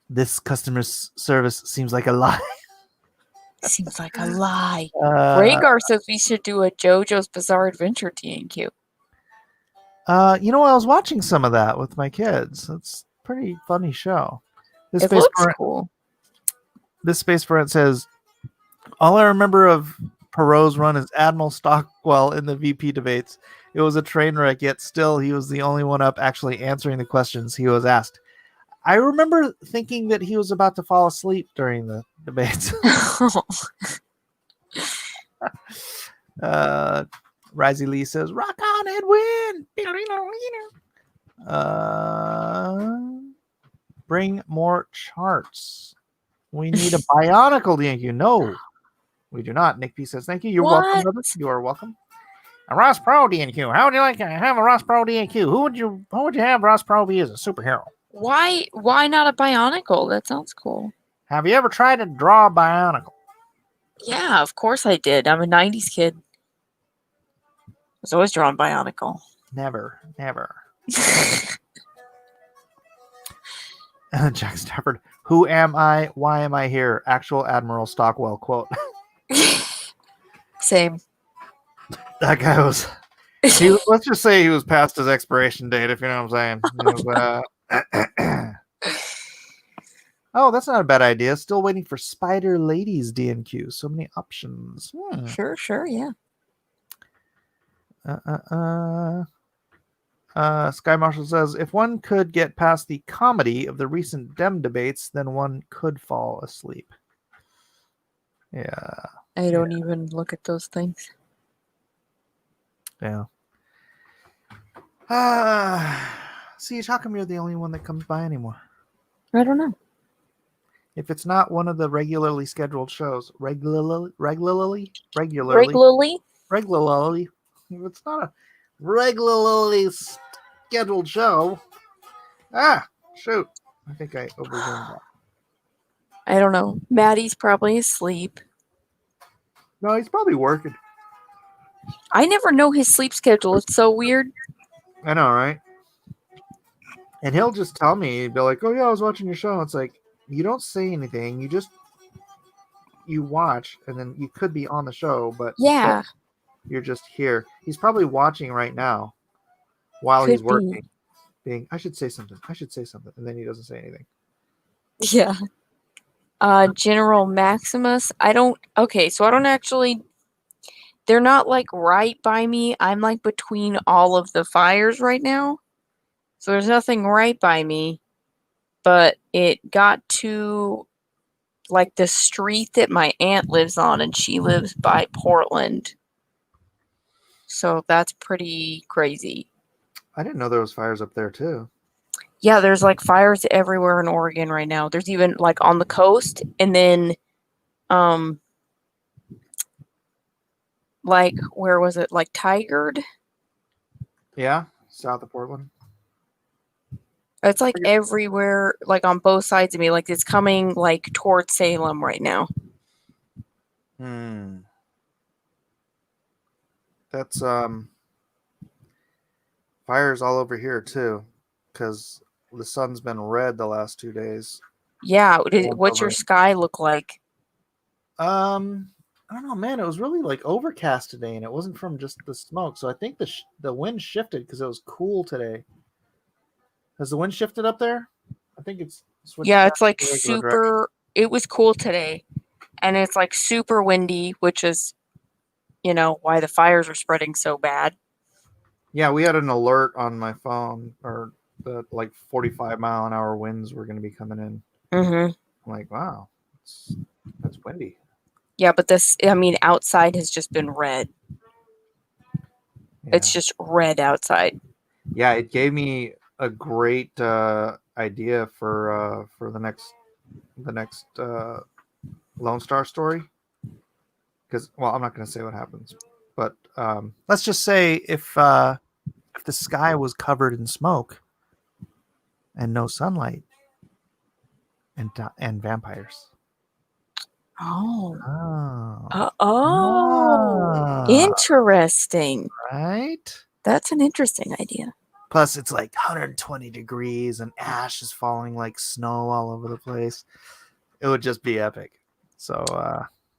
This customer service seems like a lie. Seems like a lie. Uh, Rhaegar says we should do a JoJo's Bizarre Adventure DNQ. You know, I was watching some of that with my kids. It's a pretty funny show. This It looks cool. This Space Brent says, all I remember of Perot's run is Admiral Stockwell in the VP debates. It was a train wreck, yet still he was the only one up actually answering the questions he was asked. I remember thinking that he was about to fall asleep during the debates. Risey Lee says, rock on, Edwin! Bring more charts. We need a Bionicle DNQ. No, we do not. Nick P says, thank you. You're welcome, brother. You are welcome. A Ross Pro DNQ. How would you like to have a Ross Pro DNQ? Who would you have Ross Pro be as a superhero? Why not a Bionicle? That sounds cool. Have you ever tried to draw a Bionicle? Yeah, of course I did. I'm a 90s kid. I was always drawing Bionicle. Never. Jack Stafford. Who am I? Why am I here? Actual Admiral Stockwell quote. Same. That guy was. Let's just say he was past his expiration date, if you know what I'm saying. Oh, that's not a bad idea. Still waiting for Spider Ladies DNQ. So many options. Sure, yeah. Sky Marshall says, if one could get past the comedy of the recent Dem debates, then one could fall asleep. Yeah. I don't even look at those things. Yeah. See, how come you're the only one that comes by anymore? I don't know. If it's not one of the regularly scheduled shows, regularly, if it's not a regularly scheduled show, shoot, I think I overzoomed that. I don't know. Maddie's probably asleep. No, he's probably working. I never know his sleep schedule. It's so weird. I know, right? And he'll just tell me, he'd be like, oh yeah, I was watching your show. It's like, you don't say anything. You watch, and then you could be on the show, but yeah, you're just here. He's probably watching right now while he's working. I should say something. And then he doesn't say anything. Yeah. General Maximus. Okay, so I don't actually. They're not like right by me. I'm like between all of the fires right now. So there's nothing right by me. But it got to like the street that my aunt lives on, and she lives by Portland. So that's pretty crazy. I didn't know there was fires up there too. Yeah, there's like fires everywhere in Oregon right now. There's even like on the coast, and then like where was it? Like Tigard? Yeah, south of Portland. It's like everywhere, like on both sides of me. Like it's coming like towards Salem right now. That's fires all over here too, because the sun's been red the last 2 days. Yeah, what's your sky look like? I don't know, man. It was really like overcast today, and it wasn't from just the smoke. So I think the wind shifted because it was cool today. Has the wind shifted up there? I think it's switched. Yeah, back it's like to the regular direction. super. It was cool today, and it's like super windy, which is, why the fires are spreading so bad. Yeah, we had an alert on my phone, or that like 45-mile-an-hour winds were going to be coming in. Mm-hmm. I'm like, wow, that's windy. Yeah, but outside has just been red. Yeah. It's just red outside. Yeah, it gave me a great idea for the next Lone Star story. Because, well, I'm not going to say what happens, but let's just say if the sky was covered in smoke and no sunlight and vampires. Oh. Oh. Oh. Interesting. Right? That's an interesting idea. Plus, it's like 120 degrees and ash is falling like snow all over the place. It would just be epic. So,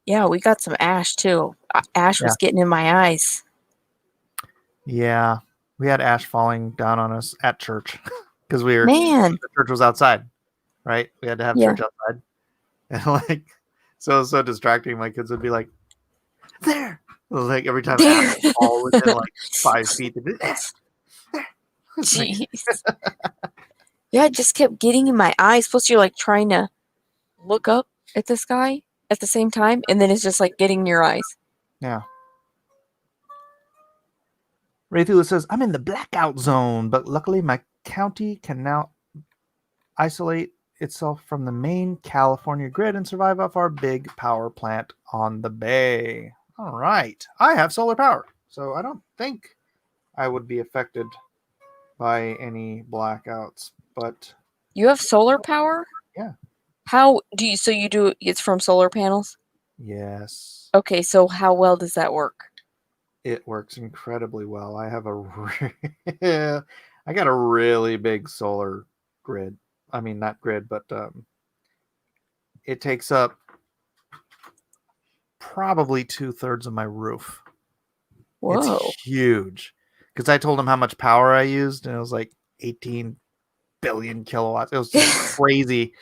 yeah, we got some ash too. Ash was getting in my eyes. Yeah, we had ash falling down on us at church because Man. the church was outside, right? We had to have church outside, and like, so it was so distracting. My kids would be like, "There!" Like every time ash would fall within like 5 feet. Jeez. Yeah, it just kept getting in my eyes. Plus, you're like trying to look up at the sky at the same time, and then it's just like getting in your eyes. Yeah. Raythula says, I'm in the blackout zone, but luckily my county can now isolate itself from the main California grid and survive off our big power plant on the bay. All right. I have solar power, so I don't think I would be affected by any blackouts, but... You have solar power? Yeah. How do you, so you do, it's from solar panels? Yes. Okay, so how well does that work? It works incredibly well. I have I got a really big solar grid. I mean, not grid, but it takes up probably 2/3 of my roof. Whoa. It's huge. Because I told them how much power I used, and it was like 18 billion kilowatts. It was just crazy,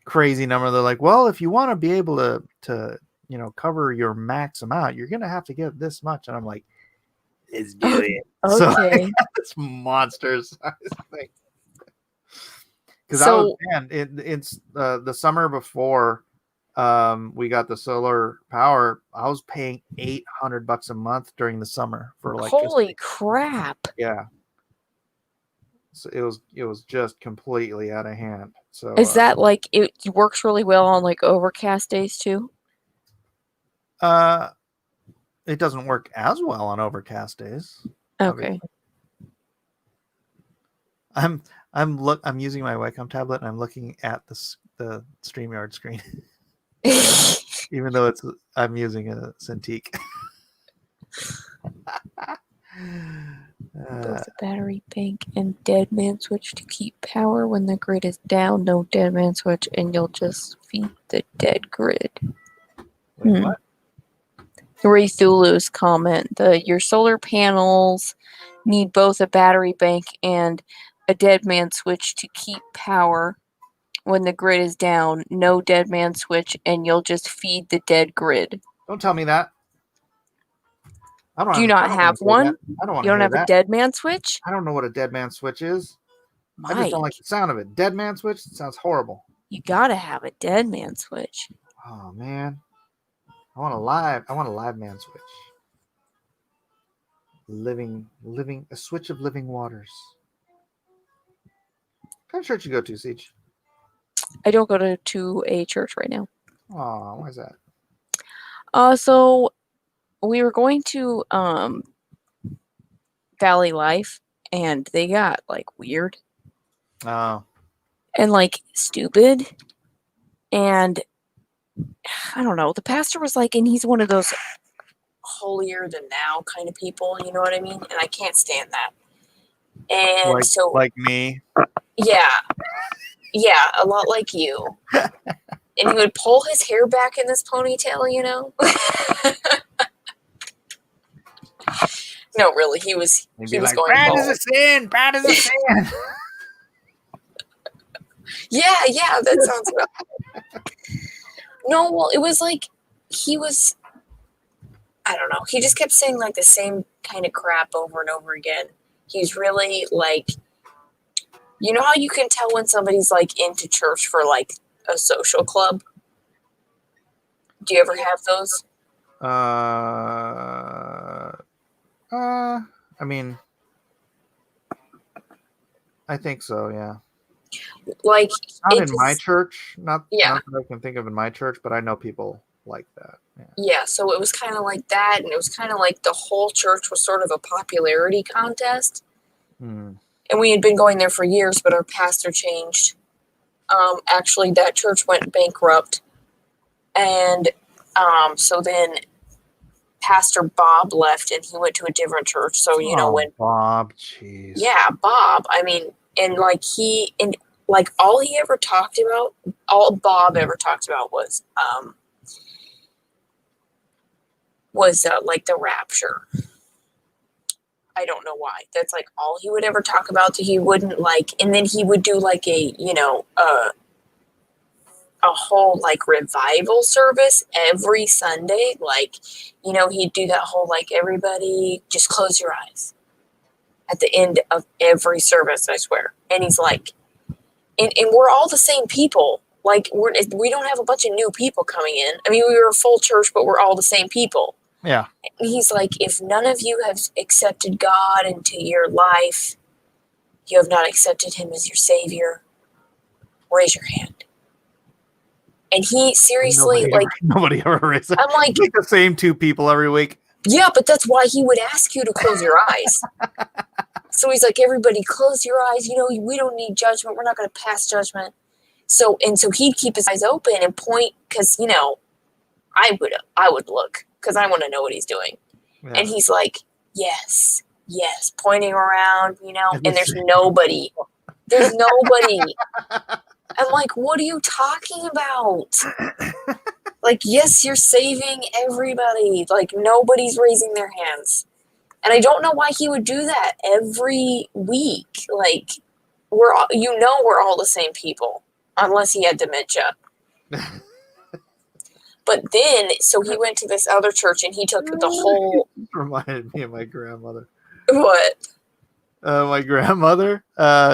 crazy number. They're like, well, if you want to be able to cover your max amount, you're gonna have to get this much. And I'm like, let's do it. Okay. So I got this monster size thing. Because it's the summer before we got the solar power, I was paying $800 a month during the summer for electricity. Holy crap! Yeah. So it was just completely out of hand. So is that like it works really well on like overcast days too? It doesn't work as well on overcast days. Okay. Obviously. I'm using my Wacom tablet and I'm looking at the StreamYard screen. Even though I'm using a Cintiq. Both a battery bank and dead man switch to keep power when the grid is down. No dead man switch, and you'll just feed the dead grid. Wait, what? Raythulu's comment: your solar panels need both a battery bank and a dead man switch to keep power when the grid is down. No dead man switch, and you'll just feed the dead grid. Don't tell me that. Do you not have one? I don't want You don't have a dead man switch? I don't know what a dead man switch is. I just don't like the sound of it. Dead man switch? It sounds horrible. You gotta have a dead man switch. Oh man. I want a live man switch. Living a switch of living waters. What kind of church you go to, Siege? I don't go to a church right now. Oh, why is that? So we were going to Valley Life, and they got like weird. Oh. And like stupid. And I don't know. The pastor was like, and he's one of those holier than thou kind of people, you know what I mean? And I can't stand that. And like me. Yeah. Yeah, a lot like you. and he would pull his hair back in this ponytail, you know. No, really, he was going bad bald. is a sin, bad is a sin. Yeah, that sounds right. No, well, it was like he was, I don't know, he just kept saying like the same kind of crap over and over again. He's really like, you know how you can tell when somebody's like into church for like a social club? Do you ever have those? I mean, I think so. Yeah. Like, Not it in my just, church. Not yeah. not that I can think of in my church, but I know people like that. Yeah. Yeah, so it was kind of like that, and it was kind of like the whole church was sort of a popularity contest. Hmm. And we had been going there for years, but our pastor changed. Actually, that church went bankrupt, and so then Pastor Bob left, and he went to a different church. So when Bob, jeez. yeah, Bob. I mean, and like all he ever talked about, all Bob ever talked about was like the rapture. I don't know why. That's like all he would ever talk about. He wouldn't like, and then he would do like a whole like revival service every Sunday. Like, he'd do that whole like everybody just close your eyes at the end of every service, I swear. And he's like, and we're all the same people. Like we don't have a bunch of new people coming in. I mean, we were a full church, but we're all the same people. Yeah. And he's like, if none of you have accepted God into your life, you have not accepted him as your savior, raise your hand. And he seriously, nobody ever raised it. I'm like the same two people every week. Yeah, but that's why he would ask you to close your eyes. So he's like, everybody close your eyes. We don't need judgment. We're not going to pass judgment. So he'd keep his eyes open and point, because, I would look, because I want to know what he's doing. Yeah. And he's like, yes, pointing around, and there's nobody. There's nobody. I'm like, what are you talking about? Like, yes, you're saving everybody. Like, nobody's raising their hands. And I don't know why he would do that every week. Like, we're all the same people, unless he had dementia. But then, so he went to this other church, and he took the whole... Reminded me of my grandmother. What? My grandmother,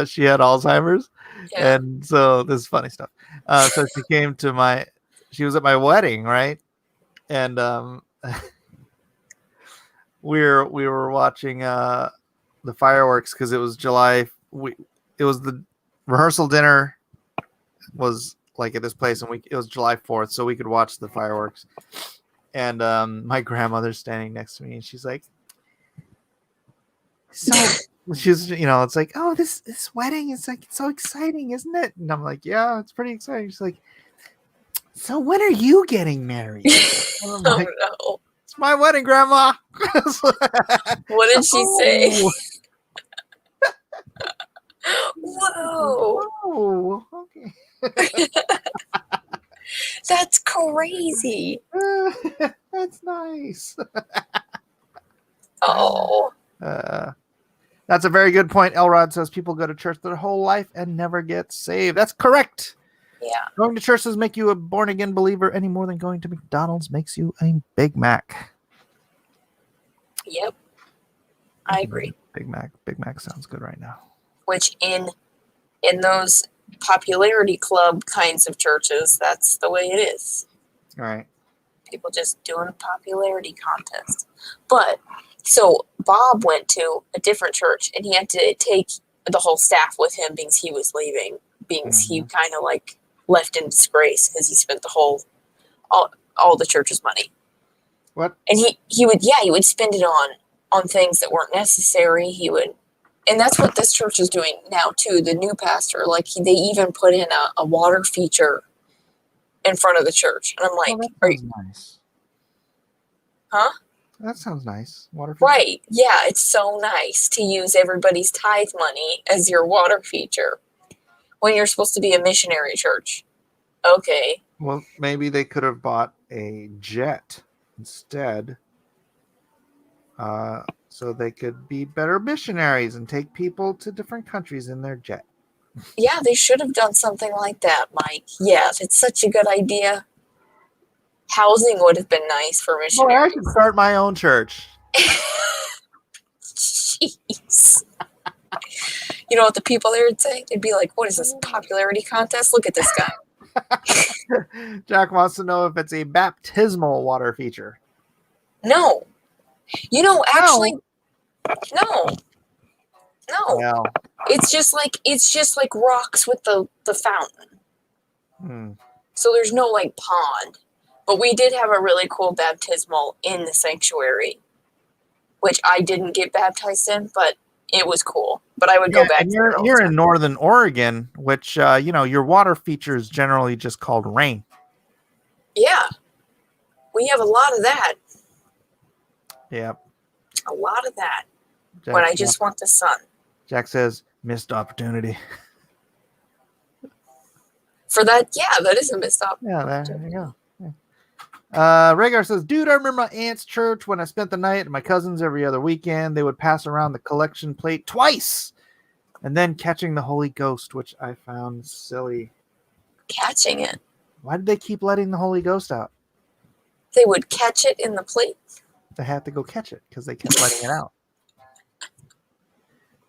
she had Alzheimer's. Yeah. And so this is funny stuff. So she came to she was at my wedding, right? And we were watching the fireworks, because it was July. It was the rehearsal dinner was like at this place, and it was July 4th, so we could watch the fireworks. And my grandmother's standing next to me, and she's like, so she's, it's like, oh, this wedding is like so exciting, isn't it? And I'm like, yeah, it's pretty exciting. She's like, so when are you getting married? Oh, like, no. It's my wedding, Grandma. What did she say? Whoa. Okay. That's crazy. That's nice. Oh. That's a very good point. Elrod says people go to church their whole life and never get saved. That's correct. Yeah. Going to church doesn't make you a born-again believer any more than going to McDonald's makes you a Big Mac. Yep. I agree. Big Mac sounds good right now. Which in those popularity club kinds of churches, that's the way it is. All right. People just doing a popularity contest. But so Bob went to a different church, and he had to take the whole staff with him because he was leaving, he kind of like left in disgrace because he spent all the church's money. What? And he would spend it on things that weren't necessary. And that's what this church is doing now too. The new pastor, like they even put in a water feature in front of the church, and I'm like, "Are you nice?" Huh? That sounds nice. Water feature. Right? Yeah, it's so nice to use everybody's tithe money as your water feature when you're supposed to be a missionary church. Okay, Well, maybe they could have bought a jet instead, so they could be better missionaries and take people to different countries in their jet. Yeah, they should have done something like that, Mike. Yes, it's such a good idea. Housing would have been nice for Boy, I missionaries. should start my own church. Jeez. You know what the people there would say? They'd be like, what is this, popularity contest? Look at this guy. Jack wants to know if it's a baptismal water feature. No. You know, actually, no. No. Well, It's just like rocks with the fountain. So there's no like pond. But we did have a really cool baptismal in the sanctuary, which I didn't get baptized in, but it was cool. But I would go back and there. all the you're time. in Northern Oregon, which your water feature is generally just called rain. Yeah. We have a lot of that. Yep. A lot of that. Jack, But I just want the sun. Jack says missed opportunity. For that, yeah, that is a missed up. Yeah, there you go. Rhaegar says, dude, I remember my aunt's church when I spent the night and my cousins every other weekend. They would pass around the collection plate twice and then catching the Holy Ghost, which I found silly. Catching it. Why did they keep letting the Holy Ghost out? They would catch it in the plate. They had to go catch it because they kept letting it out.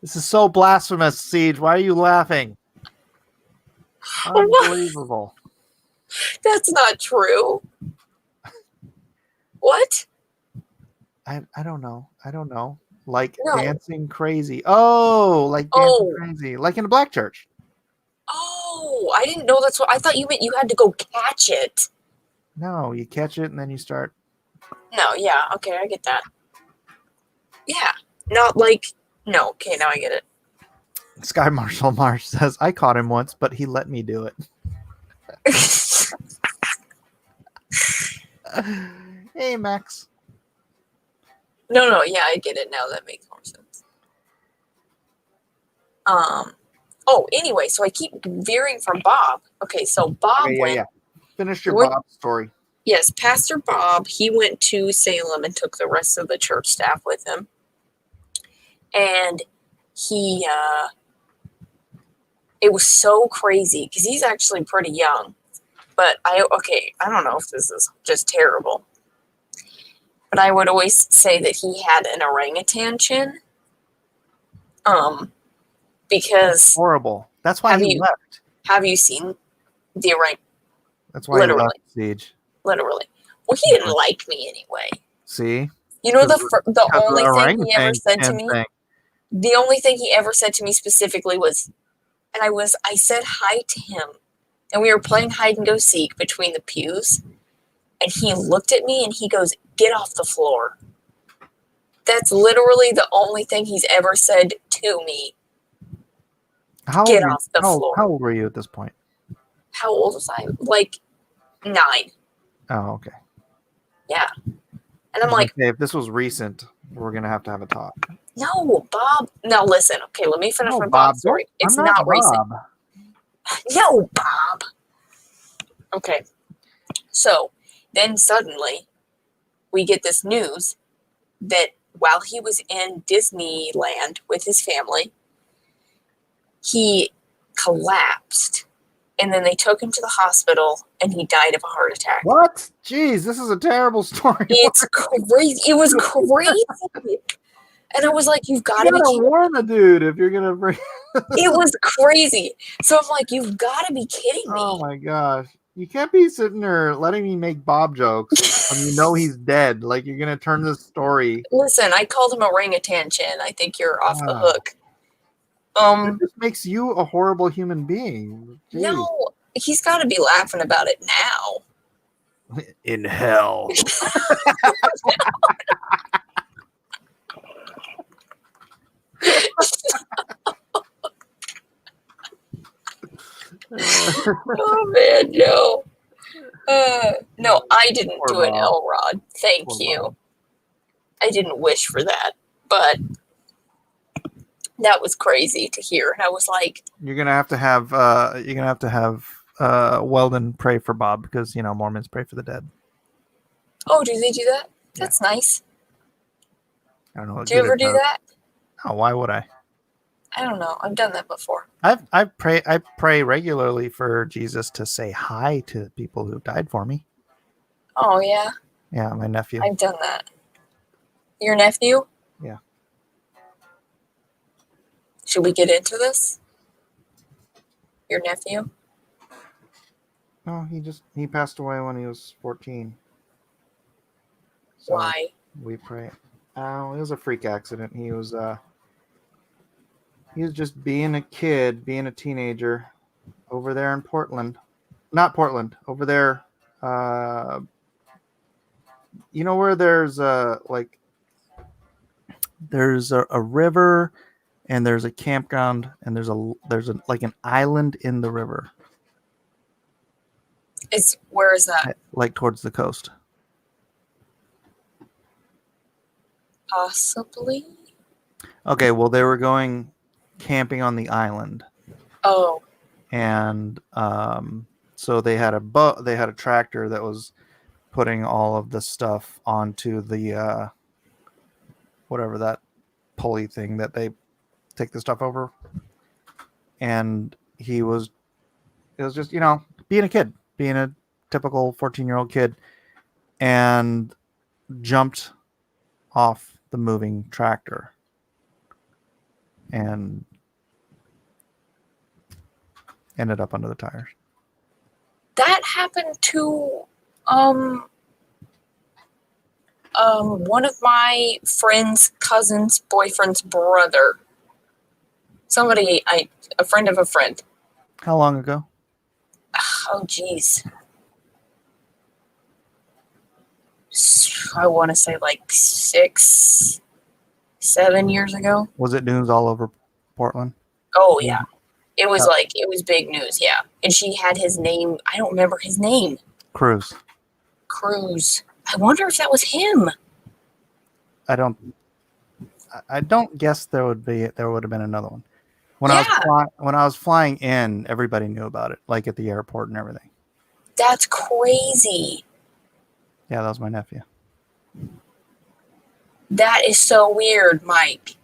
This is so blasphemous, Siege. Why are you laughing? Unbelievable. That's not true. What? I don't know. I don't know. Like No. dancing crazy. Oh, like dancing crazy. Like in a black church. Oh, I didn't know that's what I thought you meant. You had to go catch it. No, you catch it and then you start. No, yeah, okay, I get that. Yeah, not like no. Okay, now I get it. Sky Marshal Marsh says, I caught him once, but he let me do it. Hey, Max. No, yeah, I get it now. That makes more sense. Oh, anyway, so I keep veering from Bob. Okay, so Bob went. Finish your Bob story. Yes, Pastor Bob, he went to Salem and took the rest of the church staff with him. And he, it was so crazy because he's actually pretty young. But I don't know if this is just terrible. But I would always say that he had an orangutan chin. Because horrible. That's why he left. Have you seen the orangutan? That's why he left Siege. Literally. Well, he didn't like me anyway. See? You know the only thing he ever said to me? Thing. The only thing he ever said to me specifically was, and I said hi to him, and we were playing hide and go seek between the pews, and he looked at me and he goes, "Get off the floor." That's literally the only thing he's ever said to me. Get off the floor. How old were you at this point? How old was I? Like 9. Oh, okay. Yeah. And I'm like, if this was recent, we're going to have a talk. No, Bob. Now listen. Okay, let me finish my Bob story. It's not recent. No, Bob. Okay. So then suddenly we get this news that while he was in Disneyland with his family, he collapsed. And then they took him to the hospital and he died of a heart attack. What? Jeez, this is a terrible story. It's crazy. It was crazy. And I was like, you've got to warn the dude if you're going to bring. It was crazy. So I'm like, you've got to be kidding me. Oh my gosh. You can't be sitting there letting me make Bob jokes when you know he's dead. Like you're going to turn this story. Listen, I called him orangutan chin. I think you're off the hook. It just makes you a horrible human being. Jeez. No, he's got to be laughing about it now. In hell. Oh man, no. No, I didn't do an Elrod. Thank you. I didn't wish for that, but that was crazy to hear. And I was like, you're gonna have to have Weldon pray for Bob because Mormons pray for the dead. Oh, do they do that? That's nice. I don't know. What Do you good ever it do does. that? Oh, why would I? I don't know. I've done that before. I pray regularly for Jesus to say hi to people who died for me. Oh yeah, Yeah, my nephew. I've done that. Your nephew? Yeah. Should we get into this? Your nephew? No, he passed away when he was 14. So Why? we pray. Oh, it was a freak accident. He was just being a kid, being a teenager over there in Portland. Not Portland, over there where there's there's a river and there's a campground and there's like an island in the river. Where is that? Like towards the coast. Possibly. Okay, well they were going camping on the island. Oh. And so they had a tractor that was putting all of the stuff onto the whatever that pulley thing that they take the stuff over. And it was just, being a kid, being a typical 14-year-old kid, and jumped off the moving tractor and ended up under the tires. That happened to one of my friend's cousin's boyfriend's brother. A friend of a friend. How long ago? Oh, geez. I want to say like 6, 7 years ago. Was it news all over Portland? Oh, yeah. It was big news, yeah. And she had his name. I don't remember his name. Cruz. I wonder if that was him. I don't guess there would have been another one. When I was flying in, everybody knew about it, like at the airport and everything. That's crazy. Yeah, that was my nephew. That is so weird, Mike.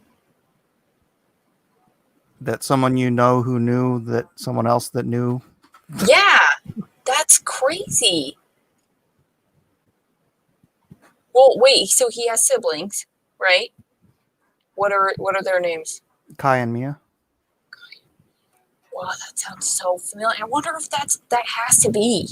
That someone who knew that someone else that knew. Yeah, that's crazy. Well, wait. So he has siblings, right? What are their names? Kai and Mia. Wow, that sounds so familiar. I wonder if that has to be.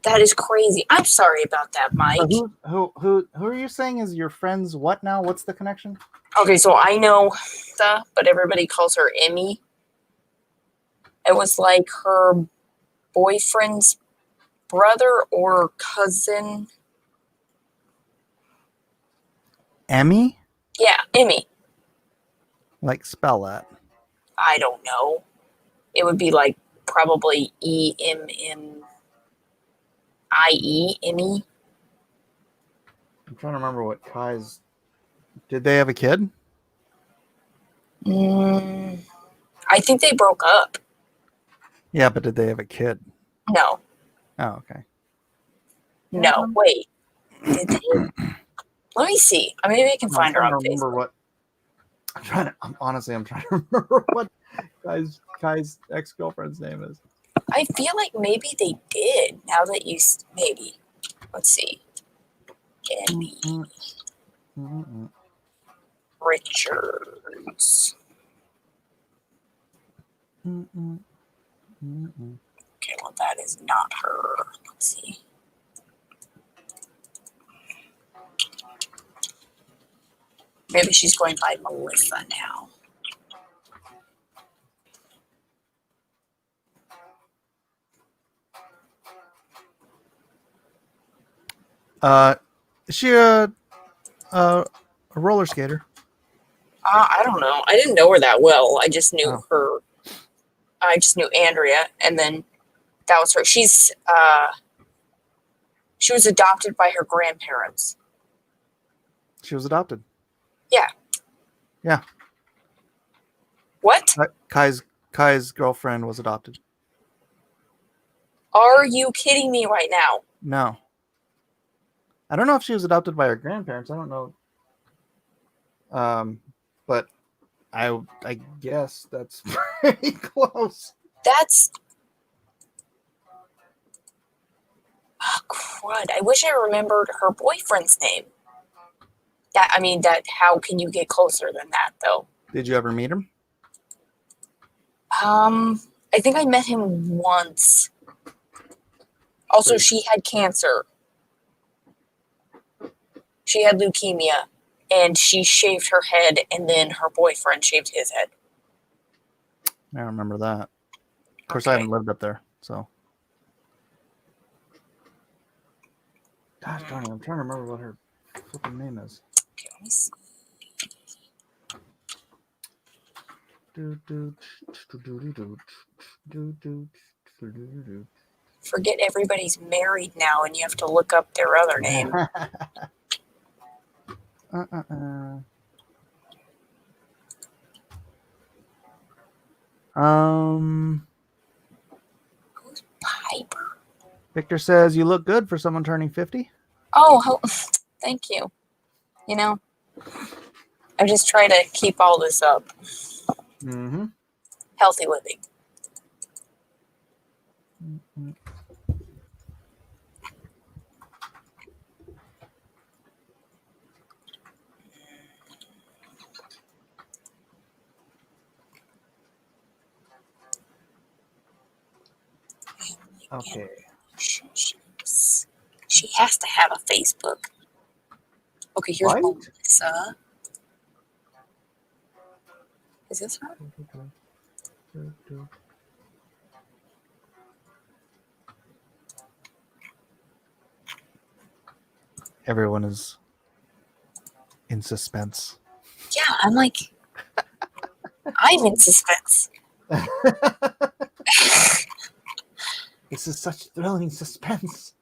That is crazy. I'm sorry about that, Mike. Who are you saying is your friend's what now? What's the connection? Okay, so I know but everybody calls her Emmy. It was like her boyfriend's brother or cousin. Emmy? Yeah, Emmy. Like spell that. I don't know. It would be like probably EMMIE, Emmy. I'm trying to remember what Kai's. Did they have a kid? I think they broke up. Yeah, but did they have a kid? No. Oh, okay. No, wait. Did they? Let me see. Maybe I can find her on Facebook. I'm trying to remember what Kai's ex-girlfriend's name is. I feel like maybe they did. Now that maybe. Let's see. Emmy Richards. Okay, well, that is not her. Let's see. Maybe she's going by Melissa now. Is she a roller skater? I don't know. I didn't know her that well. I just knew her. I just knew Andrea, and then that was her. She was adopted by her grandparents. She was adopted. Yeah. Yeah. What? Kai's girlfriend was adopted. Are you kidding me right now? No. I don't know if she was adopted by her grandparents. I don't know. But I guess that's pretty close. That's crud. I wish I remembered her boyfriend's name. How can you get closer than that, though? Did you ever meet him? I think I met him once. Also, she had cancer. She had leukemia, and she shaved her head, and then her boyfriend shaved his head. I remember that. Of course, I haven't lived up there, so. Gosh darn it, I'm trying to remember what her flipping name is. Okay, let me see. Forget everybody's married now, and you have to look up their other name. Who's Piper? Victor says you look good for someone turning 50. Oh, thank you. You know, I just try to keep all this up. Mm-hmm. Healthy living. Mm-hmm. Okay. She has to have a Facebook. Okay, here's What? Melissa. Is this her? Everyone is in suspense. Yeah, I'm like, I'm in suspense. This is such thrilling suspense.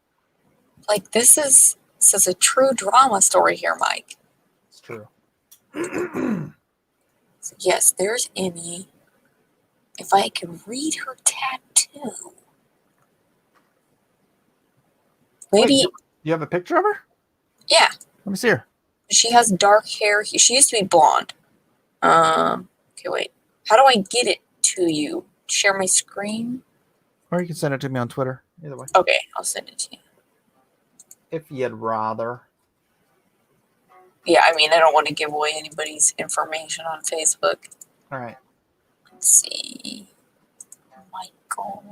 Like, this is a true drama story here, Mike. It's true. So yes, there's Emmy. If I could read her tattoo. Maybe. Wait, you have a picture of her? Yeah. Let me see her. She has dark hair. She used to be blonde. Okay, wait. How do I get it to you? Share my screen? Or you can send it to me on Twitter. Either way. Okay, I'll send it to you. If you'd rather. Yeah, I mean, I don't want to give away anybody's information on Facebook. All right. Let's see. Michael.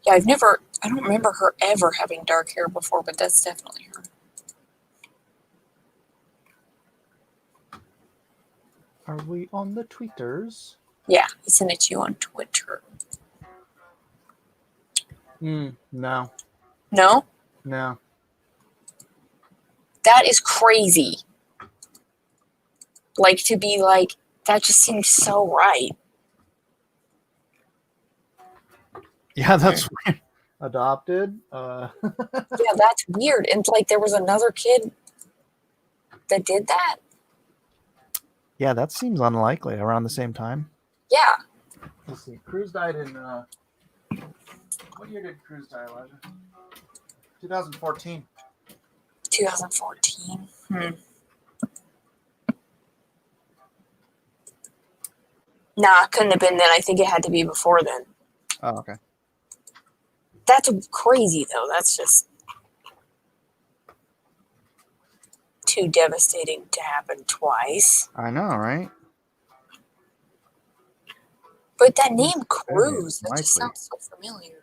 Yeah, I don't remember her ever having dark hair before, but that's definitely her. Are we on the tweeters? Yeah, I sent it to you on Twitter. No. No? No. That is crazy. Like, to be like, that just seems so right. Yeah, that's weird. Adopted. Yeah, that's weird. And like, there was another kid that did that. Yeah, that seems unlikely. Around the same time. Yeah. Let's see. Cruz died in. What year did Cruz die, Elijah? 2014. 2014. Nah, it couldn't have been then. I think it had to be before then. Oh, okay. That's crazy, though. That's just too devastating to happen twice. I know, right? But that name, Cruz, that just sounds so familiar.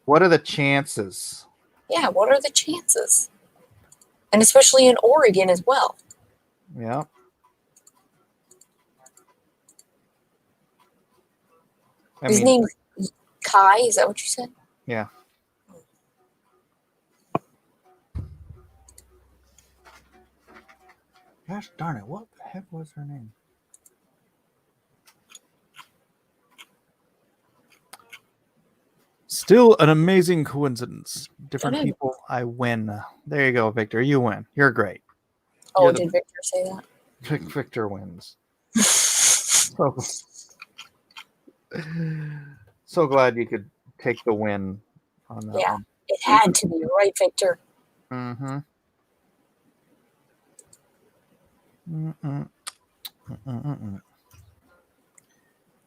What are the chances? Yeah, what are the chances? And especially in Oregon as well. Yeah. His name's Kai, is that what you said? Yeah. Gosh darn it, what the heck was her name? Still an amazing coincidence. Different That is. people, I win. There you go, Victor. You win. You're great. Oh, You're the- did Victor say that? Victor wins. So, so glad you could take the win on that Yeah. one. It had to be, right, Victor? Mm-hmm. Mm-mm. Mm-mm-mm.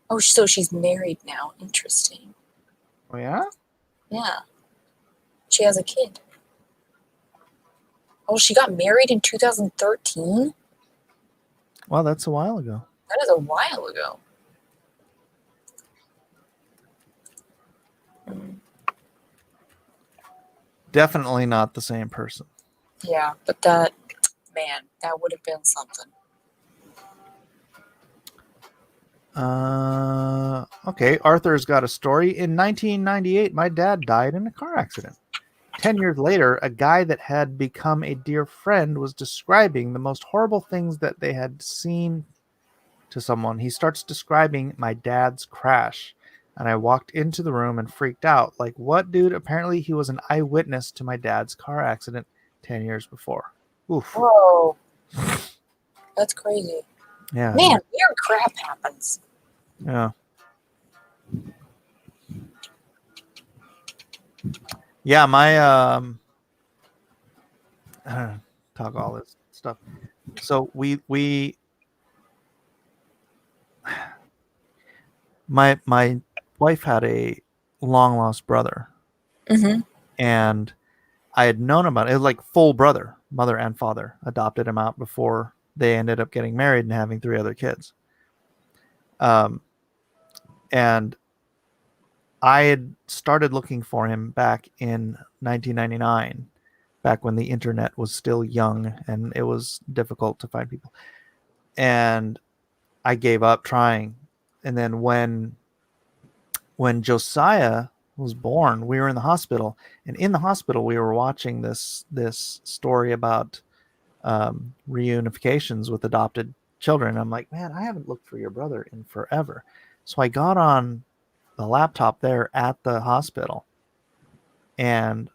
Oh, so she's married now. Interesting. Oh, yeah? Yeah. She has a kid. Oh, she got married in 2013? Well, that's a while ago. That is a while ago. Definitely not the same person. Yeah, but that, man, that would have been something. Okay, Arthur's got a story. In 1998, my dad died in a car accident. 10 years later, a guy that had become a dear friend was describing the most horrible things that they had seen to someone. He starts describing my dad's crash, and I walked into the room and freaked out. Like, what, dude? Apparently, he was an eyewitness to my dad's car accident 10 years before. Oof. Whoa. That's crazy. Yeah. Man, weird crap happens. Yeah. Yeah, my talk all this stuff. So we my wife had a long lost brother, Mm-hmm. and I had known about it. It was like full brother, mother and father adopted him out before they ended up getting married and having 3 other kids. And I had started looking for him back in 1999, back when the internet was still young and it was difficult to find people. And I gave up trying. And then when Josiah was born, we were in the hospital, and in the hospital we were watching this story about reunifications with adopted children. I'm like, man, I haven't looked for your brother in forever. So I got on the laptop there at the hospital, and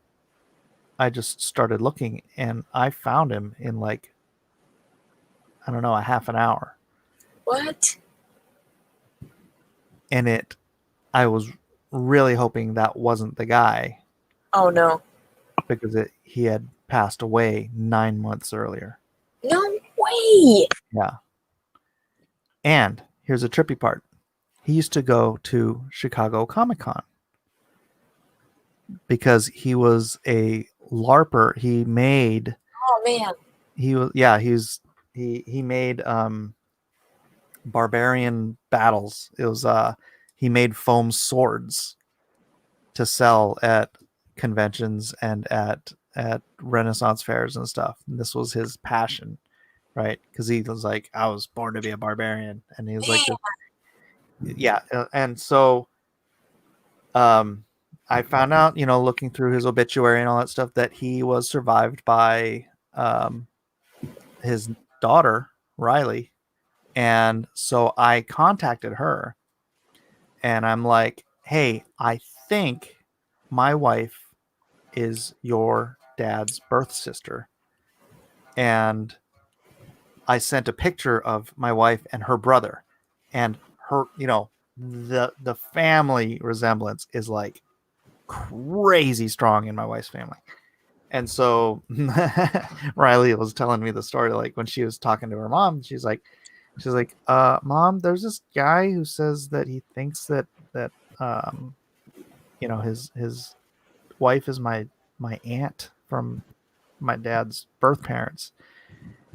I just started looking, and I found him in like, I don't know, a half an hour. What? And I was really hoping that wasn't the guy, Oh, no. because he had passed away 9 months earlier. No way. Yeah. And here's a trippy part. He used to go to Chicago Comic-Con because he was a LARPer. He made Oh, man. he made barbarian battles. It was he made foam swords to sell at conventions and at Renaissance fairs and stuff. And this was his passion, right? Because he was like, I was born to be a barbarian, and he was like, yeah. And so I found out, looking through his obituary and all that stuff, that he was survived by his daughter, Riley. And so I contacted her, and I'm like, hey, I think my wife is your dad's birth sister. And I sent a picture of my wife and her brother, and her, the family resemblance is like crazy strong in my wife's family. And so Riley was telling me the story, like when she was talking to her mom, she's like, Mom, there's this guy who says that he thinks that his wife is my aunt from my dad's birth parents.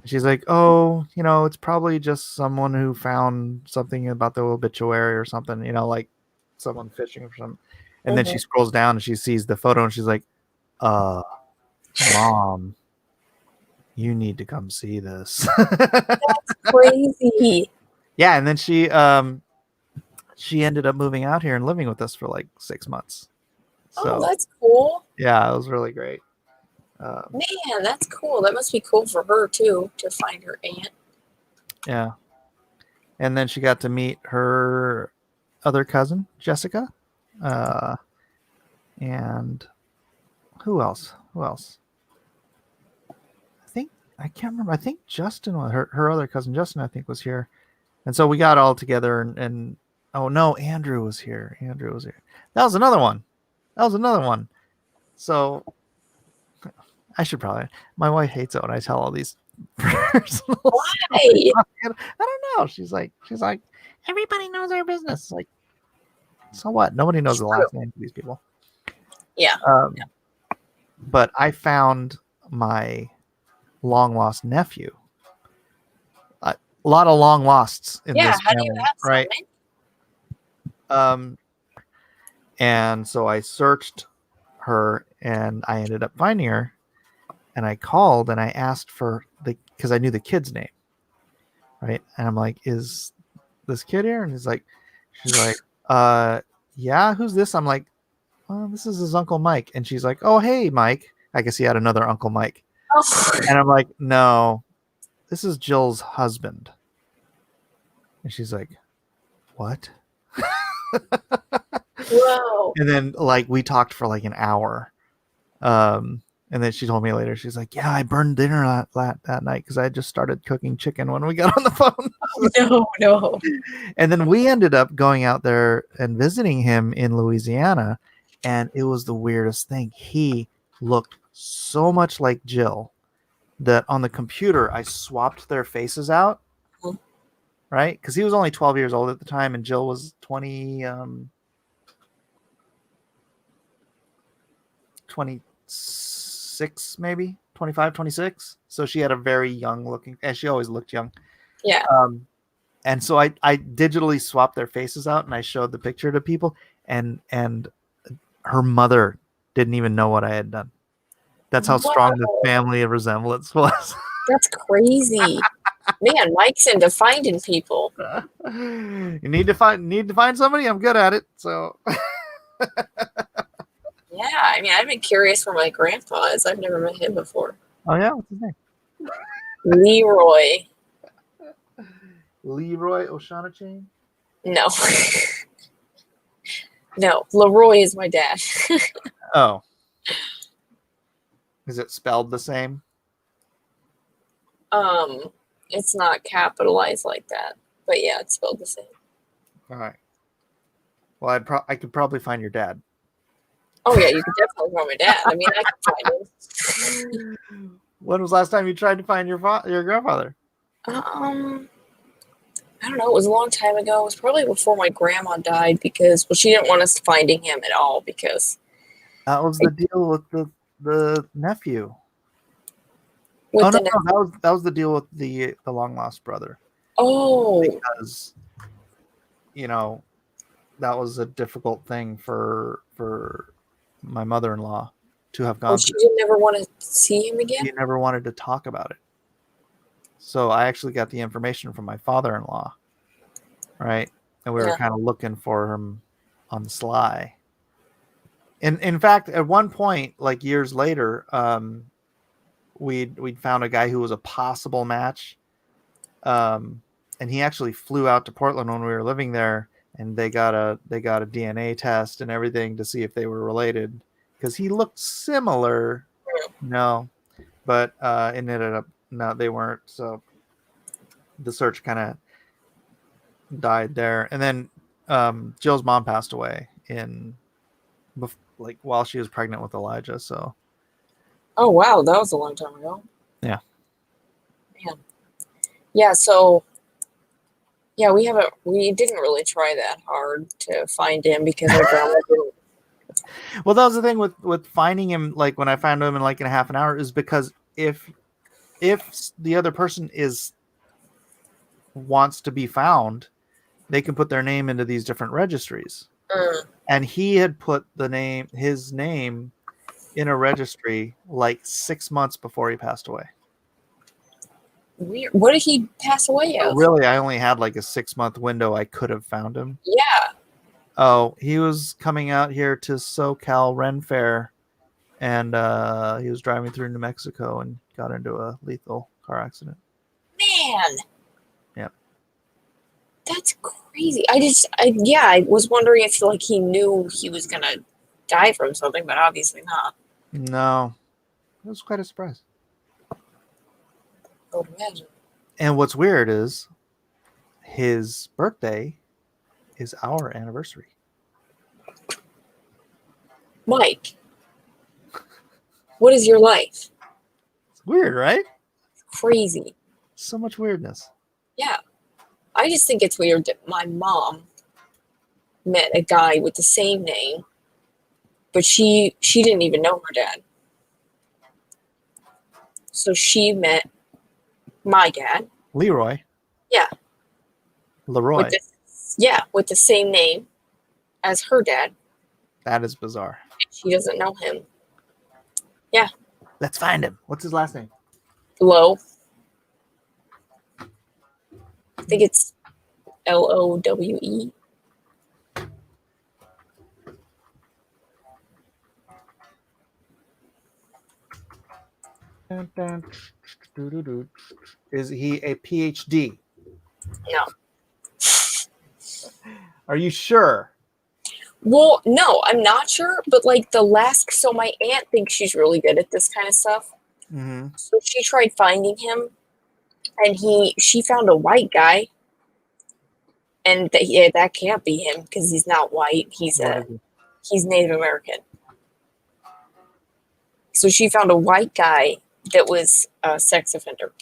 She's like, oh, it's probably just someone who found something about the obituary or something, like someone fishing for something. And then she scrolls down and she sees the photo, and she's like, Mom, you need to come see this. That's crazy. Yeah. And then she ended up moving out here and living with us for like 6 months. So Oh, that's cool. yeah, it was really great. Man, that's cool. That must be cool for her, too, to find her aunt. Yeah. And then she got to meet her other cousin, Jessica. and who else? I can't remember. I think Justin, her other cousin Justin, I think was here, and so we got all together. And oh no, Andrew was here. That was another one. So I should probably. My wife hates it when I tell all these personal Why? stories. I don't know. She's like, everybody knows our business. Like, so what? Nobody knows the last name of these people. Yeah. But I found my long lost nephew. A lot of long losts in Yeah. this How do family, you have so right? many? And so I searched her, and I ended up finding her. And I called and I asked for because I knew the kid's name, right? And I'm like, "Is this kid here?" And she's like, "Yeah, who's this?" I'm like, "Well, this is his Uncle Mike." And she's like, "Oh, hey, Mike." I guess he had another Uncle Mike. Oh. And I'm like, "No, this is Jill's husband." And she's like, "What?" Whoa. And then we talked for like an hour. And then she told me later, she's like, "Yeah, I burned dinner that night because I just started cooking chicken when we got on the phone." No. And then we ended up going out there and visiting him in Louisiana. And it was the weirdest thing. He looked so much like Jill that on the computer, I swapped their faces out. Mhm. Right? Because he was only 12 years old at the time, and Jill was 26, maybe 25, 26. So she had a very young looking, and she always looked young. Yeah. And so I digitally swapped their faces out, and I showed the picture to people, and her mother didn't even know what I had done. That's how strong the family resemblance was. That's crazy. Man, Mike's into finding people. You need to find somebody. I'm good at it. So Yeah, I mean, I've been curious where my grandpa is. I've never met him before. Oh yeah, what's his name? Leroy. Leroy O'Shaughnessy? No. No, Leroy is my dad. Oh. Is it spelled the same? It's not capitalized like that, but yeah, it's spelled the same. All right. Well, I could probably find your dad. Oh yeah, you could definitely find my dad. I mean, I could find him. When was the last time you tried to find your grandfather? I don't know. It was a long time ago. It was probably before my grandma died because, well, she didn't want us finding him at all because that was the deal with the nephew. With that was the deal with the long lost brother. Oh, because that was a difficult thing for my mother-in-law to have gone. She didn't ever want to see him again. She never wanted to talk about it. So I actually got the information from my father-in-law, right? And we were kind of looking for him on the sly. In fact, at one point, like years later, we'd found a guy who was a possible match, and he actually flew out to Portland when we were living there, and they got a DNA test and everything to see if they were related because he looked similar. No, but it ended up no, they weren't. So the search kind of died there, and then Jill's mom passed away while she was pregnant with Elijah. So. Oh wow, that was a long time ago. Yeah. Man. Yeah. So. Yeah, we didn't really try that hard to find him because our grandma didn't. Well, that was the thing with finding him. Like when I found him in like in a half an hour, is because if the other person wants to be found, they can put their name into these different registries. And he had put his name in a registry like 6 months before he passed away. Weird. What did he pass away of? Really, I only had like a 6-month window I could have found him. Yeah. Oh, he was coming out here to SoCal Ren Fair, and he was driving through New Mexico and got into a lethal car accident. Man. Yep. That's crazy. I was wondering if like he knew he was gonna die from something, but obviously not. No, it was quite a surprise. I would imagine. And what's weird is his birthday is our anniversary. Mike, what is your life? It's weird, right? Crazy. So much weirdness. Yeah. I just think it's weird that my mom met a guy with the same name, but she didn't even know her dad. So she met my dad. Leroy. Yeah. Leroy. With the same name as her dad. That is bizarre. She doesn't know him. Yeah. Let's find him. What's his last name? Lowe. I think it's Lowe. Is he a PhD? No. Are you sure? Well, no, I'm not sure, but like so my aunt thinks she's really good at this kind of stuff. Mm-hmm. So she tried finding him, and she found a white guy, and that can't be him because he's not white. He's Native American. So she found a white guy that was a sex offender.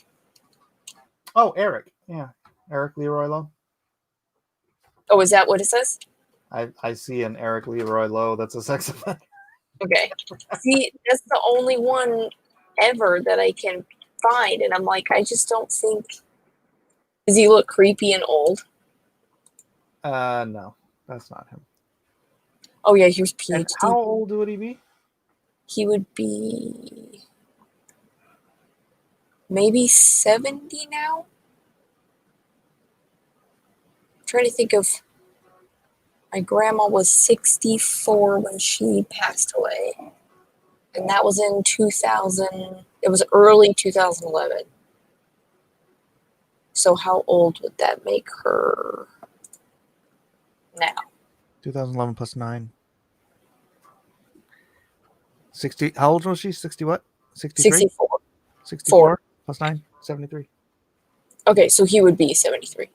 Oh, Eric. Yeah, Eric Leroy Lowe. Oh, is that what it says? I see an Eric Leroy Lowe that's a sex offender. Okay. See, that's the only one ever that I can find, and I'm like, I just don't think. Does he look creepy and old? No, that's not him. Oh yeah, here's PhD. And how old would he be? He would be maybe 70 now. I'm trying to think of. My grandma was 64 when she passed away. And that was in 2000. It was early 2011. So how old would that make her now? 2011 plus 9. 60. How old was she? 60 what? 63? 64. 64 plus 9? 73. Okay, so he would be 73.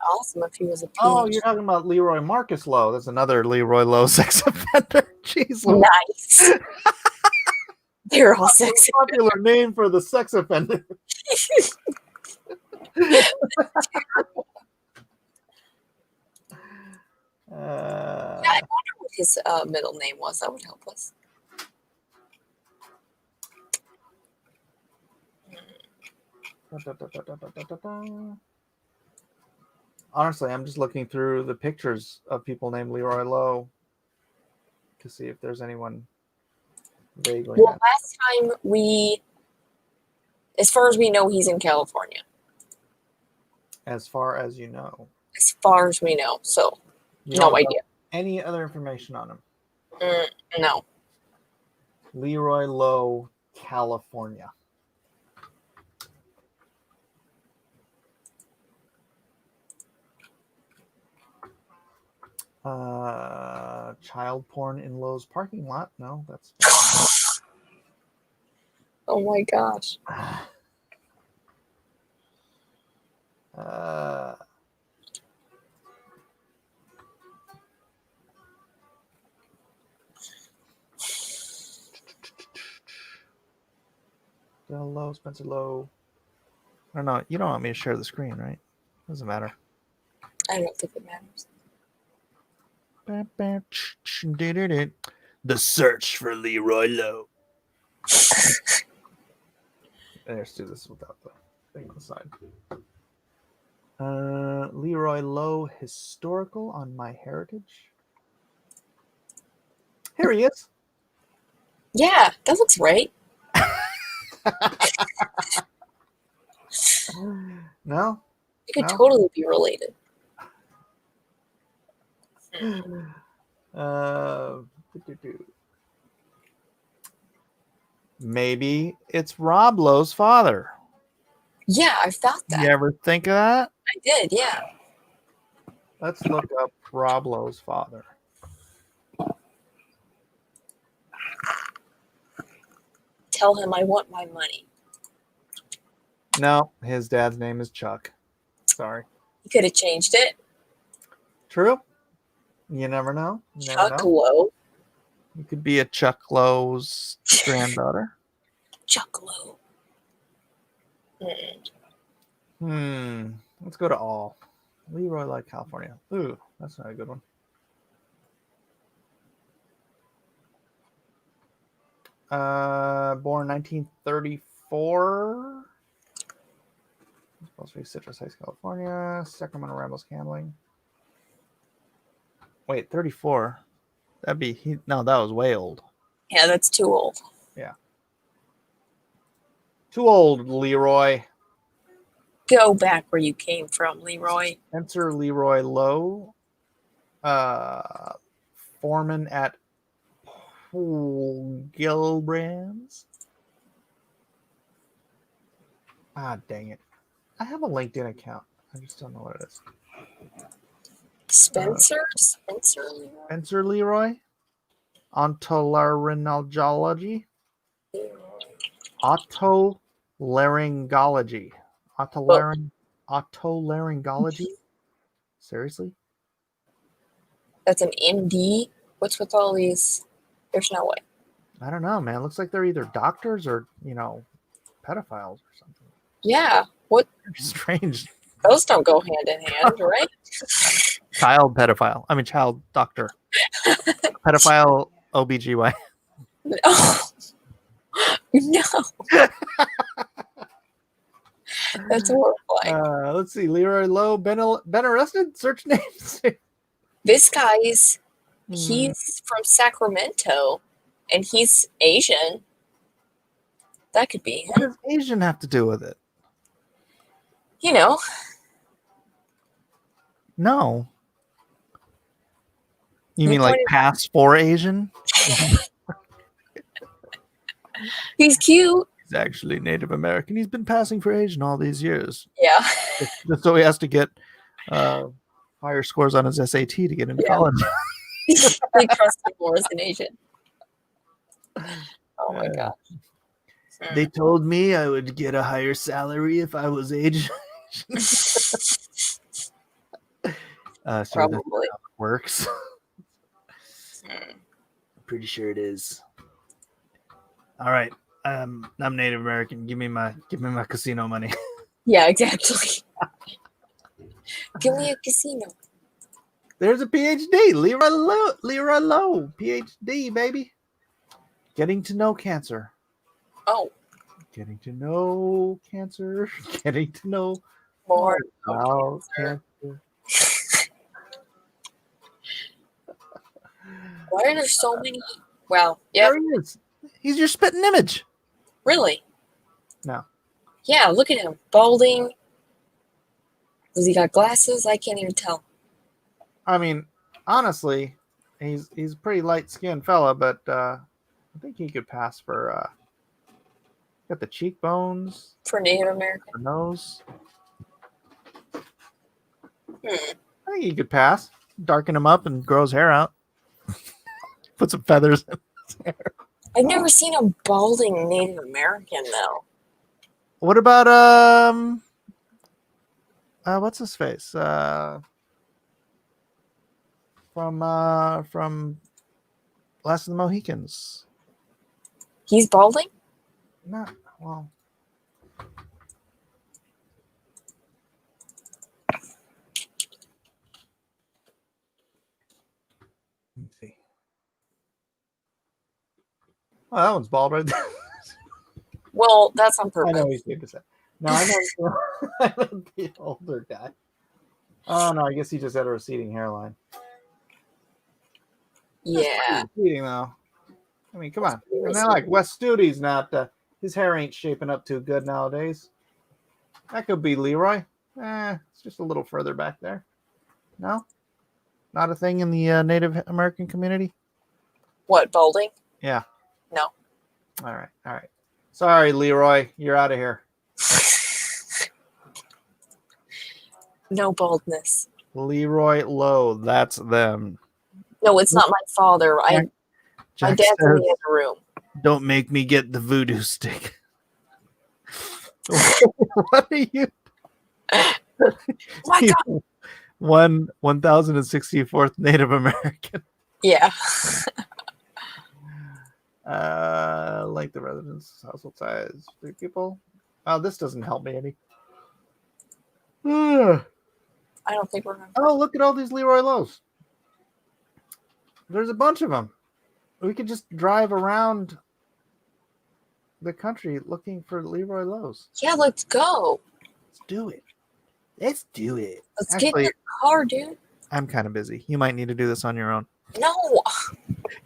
Awesome if he was a PhD. Oh, you're talking about Leroy Marcus Lowe. That's another Leroy Lowe sex offender. Jeez, nice. They're all sex popular name for the sex offender. Yeah, I wonder what his middle name was. That would help us. Honestly, I'm just looking through the pictures of people named Leroy Lowe to see if there's anyone vaguely. Well, last time as far as we know, he's in California. As far as you know. As far as we know, so You no don't idea. Any other information on him? No. Leroy Lowe, California. Child porn in Lowe's parking lot. No, that's. Oh my gosh. Bill Lowe, Spencer Lowe. I don't know. You don't want me to share the screen, right? Doesn't matter. I don't think it matters. The search for Leroy Lowe. Let's do this without the thing on the side. Leroy Lowe historical on MyHeritage. Here he is. Yeah, that looks right. No? You could totally be related. Maybe it's Rob Lowe's father. Yeah, I thought that. You ever think of that? I did, yeah. Let's look up Rob Lowe's father. Tell him I want my money. No, his dad's name is Chuck. Sorry. You could have changed it. True. You never know. You never Chuck know. Lowe. You could be a Chuck Lowe's granddaughter. Chuck Lowe. Let's go to all. Leroy, like California. Ooh, that's not a good one. Born 1934. Supposed to be Citrus Heights, California. Sacramento Ramblers Gambling. Wait, 34. That'd be no, that was way old. Yeah, that's too old. Yeah. Too old, Leroy. Go back where you came from, Leroy. Enter Leroy Lowe. Foreman at Pool Gilbrands. Ah, dang it. I have a LinkedIn account. I just don't know what it is. Spencer Leroy. Spencer Leroy. Otolaryngology. Otolaryngology. Otolaryngology? Seriously? That's an MD? What's with all these? There's no way. I don't know, man. It looks like they're either doctors or, pedophiles or something. Yeah. What? Strange. Those don't go hand in hand, right? Child pedophile. I mean, child doctor. Pedophile OBGY. Oh. No. That's horrifying. Let's see. Leroy Lowe been arrested? Search names. This guy's, he's from Sacramento, and he's Asian. That could be him. What does Asian have to do with it? No. You mean like pass for Asian? He's cute. He's actually Native American. He's been passing for Asian all these years. Yeah. Just so he has to get higher scores on his SAT to get into college. They trust him more as an Asian. Oh my God. They told me I would get a higher salary if I was Asian. So Probably. that's how it works. Pretty sure it is. All right. I'm Native American. Give me my casino money. Yeah, exactly. Give me a casino. There's a PhD. Leroy Lowe. PhD, baby. Getting to know cancer. Oh. Getting to know cancer. Getting to know more about cancer. Why are there so many? Well, yeah. There he is. He's your spitting image. Really? No. Yeah, look at him. Balding. Does he got glasses? I can't even tell. I mean, honestly, he's a pretty light-skinned fella, but I think he could pass for got the cheekbones. For Native American. For nose. I think he could pass. Darken him up and grow his hair out. Put some feathers in his hair. I've never seen a balding Native American though. What about what's his face? From Last of the Mohicans. He's balding? Not well. Let's see. Oh, that one's bald right there. Well, that's on purpose. I know he's good to say. No, I know the older guy. Oh no, I guess he just had a receding hairline. Yeah. Receding though. I mean, come on. And then like Wes Studi's not. His hair ain't shaping up too good nowadays. That could be Leroy. It's just a little further back there. No, not a thing in the Native American community. What, balding? Yeah. No. All right. Sorry, Leroy. You're out of here. No baldness. Leroy Lowe. That's them. No, it's not my father. My Jack dad's in says, the other room. "Don't make me get the voodoo stick." What are you? My God. 1064th Native American. Yeah. Like the residence, household size, 3 people. Oh, this doesn't help me any. I don't think we're gonna. Oh, look at all these Leroy Lowe's. There's a bunch of them. We could just drive around the country looking for Leroy Lowe's. Yeah, let's go. Let's do it. Let's do it. Let's get in the car, dude. I'm kind of busy. You might need to do this on your own. No.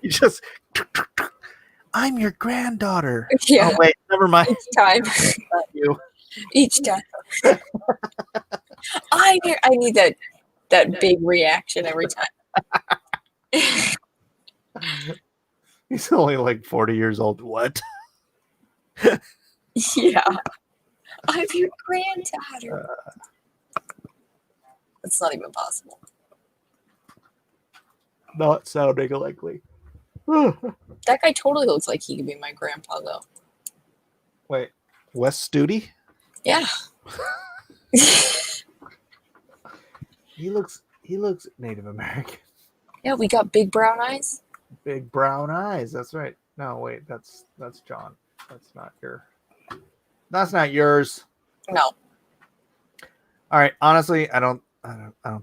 You just. I'm your granddaughter. Yeah. Oh wait, never mind. Each time. Not you. Each time. I need that big reaction every time. He's only like 40 years old. What? Yeah. I'm your granddaughter. That's not even possible. Not sounding likely. That guy totally looks like he could be my grandpa, though. Wait, Wes Studi? Yeah. He looks Native American. Yeah, we got big brown eyes. Big brown eyes. That's right. No, wait, that's John. That's not yours. No. All right. Honestly, I don't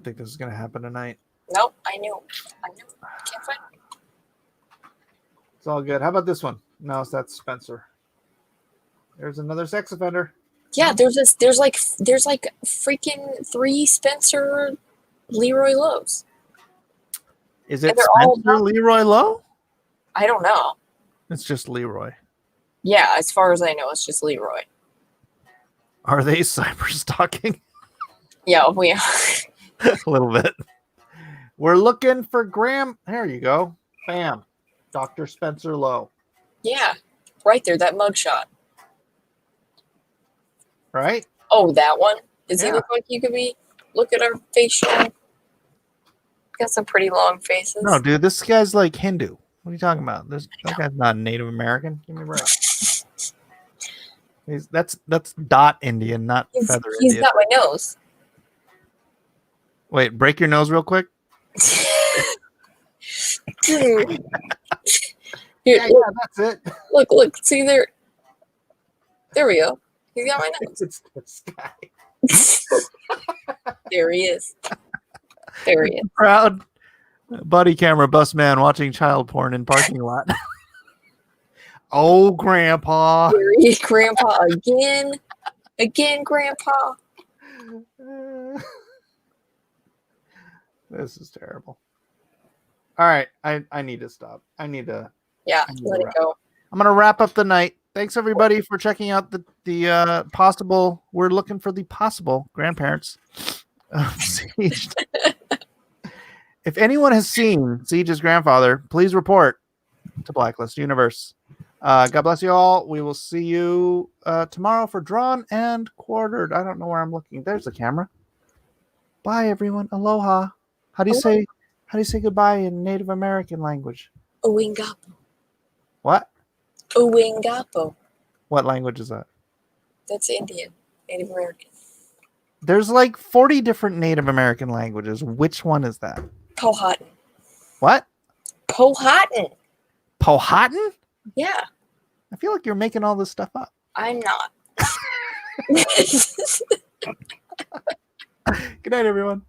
think this is gonna happen tonight. Nope. I knew. Can't find it. It's all good. How about this one? No, that's Spencer. There's another sex offender. Yeah, there's like freaking 3 Spencer Leroy Lowe's. Is it And they're all Spencer Leroy Lowe? I don't know. It's just Leroy. Yeah, as far as I know, it's just Leroy. Are they cyber stalking? Yeah, we are. A little bit. We're looking for Graham. There you go. Bam. Dr. Spencer Lowe. Yeah, right there, that mugshot. Right? Oh, that one? Does he Yeah. look like he could be? Look at our facial. Got some pretty long faces. No, dude, this guy's like Hindu. What are you talking about? That guy's not Native American. Give me a break. That's dot Indian, not feather He's Indian. got my nose. Wait, break your nose real quick. Here, Yeah, that's it. look, see there. There we go. He's got my nose. It's this guy. There he is. There he is. Proud buddy camera bus man watching child porn in parking lot. Oh, Grandpa. There he is, Grandpa again. Again, Grandpa. This is terrible. All right, I need to stop. I need to. Yeah, I need let to it go. I'm gonna wrap up the night. Thanks everybody for checking out the possible. We're looking for the possible grandparents of Siege. If anyone has seen Siege's grandfather, please report to Blacklist Universe. God bless you all. We will see you tomorrow for Drawn and Quartered. I don't know where I'm looking. There's the camera. Bye everyone. Aloha. How do you say goodbye in Native American language? Uwingapo. What? Uwingapo. What language is that? That's Indian. Native American. There's like 40 different Native American languages. Which one is that? Powhatan. What? Powhatan. Powhatan? Yeah, I feel like you're making all this stuff up. I'm not. Good night, everyone.